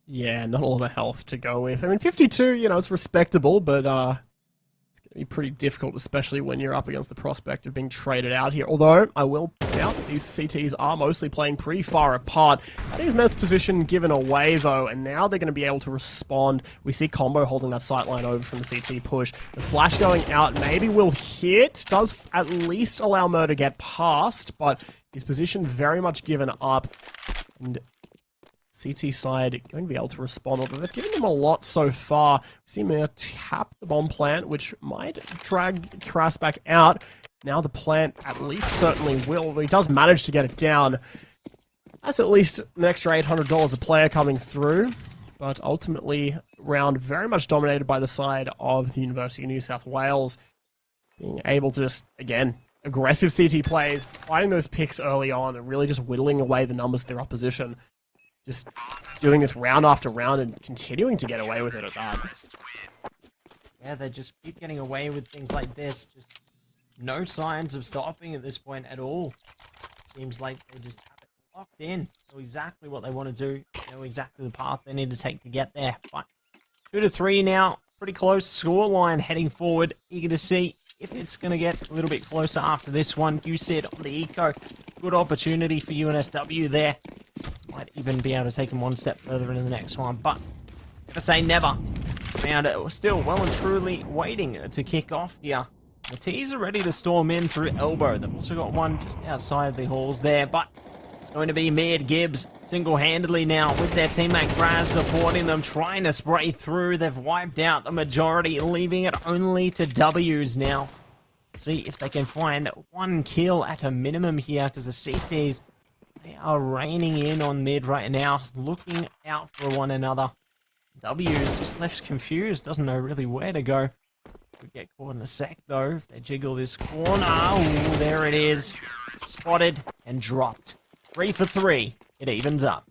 Yeah, not a lot of health to go with. I mean, 52, you know, it's respectable, but it's going to be pretty difficult, especially when you're up against the prospect of being traded out here. Although, I will point out that these CTs are mostly playing pretty far apart. That is Mev's position given away, though, and now they're going to be able to respond. We see Combo holding that sight line over from the CT push. The flash going out maybe will hit. Does at least allow Mur to get past, but his position very much given up. And CT side going to be able to respond, although they've given them a lot so far. We see Mur tap the bomb plant, which might drag Kras back out. Now the plant at least certainly will. He does manage to get it down. That's at least an extra $800 a player coming through. But ultimately, round very much dominated by the side of the University of New South Wales. Being able to just, again, aggressive CT plays, fighting those picks early on, and really just whittling away the numbers of their opposition. Just doing this round after round and continuing to get away with it at that. Yeah, they just keep getting away with things like this. Just no signs of stopping at this point at all. Seems like they just have it locked in. Know exactly what they want to do. Know exactly the path they need to take to get there. But 2-3 now. Pretty close scoreline heading forward. Eager to see if it's going to get a little bit closer after this one. You said on the eco. Good opportunity for UNSW there. Might even be able to take them one step further into the next one, but never say never. And we're still well and truly waiting to kick off here. The T's are ready to storm in through elbow. They've also got one just outside the halls there, but it's going to be Mid Gibbs single-handedly now with their teammate Kras supporting them, trying to spray through. They've wiped out the majority, leaving it only to W's now. See if they can find one kill at a minimum here, because the CTs, they are raining in on mid right now, looking out for one another. W's just left confused, doesn't know really where to go. Could get caught in a sec though, if they jiggle this corner. Ooh, there it is. Spotted and dropped. 3 for 3. It evens up.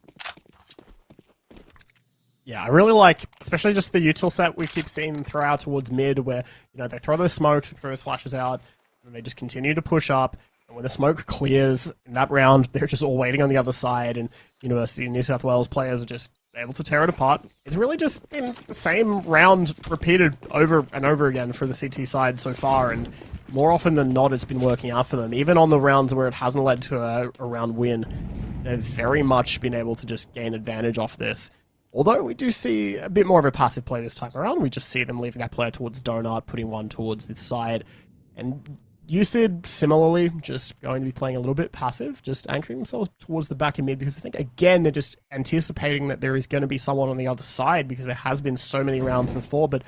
Yeah, I really like, especially just the util set we keep seeing them throw out towards mid, where, you know, they throw those smokes, they throw those flashes out, and they just continue to push up. And when the smoke clears in that round, they're just all waiting on the other side, and University of New South Wales players are just able to tear it apart. It's really just been the same round repeated over and over again for the CT side so far, and more often than not, it's been working out for them. Even on the rounds where it hasn't led to a round win, they've very much been able to just gain advantage off this. Although we do see a bit more of a passive play this time around. We just see them leaving that player towards Donut, putting one towards this side. And UCID, similarly, just going to be playing a little bit passive, just anchoring themselves towards the back of mid, because I think, again, they're just anticipating that there is going to be someone on the other side, because there has been so many rounds before, but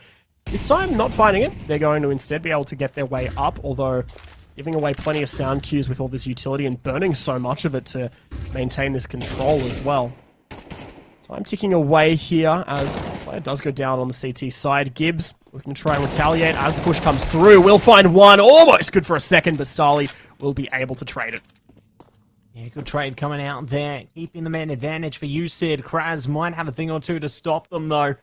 this time, not finding it. They're going to instead be able to get their way up, although giving away plenty of sound cues with all this utility and burning so much of it to maintain this control as well. Time ticking away here as the player does go down on the CT side. Gibbs looking to try and retaliate as the push comes through. Will find one, almost good for a second, but Starly will be able to trade it. Yeah, good trade coming out there, keeping the man advantage for UCID. Kraz might have a thing or two to stop them, though.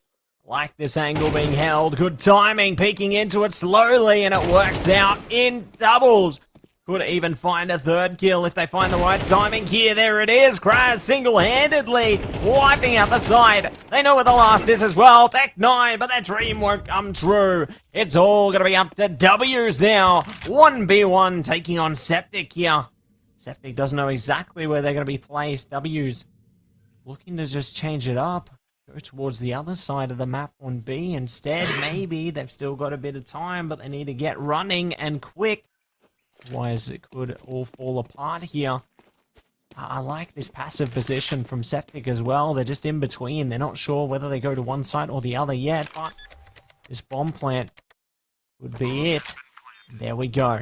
Like this angle being held. Good timing, peeking into it slowly, and it works out in doubles. Could even find a third kill if they find the right timing here. There it is. Kraz single-handedly wiping out the side. They know where the last is as well. Tech 9, but their dream won't come true. It's all going to be up to W's now. 1v1 taking on Septic here. Septic doesn't know exactly where they're going to be placed. W's looking to just change it up. Go towards the other side of the map on B instead. Maybe they've still got a bit of time, but they need to get running and quick. Otherwise, it could all fall apart here. I like this passive position from Septic as well. They're just in between. They're not sure whether they go to one side or the other yet, but this bomb plant would be it. There we go.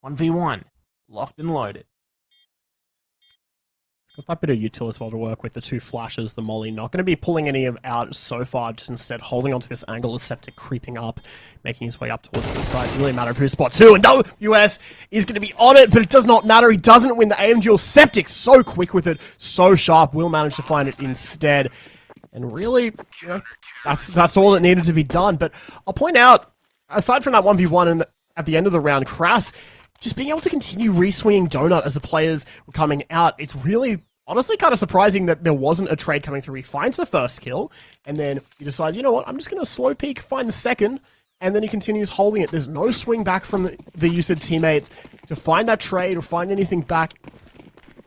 1v1. Locked and loaded. Got that bit of util as well to work with, the two flashes, the molly. Not going to be pulling any of out so far, just instead holding onto this angle as Septic creeping up, making his way up towards the side. It's really a matter of who spots who, and WS is going to be on it, but it does not matter. He doesn't win the AM duel. Septic so quick with it, so sharp, will manage to find it instead. And really, you know, that's all that needed to be done. But I'll point out, aside from that 1v1 and at the end of the round, Crass just being able to continue re-swinging Donut as the players were coming out, it's really, honestly, kind of surprising that there wasn't a trade coming through. He finds the first kill, and then he decides, you know what, I'm just going to slow peek, find the second, and then he continues holding it. There's no swing back from the UCID teammates to find that trade or find anything back.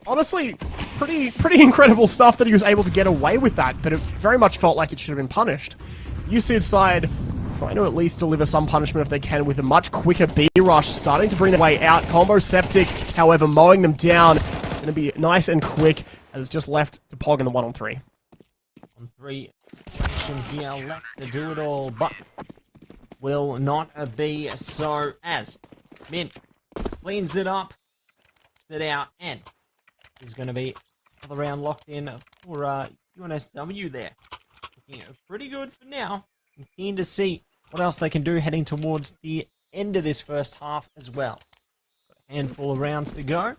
Honestly, pretty incredible stuff that he was able to get away with that, but it very much felt like it should have been punished. UCID side trying to at least deliver some punishment if they can with a much quicker B rush, starting to bring their way out. Combo Septic, however, mowing them down. Going to be nice and quick as it's just left to Pog in the 1-on-3. On 3 here left to do it all, but will not be so as Mint cleans it up, it out, and there's going to be another round locked in for UNSW there. Looking pretty good for now. I'm keen to see what else they can do heading towards the end of this first half as well. Got a handful of rounds to go.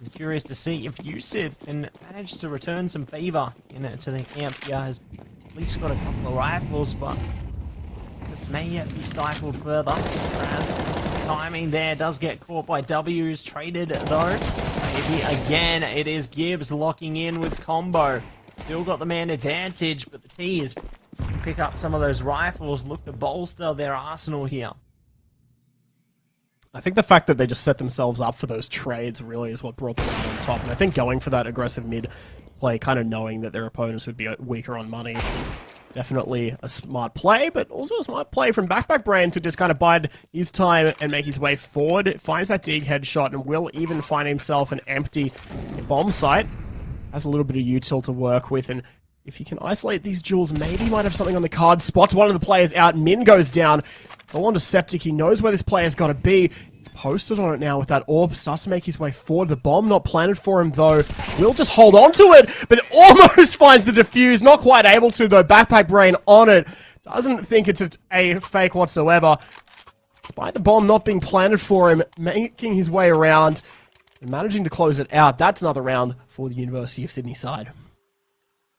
I'm curious to see if UCID can manage to return some favor into the camp here. Has at least got a couple of rifles, but it may be stifled further. As timing there does get caught by W's. Traded though. Maybe again it is Gibbs locking in with combo. Still got the man advantage, but the T's pick up some of those rifles, look to bolster their arsenal here. I think the fact that they just set themselves up for those trades really is what brought them out on top. And I think going for that aggressive mid play, kind of knowing that their opponents would be weaker on money, definitely a smart play, but also a smart play from Backpack Brain to just kind of bide his time and make his way forward. Finds that dig headshot and will even find himself an empty bomb site. Has a little bit of util to work with, and if you can isolate these duels, maybe he might have something on the card. Spots one of the players out. Min goes down. Go on to Septic. He knows where this player's got to be. He's posted on it now with that orb. Starts to make his way forward. The bomb not planted for him, though. Will just hold on to it, but almost finds the defuse. Not quite able to, though. Backpack Brain on it. Doesn't think it's a fake whatsoever. Despite the bomb not being planted for him, making his way around and managing to close it out. That's another round for the University of Sydney side.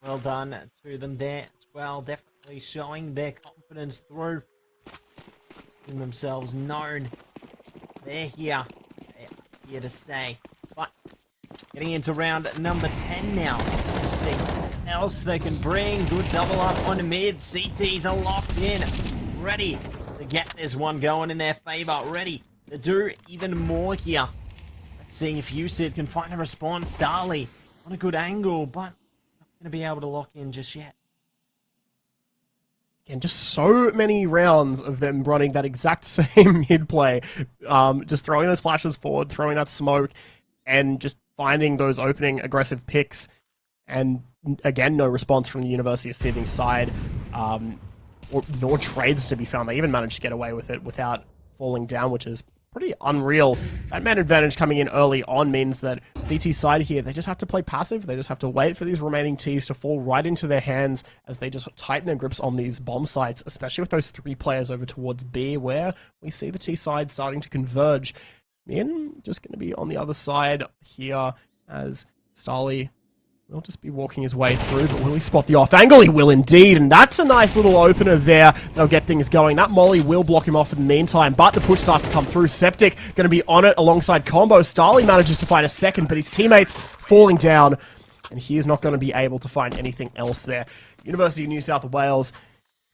Well done to them there as well. Definitely showing their confidence through. Making themselves known. They're here. They're here to stay. But getting into round number 10 now. Let's see what else they can bring. Good double up on mid. CTs are locked in. Ready to get this one going in their favor. Ready to do even more here. Let's see if UCID can find a response. Starly on a good angle, but going to be able to lock in just yet. And just so many rounds of them running that exact same mid play, just throwing those flashes forward, throwing that smoke, and just finding those opening aggressive picks. And again, no response from the University of Sydney side, nor trades to be found. They even managed to get away with it without falling down, which is pretty unreal. That man advantage coming in early on means that CT side here, they just have to play passive. They just have to wait for these remaining Ts to fall right into their hands as they just tighten their grips on these bomb sites, especially with those 3 players over towards B, where we see the T side starting to converge. Min just going to be on the other side here as Starly will just be walking his way through, but will he spot the off angle? He will indeed, and that's a nice little opener there. They'll get things going. That molly will block him off in the meantime, but the push starts to come through. Septic going to be on it alongside Combo. Starly manages to find a second, but his teammates falling down, and he is not going to be able to find anything else there. University of New South Wales,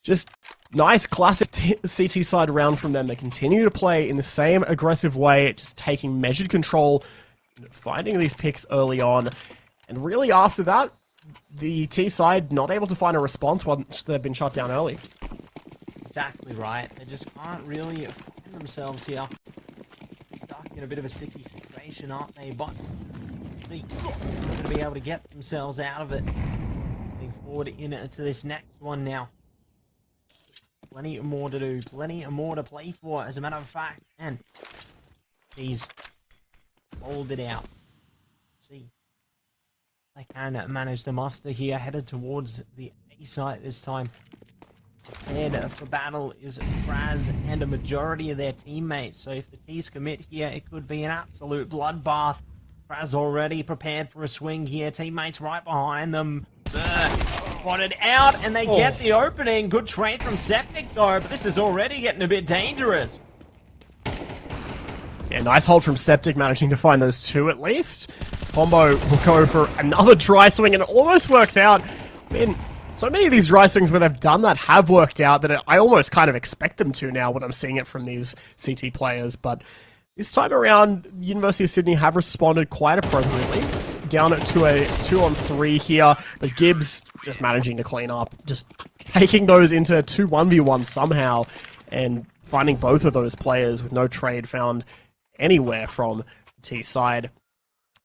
just nice classic CT side round from them. They continue to play in the same aggressive way, just taking measured control, finding these picks early on. And really after that, the T side not able to find a response once they've been shot down early. Exactly right. They just can't really find themselves here. Stuck in a bit of a sticky situation, aren't they? But see, they're going to be able to get themselves out of it. Moving forward into this next one now. Plenty more to do, plenty more to play for, as a matter of fact. And he's rolled it out. See. They can manage to muster here, headed towards the A site this time. Prepared for battle is Raz and a majority of their teammates. So if the T's commit here, it could be an absolute bloodbath. Raz already prepared for a swing here. Teammates right behind them. Spotted out, and they get the opening. Good trade from Septic though, but this is already getting a bit dangerous. Yeah, nice hold from Septic, managing to find those 2 at least. Combo will go for another dry swing, and it almost works out. I mean, so many of these dry swings where they've done that have worked out that I almost kind of expect them to now when I'm seeing it from these CT players. But this time around, University of Sydney have responded quite appropriately. It's down to a 2-on-3 here, but Gibbs just managing to clean up, just taking those into 2 1v1 somehow, and finding both of those players with no trade found anywhere from the T side.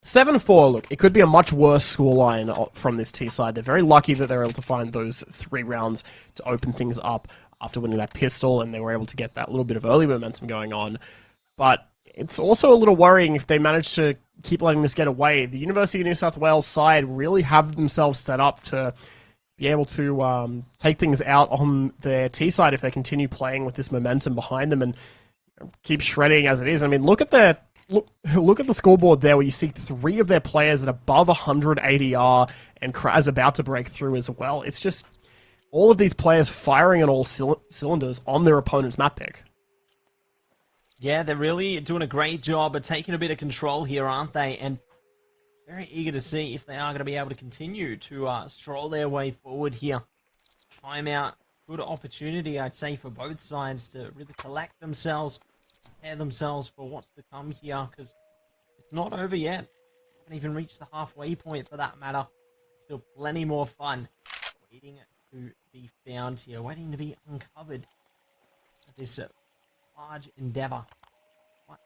7-4, look, it could be a much worse scoreline from this T side. They're very lucky that they're able to find those 3 rounds to open things up after winning that pistol, and they were able to get that little bit of early momentum going on. But it's also a little worrying if they manage to keep letting this get away. The University of New South Wales side really have themselves set up to be able to take things out on their T side if they continue playing with this momentum behind them and keep shredding as it is. I mean, look at the scoreboard there, where you see 3 of their players at above 100 ADR, and Kraz about to break through as well. It's just all of these players firing on all cylinders on their opponent's map pick. Yeah, they're really doing a great job of taking a bit of control here, aren't they? And very eager to see if they are going to be able to continue to stroll their way forward here. Timeout, good opportunity, I'd say, for both sides to really collect themselves, prepare themselves for what's to come here, because it's not over yet. Haven't even reached the halfway point for that matter. Still plenty more fun waiting to be found here, waiting to be uncovered at this large endeavor. But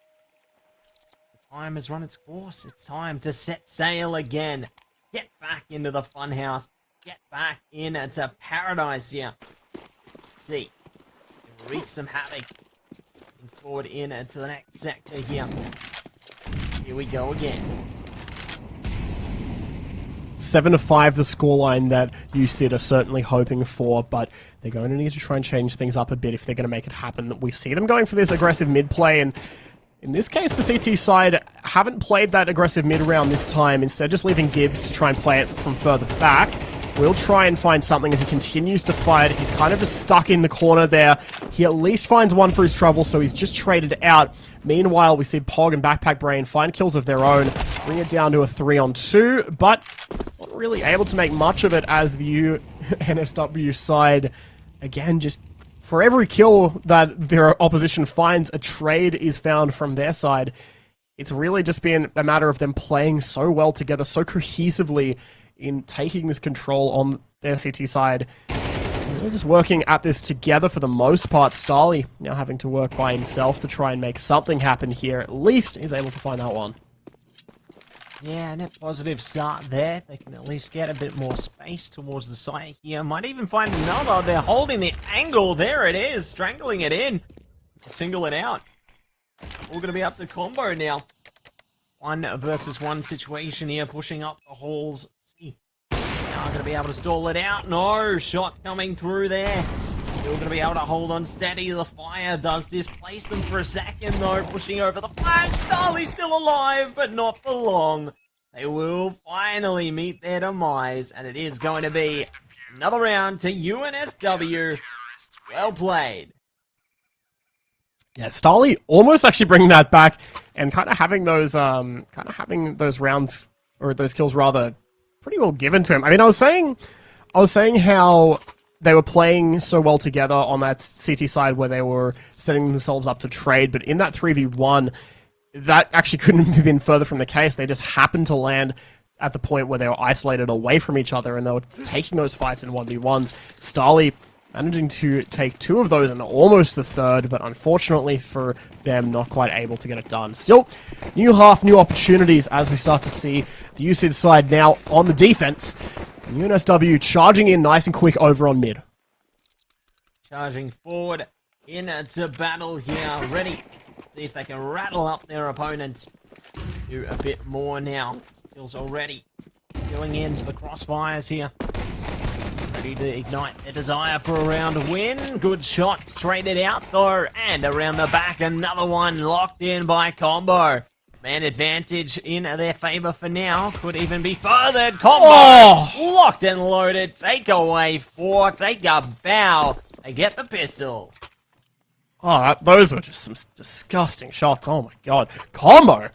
the time has run its course. It's time to set sail again. Get back into the funhouse. Get back into paradise here. See, wreak some havoc. Looking forward into the next sector here. Here we go again. 7-5, the scoreline that you, Sid, are certainly hoping for, but they're going to need to try and change things up a bit if they're going to make it happen. We see them going for this aggressive mid play, and in this case, the CT side haven't played that aggressive mid round this time, instead just leaving Gibbs to try and play it from further back. We'll try and find something as he continues to fight. He's kind of just stuck in the corner there. He at least finds one for his trouble, so he's just traded out. Meanwhile, we see Pog and Backpack Brain find kills of their own, bring it down to a 3-on-2, but not really able to make much of it as the NSW side, again, just for every kill that their opposition finds, a trade is found from their side. It's really just been a matter of them playing so well together, so cohesively, in taking this control on their CT side. They're just working at this together for the most part. Starly now having to work by himself to try and make something happen here. At least he's able to find that one. Yeah, net positive start there. They can at least get a bit more space towards the site here. Might even find another. They're holding the angle. There it is. Strangling it in. Single it out. All going to be up to combo now. 1 versus 1 situation here. Pushing up the halls. Now going to be able to stall it out. No, shot coming through there. Still going to be able to hold on steady. The fire does displace them for a second, though. Pushing over the flash. Starly's still alive, but not for long. They will finally meet their demise, and it is going to be another round to UNSW. Well played. Yeah, Starly almost actually bringing that back and kind of having those rounds, or those kills rather, pretty well given to him. I mean, I was saying how they were playing so well together on that CT side where they were setting themselves up to trade, but in that 3v1, that actually couldn't have been further from the case. They just happened to land at the point where they were isolated away from each other, and they were taking those fights in 1v1s. Starly managing to take 2 of those and almost the third, but unfortunately for them, not quite able to get it done. Still, new half, new opportunities as we start to see the UCID side now on the defense. UNSW charging in nice and quick over on mid. Charging forward into battle here. Ready. See if they can rattle up their opponents. Do a bit more now. Kills already. Going into the crossfires here. Ready to ignite their desire for a round win. Good shots. Traded out though. And around the back, another one locked in by Combo. Man advantage in their favor for now. Could even be furthered. Combo locked and loaded. Take away 4. Take a bow. They get the pistol. Oh, those were just some disgusting shots. Oh my god. Combo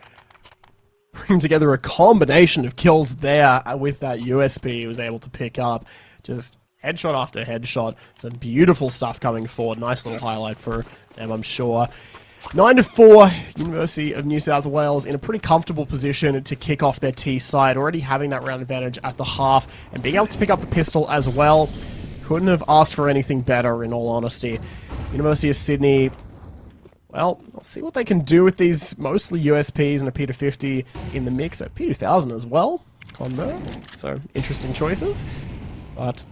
bring together a combination of kills there with that USP he was able to pick up. Just headshot after headshot. Some beautiful stuff coming forward. Nice little highlight for them, I'm sure. 9-4, University of New South Wales in a pretty comfortable position to kick off their T side, already having that round advantage at the half, and being able to pick up the pistol as well. Couldn't have asked for anything better, in all honesty. University of Sydney, well, let's see what they can do with these mostly USPs and a P250 in the mix, a P2000 as well on there. So, interesting choices, but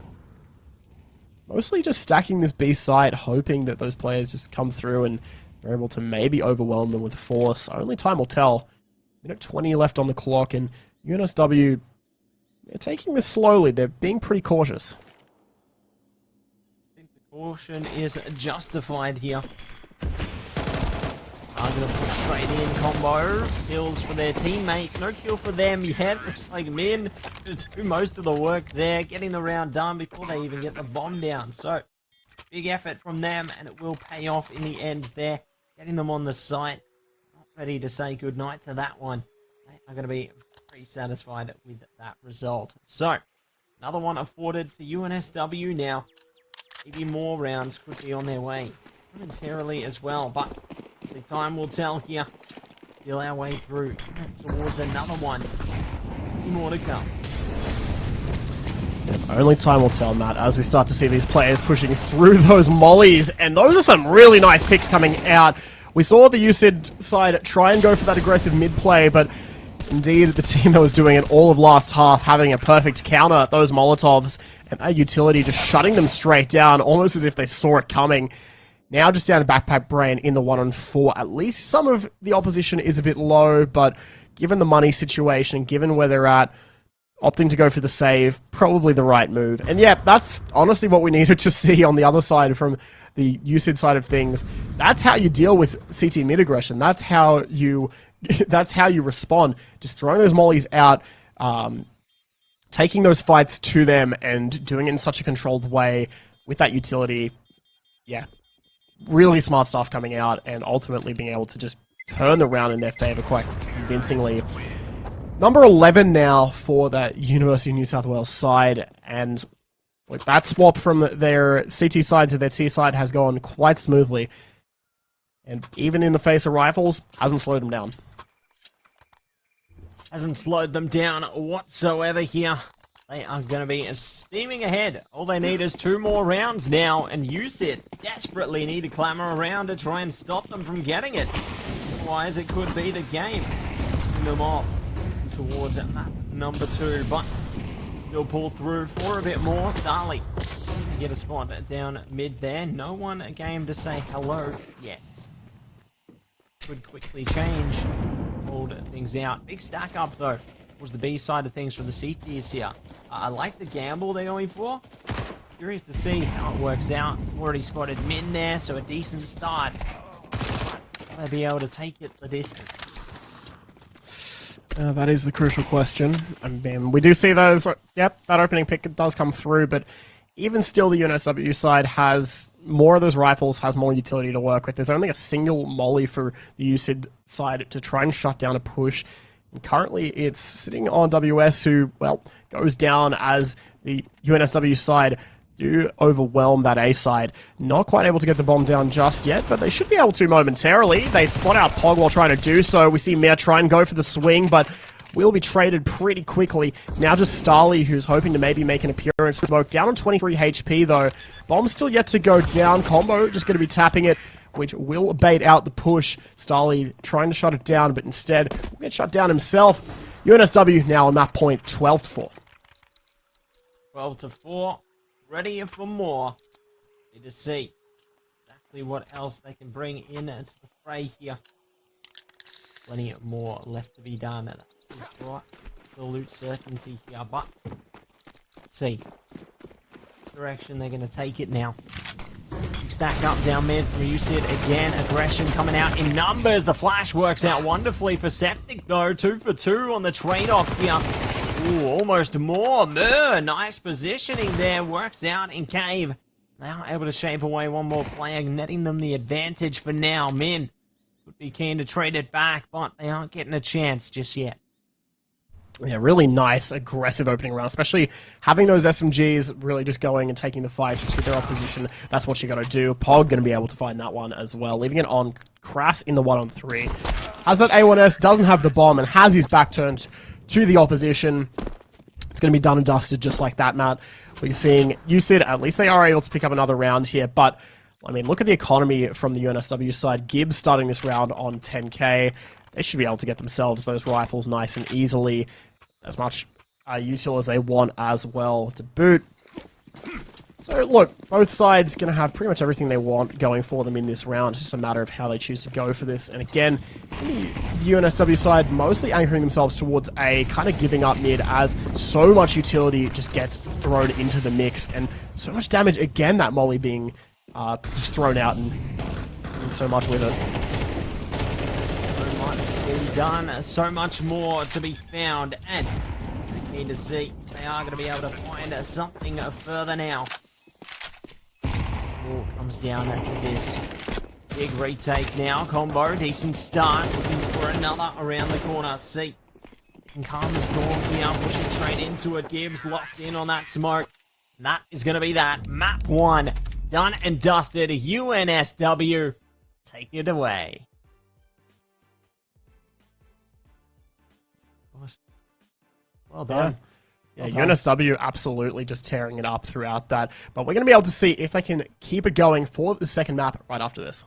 mostly just stacking this B side, hoping that those players just come through and are able to maybe overwhelm them with force. Only time will tell. Minute 20 left on the clock, and UNSW, they're taking this slowly. They're being pretty cautious. I think the caution is justified here. Are going to push straight in. Combo kills for their teammates. No kill for them yet. Looks like Min to do most of the work there, getting the round done before they even get the bomb down. So, big effort from them, and it will pay off in the end there. Getting them on the site. Not ready to say goodnight to that one. They are going to be pretty satisfied with that result. So, another one afforded to UNSW now. Maybe more rounds could be on their way momentarily as well, but the time will tell here. Feel our way through towards another one. More to come. Only time will tell, Matt, as we start to see these players pushing through those mollies, and those are some really nice picks coming out. We saw the UCID side try and go for that aggressive mid play, but indeed the team that was doing it all of last half, having a perfect counter at those Molotovs, and that utility just shutting them straight down, almost as if they saw it coming. Now just down to Backpack Brain in the 1-on-4. At least some of the opposition is a bit low, but given the money situation, given where they're at, opting to go for the save, probably the right move. And yeah, that's honestly what we needed to see on the other side from the UCID side of things. That's how you deal with CT mid aggression. That's how you respond. Just throwing those mollies out, taking those fights to them and doing it in such a controlled way with that utility. Yeah, really smart stuff coming out, and ultimately being able to just turn the round in their favor quite convincingly. Number 11 now for that University of New South Wales side, and like, that swap from their CT side to their T side has gone quite smoothly. And even in the face of rifles, hasn't slowed them down. Hasn't slowed them down whatsoever here. They are going to be steaming ahead. All they need is 2 more rounds now, and USIT desperately need to clamor around to try and stop them from getting it. Otherwise, it could be the game. Send them off towards map number 2, but still pull through for a bit more. Starly get a spot down mid there. No one a game to say hello yet. Could quickly change, hold things out. Big stack up though. Was the B side of things from the CTs here. I like the gamble they're going for. Curious to see how it works out. Already spotted Min there, so a decent start. Will they be able to take it the distance? That is the crucial question. I mean, we do see those. Yep, that opening pick does come through, but even still, the UNSW side has more of those rifles, has more utility to work with. There's only a single molly for the USID side to try and shut down a push. And currently, it's sitting on WS, who, well, goes down as the UNSW side do overwhelm that A side. Not quite able to get the bomb down just yet, but they should be able to momentarily. They spot out Pog while trying to do so. We see Mir try and go for the swing, but will be traded pretty quickly. It's now just Starly who's hoping to maybe make an appearance. Smoke down on 23 HP though. Bomb still yet to go down. Combo just going to be tapping it, which will bait out the push. Starly trying to shut it down, but instead will get shut down himself. UNSW now on that point, 12-4. 12-4. Ready for more. Need to see exactly what else they can bring in into the fray here. Plenty more left to be done. That is right. Absolute certainty here, but let's see. Direction they're going to take it now. Stack up down mid from USID again. Aggression coming out in numbers. The flash works out wonderfully for Septic though. 2 for 2 on the trade-off here. Ooh, almost more. Mur, nice positioning there. Works out in Cave. Now able to shave away one more player, netting them the advantage for now. Min would be keen to trade it back, but they aren't getting a chance just yet. Yeah, really nice, aggressive opening round, especially having those SMGs really just going and taking the fight just with their opposition. That's what you got to do. Pog going to be able to find that one as well, leaving it on Crass in the 1-on-3. Has that A1S, doesn't have the bomb, and has his back turned to the opposition. It's going to be done and dusted just like that, Matt. We're seeing USID, at least they are able to pick up another round here, but I mean, look at the economy from the UNSW side. Gibbs starting this round on 10k. They should be able to get themselves those rifles nice and easily. As much util as they want as well to boot. So look, both sides going to have pretty much everything they want going for them in this round. It's just a matter of how they choose to go for this. And again, the UNSW side mostly anchoring themselves towards A, kind of giving up mid as so much utility just gets thrown into the mix. And so much damage, again, that molly being just thrown out and so much with it. Done. So much more to be found, and keen to see they are going to be able to find something further now. All comes down to this big retake now. Combo, decent start, looking for another around the corner. See, can calm the storm here, pushing straight into it. Gibbs locked in on that smoke. And that is going to be that. Map 1 done and dusted. UNSW, take it away. Well done. Yeah, UNSW absolutely just tearing it up throughout that. But we're going to be able to see if they can keep it going for the second map right after this.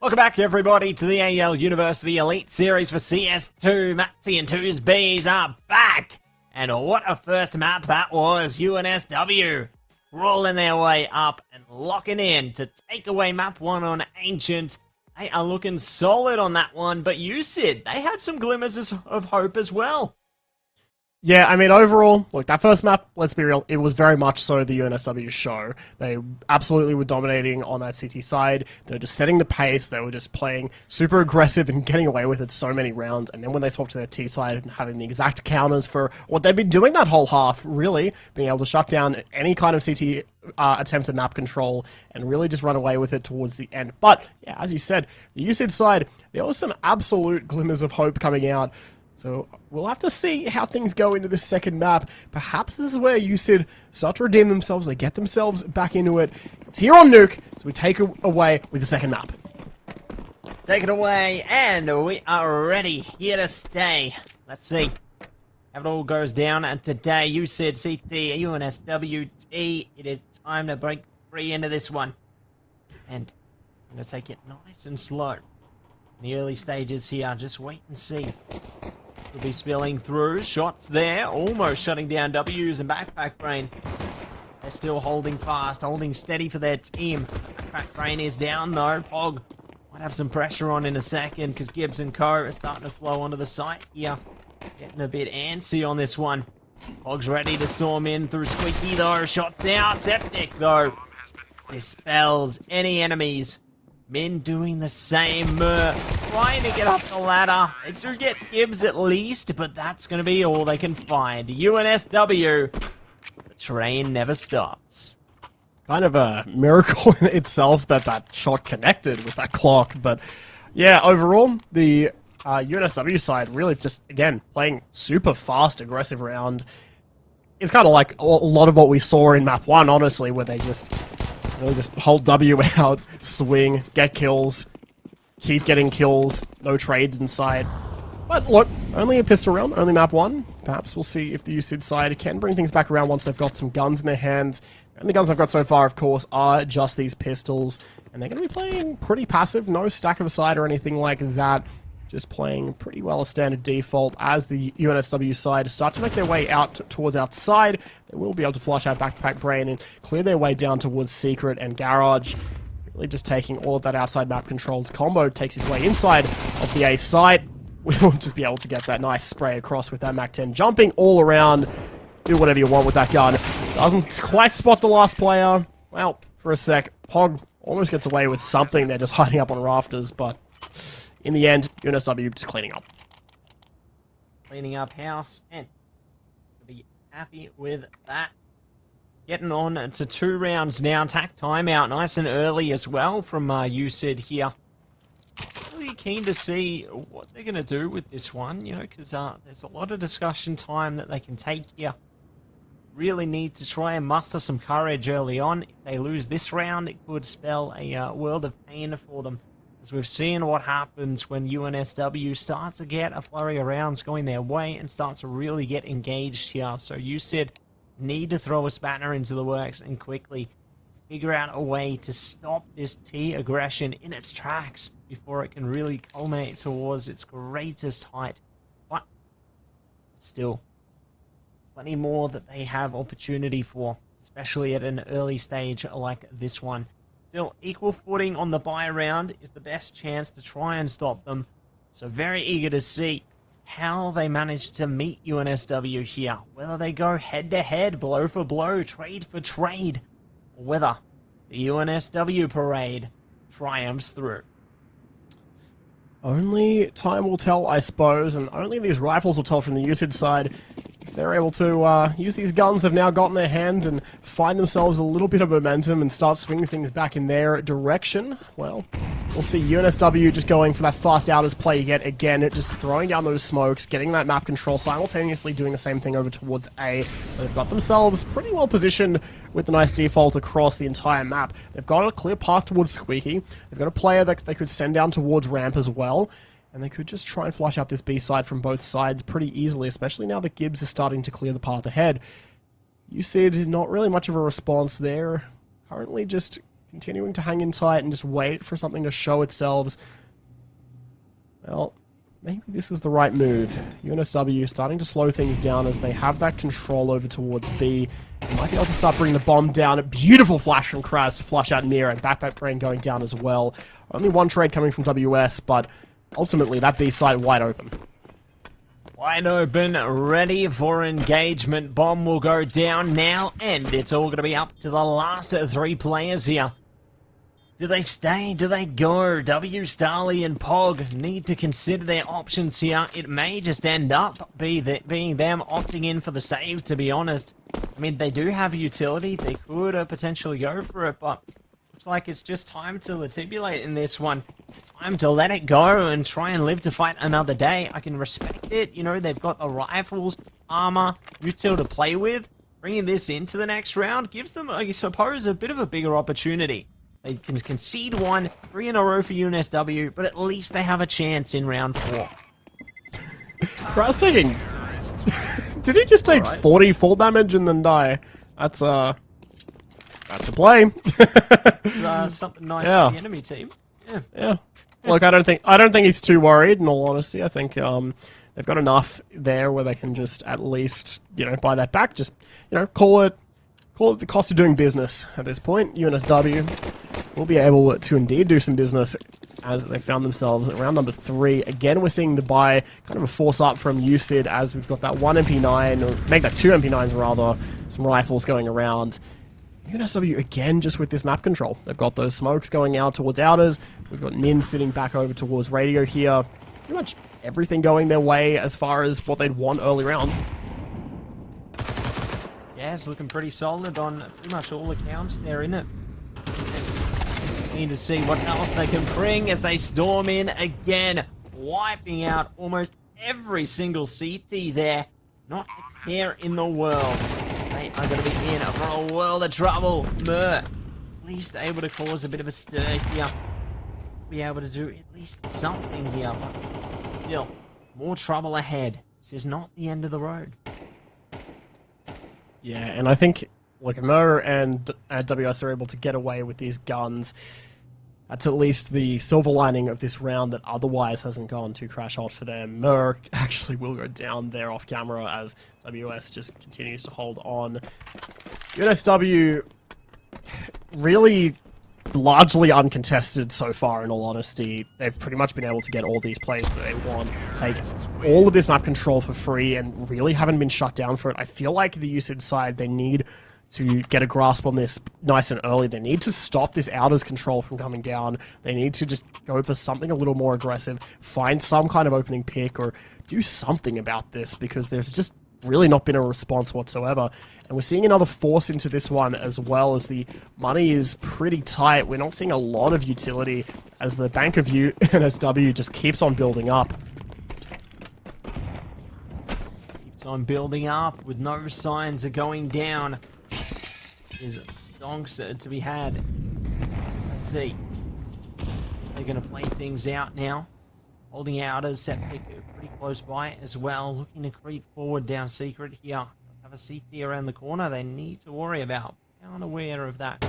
Welcome back, everybody, to the AEL University Elite Series for CS2. Maxi and 2's Bs are back! And what a first map that was. UNSW rolling their way up and locking in to take away map 1 on Ancient. They are looking solid on that one, but you, Sid, they had some glimmers of hope as well. Yeah, I mean, overall, look, that first map, let's be real, it was very much so the UNSW show. They absolutely were dominating on that CT side. They were just setting the pace. They were just playing super aggressive and getting away with it so many rounds. And then when they swapped to their T side and having the exact counters for what they've been doing that whole half, really, being able to shut down any kind of CT attempt at map control and really just run away with it towards the end. But, yeah, as you said, the UCID side, there was some absolute glimmers of hope coming out. So we'll have to see how things go into this second map. Perhaps this is where UCID start to redeem themselves. They get themselves back into it. It's here on Nuke, so we take it away with the second map. Take it away, and we are ready, here to stay. Let's see how it all goes down today. UCID, CT, UNSWT. It is time to break free into this one. And I'm going to take it nice and slow. In the early stages here, just wait and see. We'll be spilling through. Shots there, almost shutting down W's and Backpack Brain. They're still holding fast, holding steady for their team. Backpack Brain is down though. Pog might have some pressure on in a second because Gibbs and Co are starting to flow onto the site here. Getting a bit antsy on this one. Pog's ready to storm in through Squeaky though. Shots out. Septic though dispels any enemies. Min doing the same, trying to get up the ladder. They do get Gibbs at least, but that's going to be all they can find. UNSW, the train never stops. Kind of a miracle in itself that that shot connected with that clock, but yeah, overall, the UNSW side really just, again, playing super fast, aggressive round. It's kind of like a lot of what we saw in map 1, honestly, where they just really just hold W out, swing, get kills, keep getting kills, no trades inside. But look, only a pistol round, only map 1. Perhaps we'll see if the UCID side can bring things back around once they've got some guns in their hands. And the guns I've got so far, of course, are just these pistols. And they're going to be playing pretty passive, no stack of a side or anything like that. Just playing pretty well a standard default as the UNSW side start to make their way out towards outside. They will be able to flush out Backpack Brain and clear their way down towards Secret and Garage. Really just taking all of that outside map controls. Combo takes his way inside of the A site. We'll just be able to get that nice spray across with that MAC-10. Jumping all around. Do whatever you want with that gun. Doesn't quite spot the last player. Well, for a sec, Pog almost gets away with something. They're just hiding up on rafters, but in the end, UNSW just cleaning up. Cleaning up house, and be happy with that. Getting on to 2 rounds now. Tack timeout nice and early as well from UCID here. Really keen to see what they're going to do with this one, you know, because there's a lot of discussion time that they can take here. Really need to try and muster some courage early on. If they lose this round, it could spell a world of pain for them. As we've seen what happens when UNSW starts to get a flurry of rounds going their way and starts to really get engaged here. So UCID need to throw a spanner into the works and quickly figure out a way to stop this T aggression in its tracks before it can really culminate towards its greatest height. But still, plenty more that they have opportunity for, especially at an early stage like this one. Still, equal footing on the buy round is the best chance to try and stop them. So very eager to see how they manage to meet UNSW here. Whether they go head-to-head, blow for blow, trade for trade, or whether the UNSW parade triumphs through. Only time will tell, I suppose, and only these rifles will tell from the UCID side. If they're able to use these guns they've now got in their hands and find themselves a little bit of momentum and start swinging things back in their direction, well, we'll see UNSW just going for that fast outers play yet again, just throwing down those smokes, getting that map control, simultaneously doing the same thing over towards A. They've got themselves pretty well positioned with a nice default across the entire map. They've got a clear path towards Squeaky. They've got a player that they could send down towards ramp as well. And they could just try and flush out this B side from both sides pretty easily, especially now that Gibbs is starting to clear the path ahead. UCID, not really much of a response there. Currently just continuing to hang in tight and just wait for something to show itself. Well, maybe this is the right move. UNSW starting to slow things down as they have that control over towards B. They might be able to start bringing the bomb down. A beautiful flash from Kraz to flush out Mira, and Backpack Brain going down as well. Only one trade coming from WS, but ultimately, that B side wide open. Wide open, ready for engagement. Bomb will go down now, and it's all going to be up to the last 3 players here. Do they stay? Do they go? W, Starly, and Pog need to consider their options here. It may just end up being them opting in for the save, to be honest. I mean, they do have utility. They could potentially go for it, but Looks like it's just time to latibulate in this one. Time to let it go and try and live to fight another day. I can respect it. You know, they've got the rifles, armor, util to play with. Bringing this into the next round gives them, I suppose, a bit of a bigger opportunity. They can concede 1, 3 in a row for UNSW, but at least they have a chance in round 4. Brass taking... Did he just take 40 full damage and then die? That's a play. It's something nice for the enemy team. Yeah. Look, I don't think he's too worried, in all honesty. I think they've got enough there where they can just at least, buy that back. Just, call it the cost of doing business at this point. UNSW will be able to indeed do some business as they found themselves at round number 3. Again, we're seeing the buy kind of a force up from UCID as we've got that 1 MP9, or make that 2 MP9s rather, some rifles going around. UNSW again just with this map control. They've got those smokes going out towards outers. We've got Nin sitting back over towards radio here. Pretty much everything going their way as far as what they'd want early round. Yeah, it's looking pretty solid on pretty much all accounts. They're in it. Need to see what else they can bring as they storm in again, wiping out almost every single CT there. Not a care in the world. They are going to be in for a world of trouble. Mer, at least able to cause a bit of a stir here. Be able to do at least something here, but still, more trouble ahead. This is not the end of the road. Yeah, and I think, like, Mer and WS are able to get away with these guns. That's at least the silver lining of this round that otherwise hasn't gone too crash hot for them. Mer actually will go down there off camera as WS just continues to hold on. UNSW really largely uncontested so far, in all honesty. They've pretty much been able to get all these plays that they want, take all of this map control for free, and really haven't been shut down for it. I feel like the UCID side, they need to get a grasp on this nice and early. They need to stop this outers control from coming down. They need to just go for something a little more aggressive, find some kind of opening pick, or do something about this, because there's just really not been a response whatsoever. And we're seeing another force into this one as well, as the money is pretty tight. We're not seeing a lot of utility as the bank of UNSW just keeps on building up. Keeps on building up with no signs of going down. Is stonks to be had. Let's see. They're going to play things out now. Holding out as set pick pretty close by as well. Looking to creep forward down secret here. Have a CT around the corner they need to worry about. Unaware of that.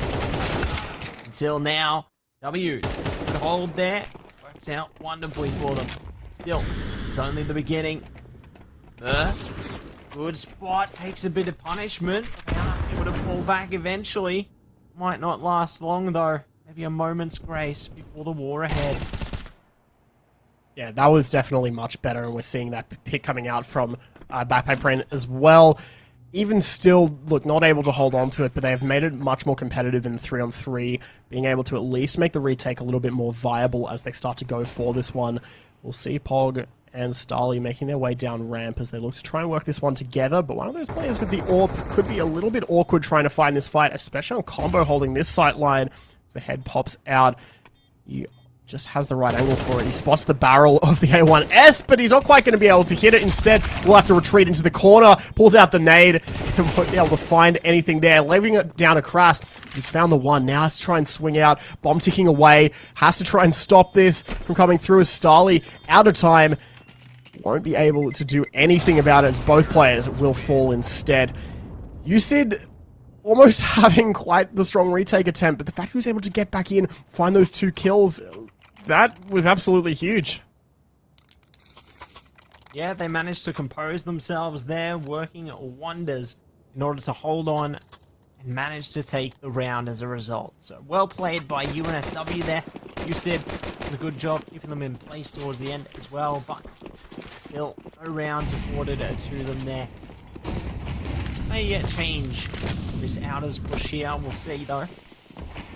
Until now, W could hold there. Works out wonderfully for them. Still, this is only the beginning. Good spot. Takes a bit of punishment. Able to pull back eventually. Might not last long though. Maybe a moment's grace before the war ahead. Yeah, that was definitely much better, and we're seeing that pick coming out from Backpack Brain as well. Even still, look, not able to hold on to it, but they have made it much more competitive in 3-on-3, being able to at least make the retake a little bit more viable as they start to go for this one. We'll see Pog and Starly making their way down ramp as they look to try and work this one together, but one of those players with the AWP could be a little bit awkward trying to find this fight, especially on Combo holding this sight line as the head pops out. He just has the right angle for it. He spots the barrel of the A1S, but he's not quite going to be able to hit it. Instead, we'll have to retreat into the corner, pulls out the nade, and won't be able to find anything there. Leaving it down a Crass. He's found the one. Now has to try and swing out. Bomb ticking away. Has to try and stop this from coming through as Starly out of time. Won't be able to do anything about it as both players will fall instead. UCID almost having quite the strong retake attempt, but the fact he was able to get back in, find those 2 kills, that was absolutely huge. Yeah, they managed to compose themselves there, working wonders in order to hold on and manage to take the round as a result. So well played by UNSW there. UCID did a good job keeping them in place towards the end as well, but still no rounds afforded to them there. May yet change this outers push here, we'll see though.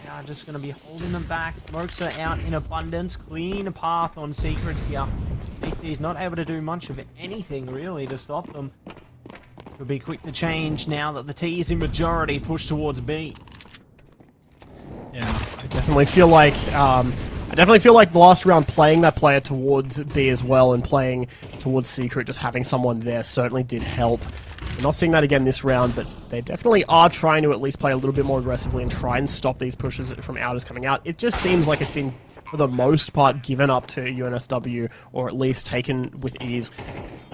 They are just going to be holding them back. Smokes are out in abundance. Clean path on secret here. CT's not able to do much of anything really to stop them. Could be quick to change now that the T is in majority, push towards B. Yeah, I definitely feel like the last round playing that player towards B as well and playing towards Secret, just having someone there certainly did help. We're not seeing that again this round, but they definitely are trying to at least play a little bit more aggressively and try and stop these pushes from Outers coming out. It just seems like it's been, for the most part, given up to UNSW, or at least taken with ease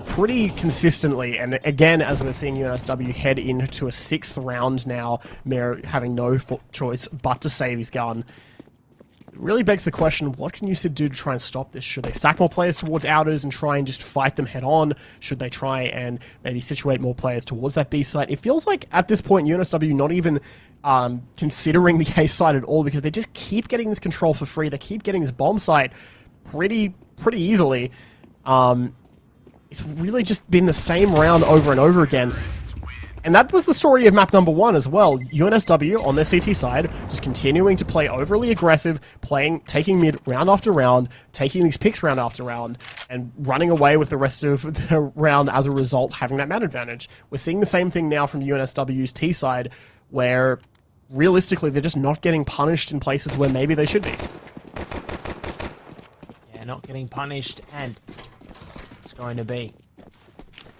pretty consistently. And again, as we're seeing UNSW head into a 6th round now, Miro having no choice but to save his gun. It really begs the question, what can UCID do to try and stop this? Should they sack more players towards Outers and try and just fight them head on? Should they try and maybe situate more players towards that B site? It feels like at this point UNSW not even considering the A site at all, because they just keep getting this control for free. They keep getting this bomb site pretty easily. It's really just been the same round over and over again. And that was the story of map number 1 as well. UNSW on their CT side, just continuing to play overly aggressive, taking mid round after round, taking these picks round after round, and running away with the rest of the round as a result, having that man advantage. We're seeing the same thing now from UNSW's T side, where realistically they're just not getting punished in places where maybe they should be. Yeah, not getting punished, and it's going to be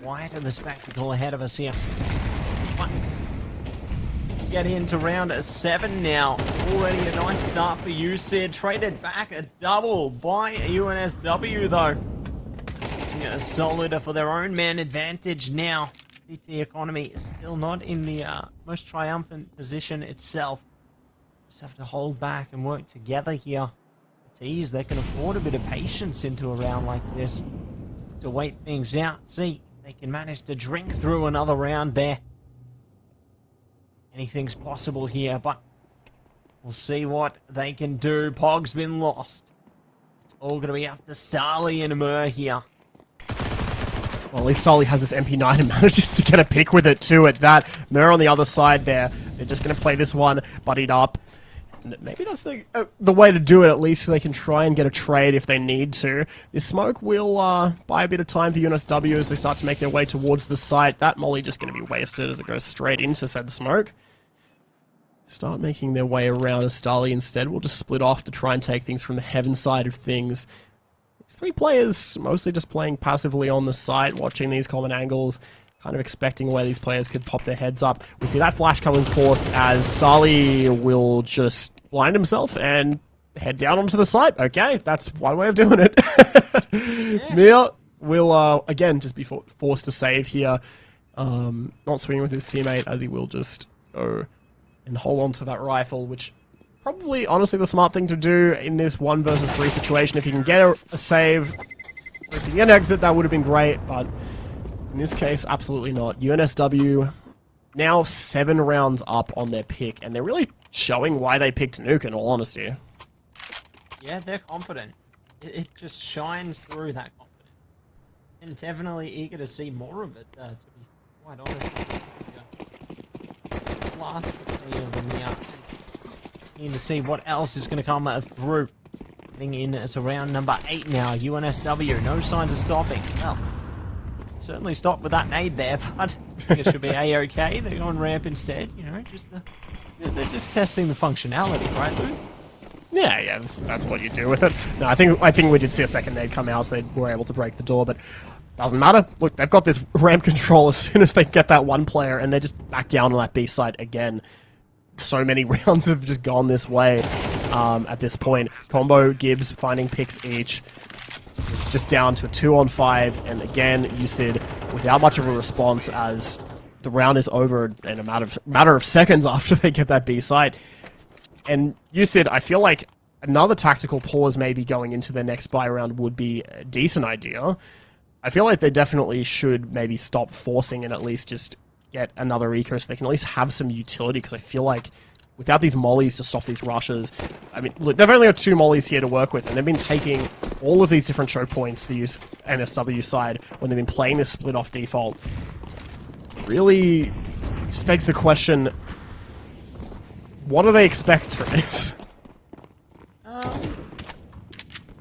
quite a spectacle ahead of us here. Get into round 7 now. Already a nice start for UCID. Traded back a double by UNSW though. Yeah, solid for their own man advantage now. CT Economy is still not in the most triumphant position itself. Just have to hold back and work together here. Tease, they can afford a bit of patience into a round like this to wait things out. See if they can manage to drink through another round there. Anything's possible here, but we'll see what they can do. Pog's been lost. It's all going to be up to Starly and Mur here. Well, at least Starly has this MP9 and manages to get a pick with it too at that. Mur on the other side there. They're just going to play this one, buddied up. And maybe that's the way to do it, at least, so they can try and get a trade if they need to. This smoke will buy a bit of time for UNSW as they start to make their way towards the site. That molly just going to be wasted as it goes straight into said smoke. Start making their way around as Starly instead will just split off to try and take things from the heaven side of things. These 3 players mostly just playing passively on the site, watching these common angles, kind of expecting where these players could pop their heads up. We see that flash coming forth as Starly will just blind himself and head down onto the site. Okay, that's one way of doing it. Yeah. Mia will, again, just be forced to save here. Not swinging with his teammate as he will just go and hold on to that rifle, which probably, honestly, the smart thing to do in this 1 versus 3 situation. If you can get a save, if you can get an exit, that would have been great, but in this case, absolutely not. UNSW now 7 rounds up on their pick, and they're really showing why they picked Nuke, in all honesty. Yeah, they're confident. It just shines through that confidence. And definitely eager to see more of it, to be quite honest. Last 3 of them here. Keen to see what else is going to come through. Getting in to round number 8 now. UNSW, no signs of stopping. Well, certainly stopped with that nade there, but I think it should be A-OK. They're on ramp instead, you know, they're just testing the functionality, right, Lou? Yeah, that's what you do with it. No, I think we did see a second nade come out, so they were able to break the door, but doesn't matter. Look, they've got this ramp control as soon as they get that 1 player, and they're just back down on that B site again. So many rounds have just gone this way at this point. Combo, Gibbs finding picks each. It's just down to a 2-on-5, and again, UCID without much of a response as the round is over in a matter of seconds after they get that B site. And UCID, I feel like another tactical pause maybe going into their next buy round would be a decent idea. I feel like they definitely should maybe stop forcing and at least just get another eco so they can at least have some utility, because I feel like without these mollies to stop these rushes, I mean, look, they've only got 2 mollies here to work with, and they've been taking all of these different choke points, the NSW side, when they've been playing this split off default. Really just begs the question, what do they expect from this?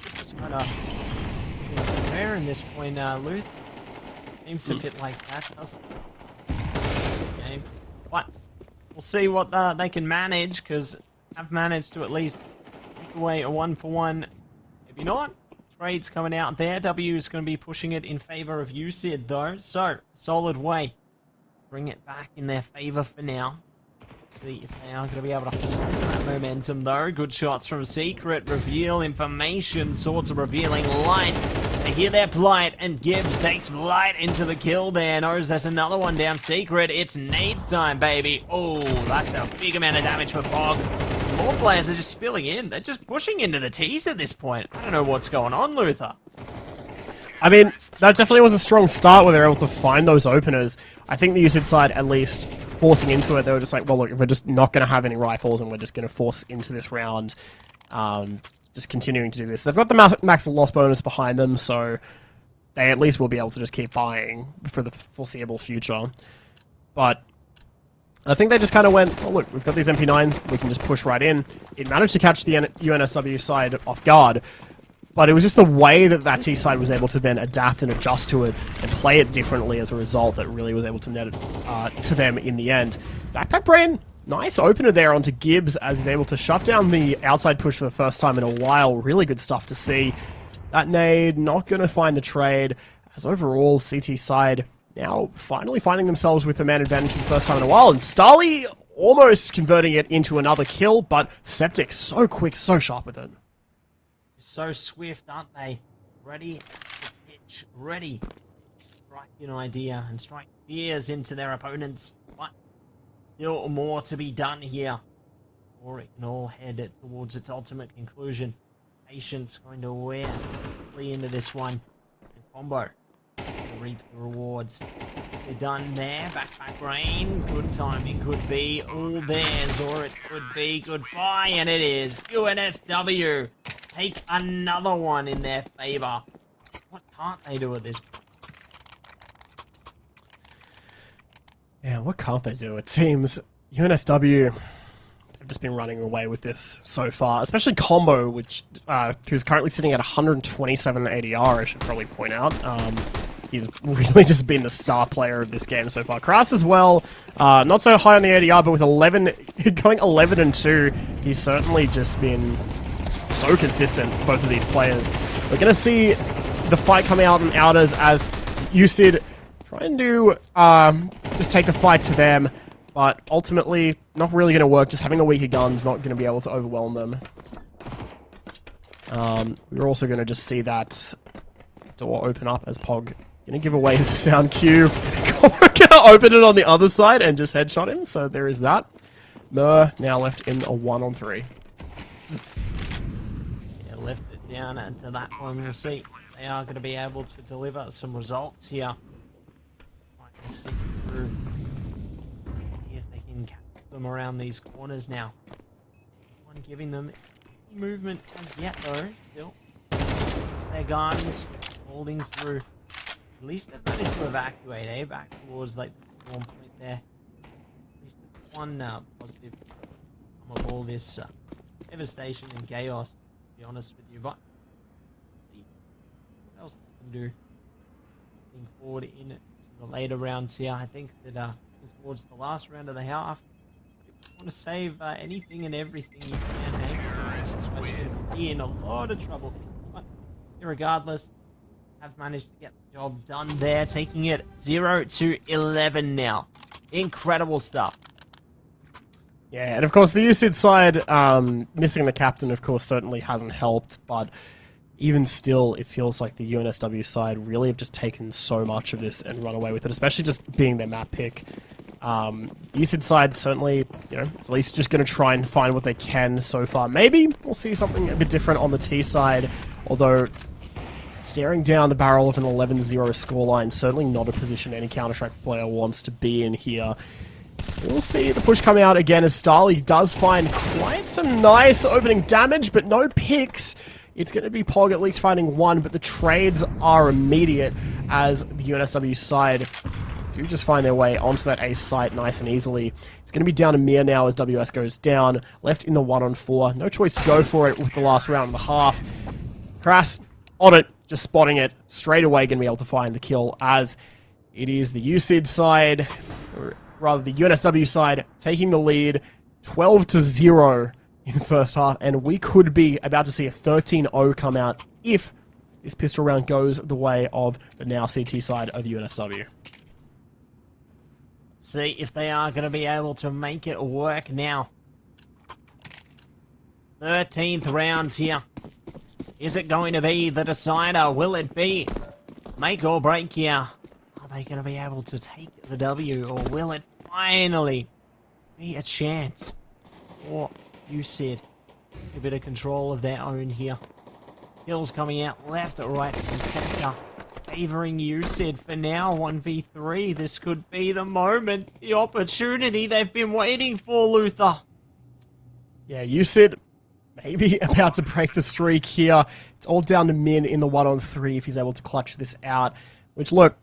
Just kind of fair in this point, Luth. Seems a bit like that, doesn't it? Game. But we'll see what they can manage, because have managed to at least take away a 1-for-1. Maybe not. Trades coming out there. W is going to be pushing it in favor of UCID though. So, solid way. Bring it back in their favor for now. See if they are going to be able to hold on to that momentum though. Good shots from Secret. Reveal information. Swords of revealing light. They hear their plight, and Gibbs takes Blight into the kill there. Knows there's another one down Secret. It's nade time, baby. Oh, that's a big amount of damage for Pog. More players are just spilling in. They're just pushing into the T's at this point. I don't know what's going on, Luther. I mean, that definitely was a strong start where they were able to find those openers. I think the UCID side, at least, forcing into it, they were just like, well, look, we're just not going to have any rifles, and we're just going to force into this round. Just continuing to do this. They've got the max loss bonus behind them, so they at least will be able to just keep buying for the foreseeable future. But I think they just kind of went, oh look, we've got these MP9s, we can just push right in. It managed to catch the UNSW side off guard, but it was just the way that that T side was able to then adapt and adjust to it and play it differently as a result that really was able to net it to them in the end. Backpack Brain, nice opener there onto Gibbs as he's able to shut down the outside push for the first time in a while. Really good stuff to see. That nade not going to find the trade, as overall CT side now finally finding themselves with a man advantage for the first time in a while, and Starly almost converting it into another kill, but Septic so quick, so sharp with it. So swift, aren't they? Ready to pitch, ready to strike an idea and strike fears into their opponents. But still more to be done here, or it can all head towards its ultimate conclusion. Patience going to wear quickly into this one, and Combo will reap the rewards. They're done there. Backpack Brain, good timing could be all theirs, or it could be goodbye, and it is. UNSW take another one in their favor. What can't they do at this point? Yeah, what can't they do? It seems UNSW have just been running away with this so far, especially Combo, which who's currently sitting at 127 ADR, I should probably point out. He's really just been the star player of this game so far. Kras as well, not so high on the ADR, but with 11, going 11 and 2, he's certainly just been so consistent, both of these players. We're going to see the fight coming out in Outers as UCID trying to just take the fight to them, but ultimately not really going to work. Just having the weaker guns not going to be able to overwhelm them. We're also going to just see that door open up as Pog going to give away the sound cue. We're going to open it on the other side and just headshot him, so there is that. Mer now left in a 1-on-3. Left it down into that one. We'll see. They are going to be able to deliver some results here. Might just stick through. See if they can catch them around these corners now. One giving them any movement as yet though. Still, it's their guns holding through. At least they've managed to evacuate, eh? Back towards like the spawn point there. At least one positive come of all this devastation and chaos. Be honest with you, but see what else they can do. Looking forward into the later rounds here. I think that towards the last round of the half, you want to save anything and everything you can. Otherwise, you're going to be in a lot of trouble. But regardless, have managed to get the job done there, taking it 0-11 now. Incredible stuff. Yeah, and of course the UCID side, missing the captain, of course, certainly hasn't helped, but even still, it feels like the UNSW side really have just taken so much of this and run away with it, especially just being their map pick. UCID side, certainly, you know, at least just going to try and find what they can so far. Maybe we'll see something a bit different on the T side, although staring down the barrel of an 11-0 scoreline, certainly not a position any Counter-Strike player wants to be in here. We'll see the push come out again as Starly does find quite some nice opening damage, but no picks. It's going to be Pog at least finding one, but the trades are immediate as the UNSW side do just find their way onto that ace site nice and easily. It's going to be down to Mir now as WS goes down, left in the 1-on-4. No choice to go for it with the last round and a half. Kras on it, just spotting it, straight away going to be able to find the kill as it is the UCID side, or rather the UNSW side, taking the lead 12-0 in the first half, and we could be about to see a 13-0 come out if this pistol round goes the way of the now CT side of UNSW. See if they are going to be able to make it work now. 13th round here. Is it going to be the decider? Will it be make or break here? Are they going to be able to take the W, or will it finally be a chance for USID? A bit of control of their own here. Kills coming out left, right, and center, favoring USID for now. 1v3. This could be the moment, the opportunity they've been waiting for, Luther. Yeah, USID maybe about to break the streak here. It's all down to Min in the 1-on-3 if he's able to clutch this out. Which, look,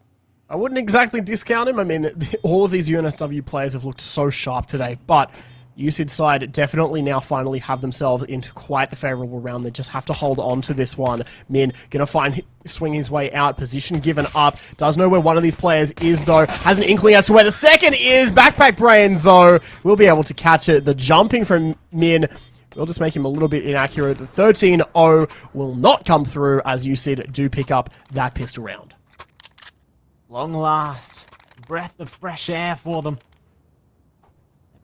I wouldn't exactly discount him. I mean, all of these UNSW players have looked so sharp today, but USID's side definitely now finally have themselves into quite the favourable round. They just have to hold on to this one. Min gonna swing his way out. Position given up. Does know where one of these players is, though. Has an inkling as to where the second is. Backpack Brain, though, will be able to catch it. The jumping from Min will just make him a little bit inaccurate. The 13-0 will not come through as USID do pick up that pistol round. Long last. Breath of fresh air for them.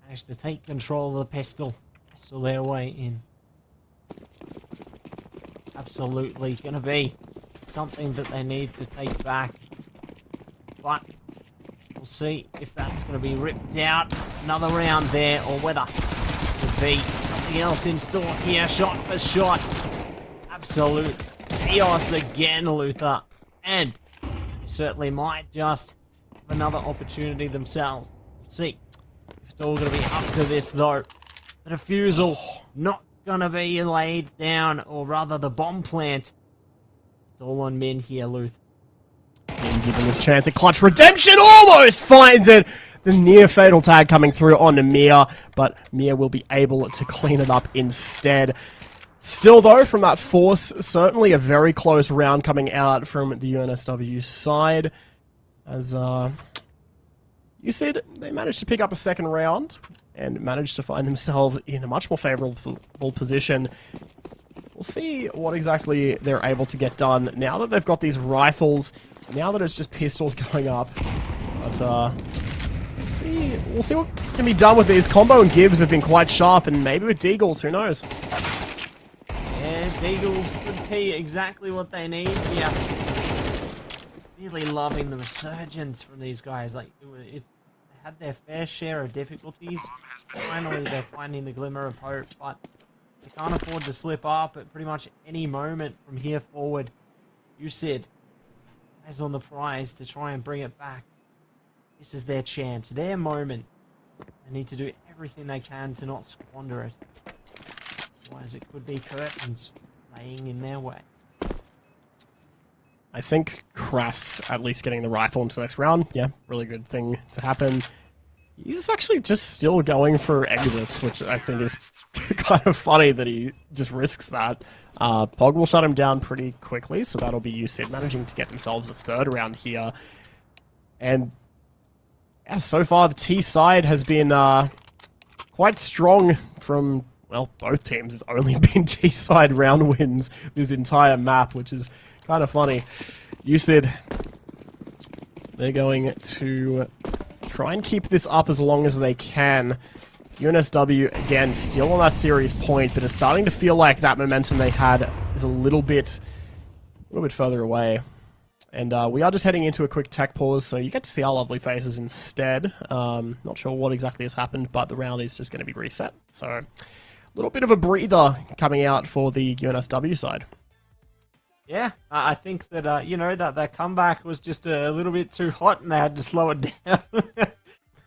Managed to take control of the pistol their way in. Absolutely gonna be something that they need to take back, but we'll see if that's gonna be ripped out. Another round there, or whether it'll be something else in store here. Shot for shot, absolute chaos again, Luther, and they certainly might just have another opportunity themselves. We'll see. It's all going to be up to this, though. The defusal not going to be laid down, or rather the bomb plant. It's all on Min here, Luth. Min given this chance at clutch redemption, almost finds it. The near fatal tag coming through onto Mia, but Mia will be able to clean it up instead. Still, though, from that force, certainly a very close round coming out from the UNSW side. As you said, they managed to pick up a second round and managed to find themselves in a much more favorable position. We'll see what exactly they're able to get done now that they've got these rifles, now that it's just pistols going up. But we'll see what can be done with these. Combo and Gibbs have been quite sharp, and maybe with Deagles, who knows? Yeah, Deagles could be exactly what they need here. Really loving the resurgence from these guys. Like, they had their fair share of difficulties. Finally, they're finding the glimmer of hope, but they can't afford to slip up at pretty much any moment from here forward. USID eyes on the prize to try and bring it back. This is their chance, their moment. They need to do everything they can to not squander it. Otherwise, it could be curtains laying in their way. I think Crass at least getting the rifle into the next round, yeah, really good thing to happen. He's actually just still going for exits, which I think is kind of funny that he just risks that. Pog will shut him down pretty quickly, so that'll be USID managing to get themselves a third round here. And yeah, so far the T side has been quite strong from, well, both teams. It's only been T side round wins this entire map, which is kind of funny. USID, they're going to try and keep this up as long as they can. UNSW, again, still on that series point, but it's starting to feel like that momentum they had is a little bit further away. And we are just heading into a quick tech pause, so you get to see our lovely faces instead. Not sure what exactly has happened, but the round is just going to be reset. So a little bit of a breather coming out for the UNSW side. Yeah, I think that, you know, that comeback was just a little bit too hot and they had to slow it down.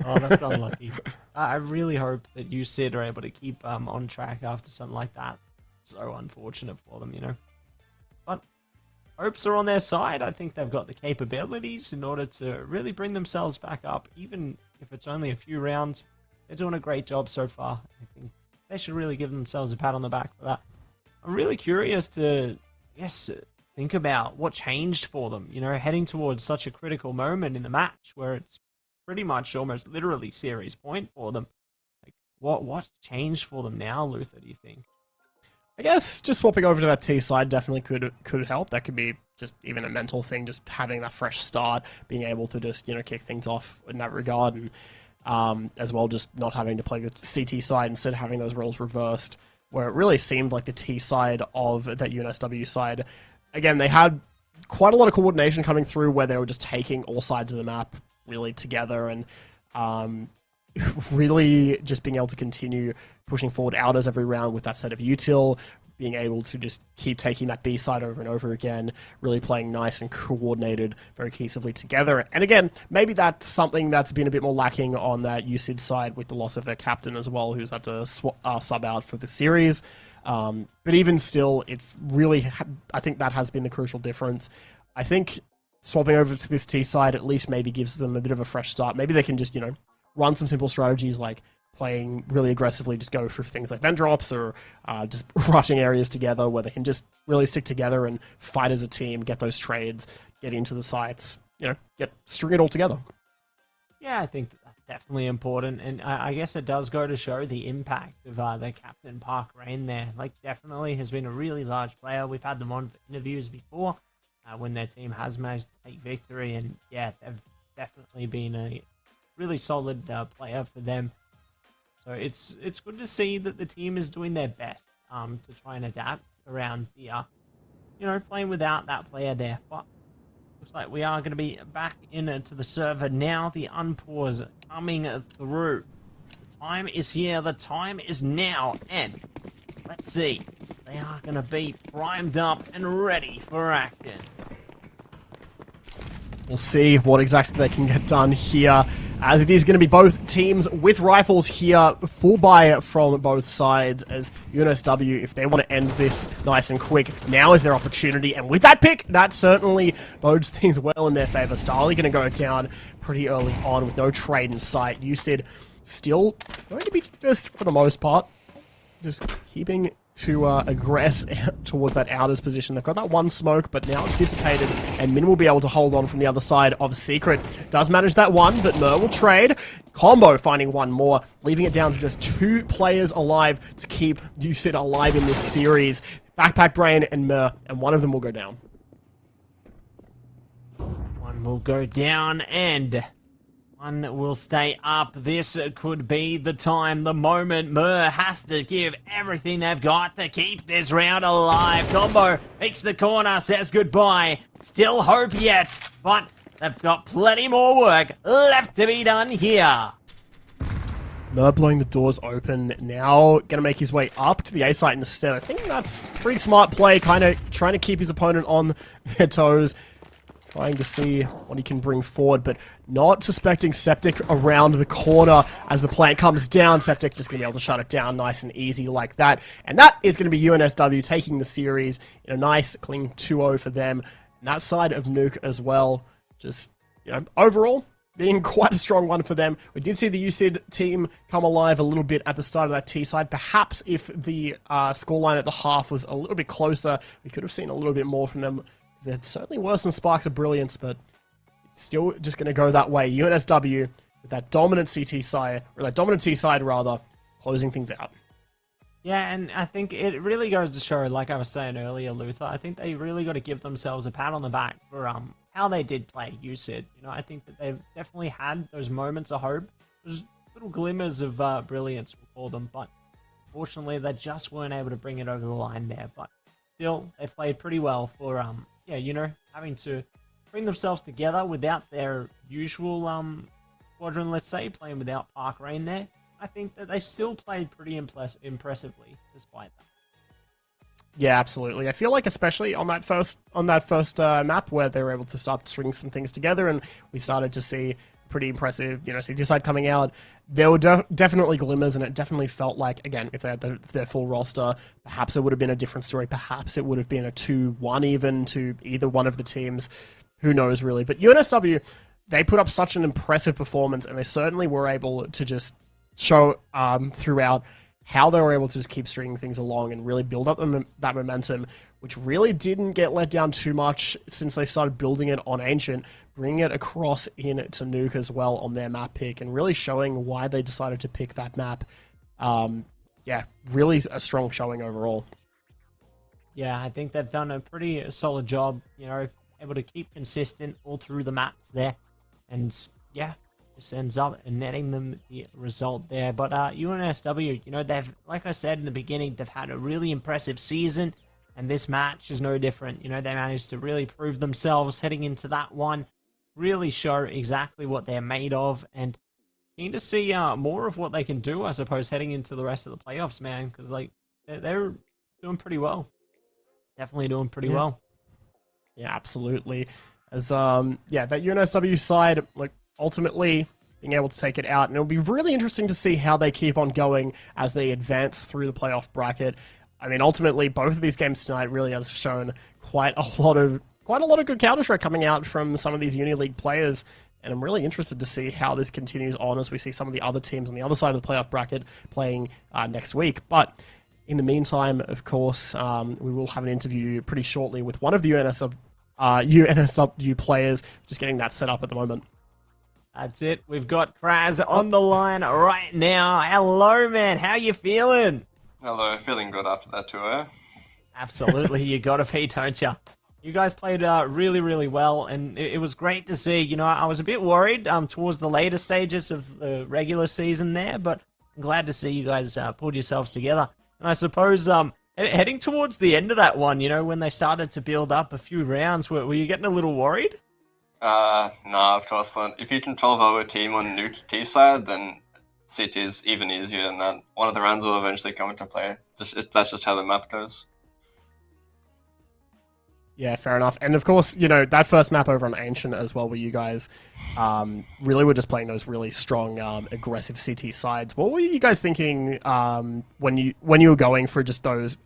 Oh, that's unlucky. I really hope that USID are able to keep on track after something like that. So unfortunate for them, you know. But hopes are on their side. I think they've got the capabilities in order to really bring themselves back up, even if it's only a few rounds. They're doing a great job so far. I think they should really give themselves a pat on the back for that. I'm really curious to, yes, think about what changed for them, you know, heading towards such a critical moment in the match where it's pretty much almost literally series point for them. Like, What's changed for them now, Luther, do you think? I guess just swapping over to that T side definitely could help. That could be just even a mental thing, just having that fresh start, being able to just, you know, kick things off in that regard, and as well just not having to play the CT side, instead having those roles reversed, where it really seemed like the T side of that UNSW side, again, they had quite a lot of coordination coming through where they were just taking all sides of the map really together, and really just being able to continue pushing forward outers every round with that set of util, being able to just keep taking that B side over and over again, really playing nice and coordinated very cohesively together. And again, maybe that's something that's been a bit more lacking on that UCID side with the loss of their captain as well, who's had to sub out for the series. But even still, it really, I think that has been the crucial difference. I think swapping over to this T side at least maybe gives them a bit of a fresh start. Maybe they can just, you know, run some simple strategies like playing really aggressively, just go for things like vent drops, or just rushing areas together where they can just really stick together and fight as a team, get those trades, get into the sites, you know, string it all together. Yeah, I think that's definitely important, and I guess it does go to show the impact of their captain Park Rain there. Like, definitely has been a really large player. We've had them on for interviews before when their team has managed to take victory, and yeah, they've definitely been a really solid player for them. So it's good to see that the team is doing their best to try and adapt around the, you know, playing without that player there. But looks like we are going to be back into the server now. The unpause coming through. The time is here. The time is now. And let's see. They are going to be primed up and ready for action. We'll see what exactly they can get done here, as it is going to be both teams with rifles here, full buy from both sides, as UNSW, if they want to end this nice and quick, now is their opportunity, and with that pick, that certainly bodes things well in their favor. Starly going to go down pretty early on with no trade in sight. UCID still going to be just, for the most part, just keeping to aggress towards that outers position. They've got that one smoke, but now it's dissipated, and Min will be able to hold on from the other side of Secret. Does manage that one, but Mer will trade. Combo finding one more, leaving it down to just 2 players alive to keep UCID alive in this series. Backpack Brain and Mer, and one of them will go down. One will go down, and one will stay up. This could be the time, the moment. Mer has to give everything they've got to keep this round alive. Combo peeks the corner, says goodbye. Still hope yet, but they've got plenty more work left to be done here. Mer blowing the doors open, now going to make his way up to the A site instead. I think that's a pretty smart play, kind of trying to keep his opponent on their toes, trying to see what he can bring forward, but not suspecting Septic around the corner as the plant comes down. Septic just going to be able to shut it down nice and easy like that. And that is going to be UNSW taking the series in a nice, clean 2-0 for them. And that side of Nuke as well, just, you know, overall, being quite a strong one for them. We did see the UCID team come alive a little bit at the start of that T side. Perhaps if the scoreline at the half was a little bit closer, we could have seen a little bit more from them. There certainly were some sparks of brilliance, but it's still just going to go that way. UNSW with that dominant CT side, or that dominant T side rather, closing things out. Yeah, and I think it really goes to show, like I was saying earlier, Luther, I think they really got to give themselves a pat on the back for how they did play UCID. You know, I think that they've definitely had those moments of hope, those little glimmers of brilliance, we'll call them, but unfortunately they just weren't able to bring it over the line there. But still, they played pretty well for yeah, you know, having to bring themselves together without their usual squadron, let's say, playing without Park Rain there. I think that they still played pretty impressively despite that. Yeah, absolutely. I feel like especially on that first map where they were able to start stringing some things together, and we started to see pretty impressive, you know, CT side coming out. There were definitely glimmers, and it definitely felt like, again, if they had their full roster, perhaps it would have been a different story. Perhaps it would have been a 2-1 even to either one of the teams. Who knows, really? But UNSW, they put up such an impressive performance, and they certainly were able to just show throughout how they were able to just keep stringing things along and really build up that momentum, which really didn't get let down too much since they started building it on Ancient, bringing it across in to Nuke as well on their map pick, and really showing why they decided to pick that map. Yeah, really a strong showing overall. Yeah, I think they've done a pretty solid job, you know, able to keep consistent all through the maps there. And yeah, just ends up netting them the result there. But UNSW, you know, they've, like I said in the beginning, they've had a really impressive season. And this match is no different. You know, they managed to really prove themselves heading into that one, really show exactly what they're made of. And keen to see more of what they can do, I suppose, heading into the rest of the playoffs, man. Because, like, they're doing pretty well. Definitely doing pretty well. Yeah, absolutely. As yeah, that UNSW side, like, ultimately being able to take it out, and it'll be really interesting to see how they keep on going as they advance through the playoff bracket. I mean, ultimately, both of these games tonight really has shown quite a lot of good Counter-Strike coming out from some of these Uni League players. And I'm really interested to see how this continues on as we see some of the other teams on the other side of the playoff bracket playing next week. But in the meantime, of course, we will have an interview pretty shortly with one of the UNSW players, just getting that set up at the moment. That's it. We've got Kraz on the line right now. Hello, man. How you feeling? Hello, feeling good after that tour. Absolutely. You got to be, don't you? You guys played really, really well, and it was great to see. You know, I was a bit worried towards the later stages of the regular season there, but I'm glad to see you guys pulled yourselves together. And I suppose heading towards the end of that one, you know, when they started to build up a few rounds, were you getting a little worried? Nah, of course not. If you can 12-0 a team on new T side, then CT is even easier, and that one of the rounds will eventually come into play. That's just how the map goes. Yeah, fair enough. And of course, you know, that first map over on Ancient as well, where you guys really were just playing those really strong, aggressive CT sides. What were you guys thinking when you were going for just those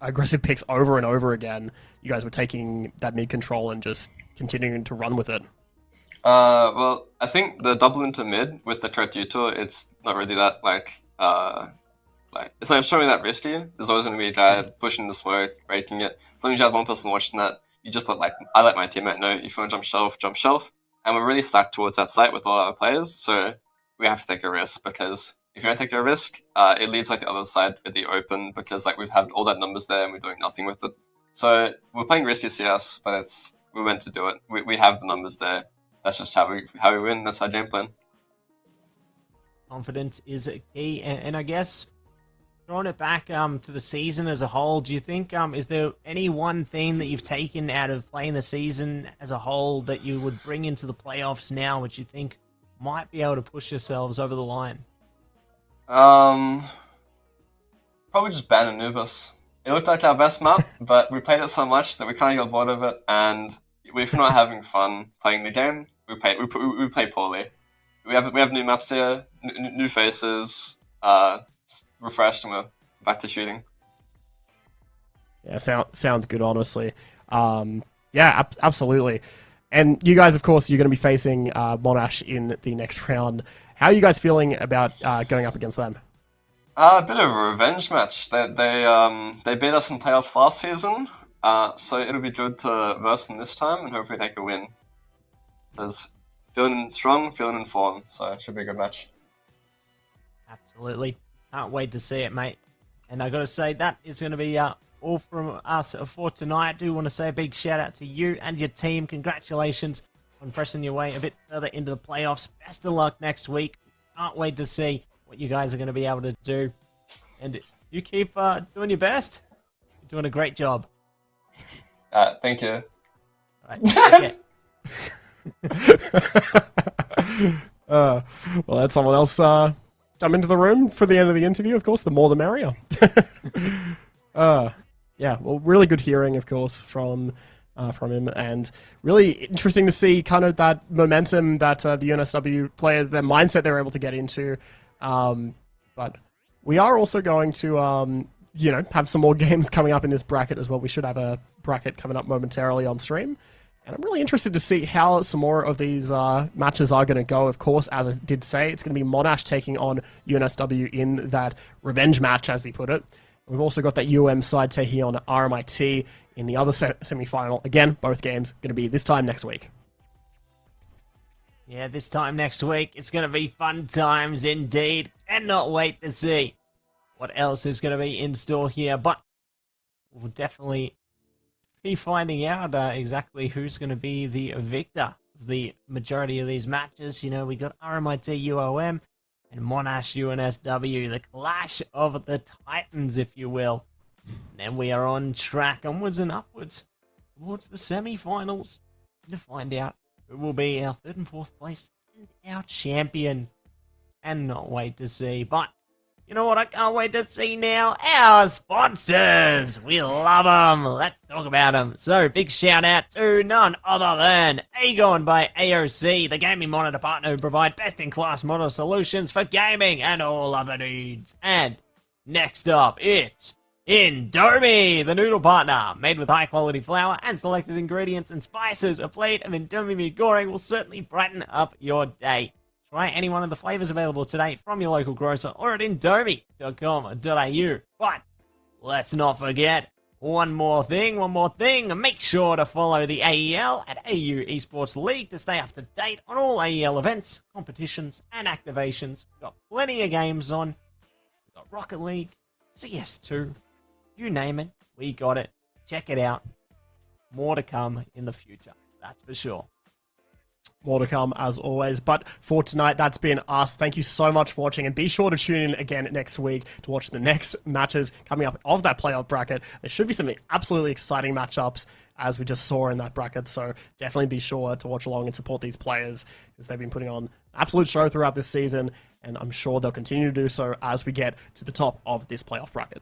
aggressive picks over and over again? You guys were taking that mid control and just continuing to run with it. Well, I think the double into mid with the Tortuto, it's not really that it's not showing that risky. There's always going to be a guy pushing the smoke, breaking it. As long as you have one person watching that, you just I let my teammate know if you want to jump shelf. And we're really stacked towards that site with all our players, so we have to take a risk, because if you don't take a risk, it leaves the other side really open, because we've had all that numbers there and we're doing nothing with it. So we're playing risky CS, but we're meant to do it. We have the numbers there. That's just how we win. That's our game plan. Confidence is a key, and I guess throwing it back to the season as a whole, do you think is there any one thing that you've taken out of playing the season as a whole that you would bring into the playoffs now, which you think might be able to push yourselves over the line? Probably just ban Anubis. It looked like our best map, but we played it so much that we kind of got bored of it, and if we're not having fun playing the game, we play poorly. We have new maps here, new faces, just refreshed, and we're back to shooting. Yeah, sounds good, honestly. Yeah, absolutely. And you guys, of course, you're going to be facing Monash in the next round. How are you guys feeling about going up against them? A bit of a revenge match. They beat us in playoffs last season, so it'll be good to verse them this time and hopefully take a win. Because feeling strong, feeling in form, so it should be a good match. Absolutely. Can't wait to see it, mate. And I got to say, that is going to be all from us for tonight. I do want to say a big shout out to you and your team. Congratulations on pressing your way a bit further into the playoffs. Best of luck next week. Can't wait to see what you guys are going to be able to do. And you keep doing your best. You're doing a great job. Thank you. All right, take care. Well, let someone else jump into the room for the end of the interview. Of course, the more the merrier. Yeah, well, really good hearing, of course, from him, and really interesting to see kind of that momentum that the UNSW players, their mindset they're able to get into. But we are also going to, have some more games coming up in this bracket as well. We should have a bracket coming up momentarily on stream. And I'm really interested to see how some more of these matches are going to go. Of course, as I did say, it's going to be Monash taking on UNSW in that revenge match, as he put it. We've also got that side taking on RMIT in the other semi-final. Again, both games going to be this time next week. Yeah, this time next week, it's going to be fun times indeed. Cannot wait to see what else is going to be in store here. But we'll definitely be finding out exactly who's going to be the victor of the majority of these matches. You know, we got RMIT UOM and Monash UNSW, the clash of the titans, if you will. And then we are on track onwards and upwards towards the semi-finals to find out who will be our 3rd and 4th place and our champion. Cannot wait to see. But you know what I can't wait to see now? Our sponsors! We love them! Let's talk about them. So, big shout out to none other than AGON by AOC, the gaming monitor partner who provide best-in-class monitor solutions for gaming and all other needs. And next up, it's Indomie, the noodle partner. Made with high-quality flour and selected ingredients and spices, a plate of Indomie goreng will certainly brighten up your day. Try any one of the flavors available today from your local grocer or at indomie.com.au. But let's not forget one more thing. Make sure to follow the AEL at AU Esports League to stay up to date on all AEL events, competitions, and activations. We've got plenty of games on. We've got Rocket League, CS2, you name it, we got it. Check it out. More to come in the future, that's for sure. More to come, as always. But for tonight, that's been us. Thank you so much for watching, and be sure to tune in again next week to watch the next matches coming up of that playoff bracket. There should be some absolutely exciting matchups, as we just saw in that bracket, so definitely be sure to watch along and support these players, because they've been putting on an absolute show throughout this season, and I'm sure they'll continue to do so as we get to the top of this playoff bracket.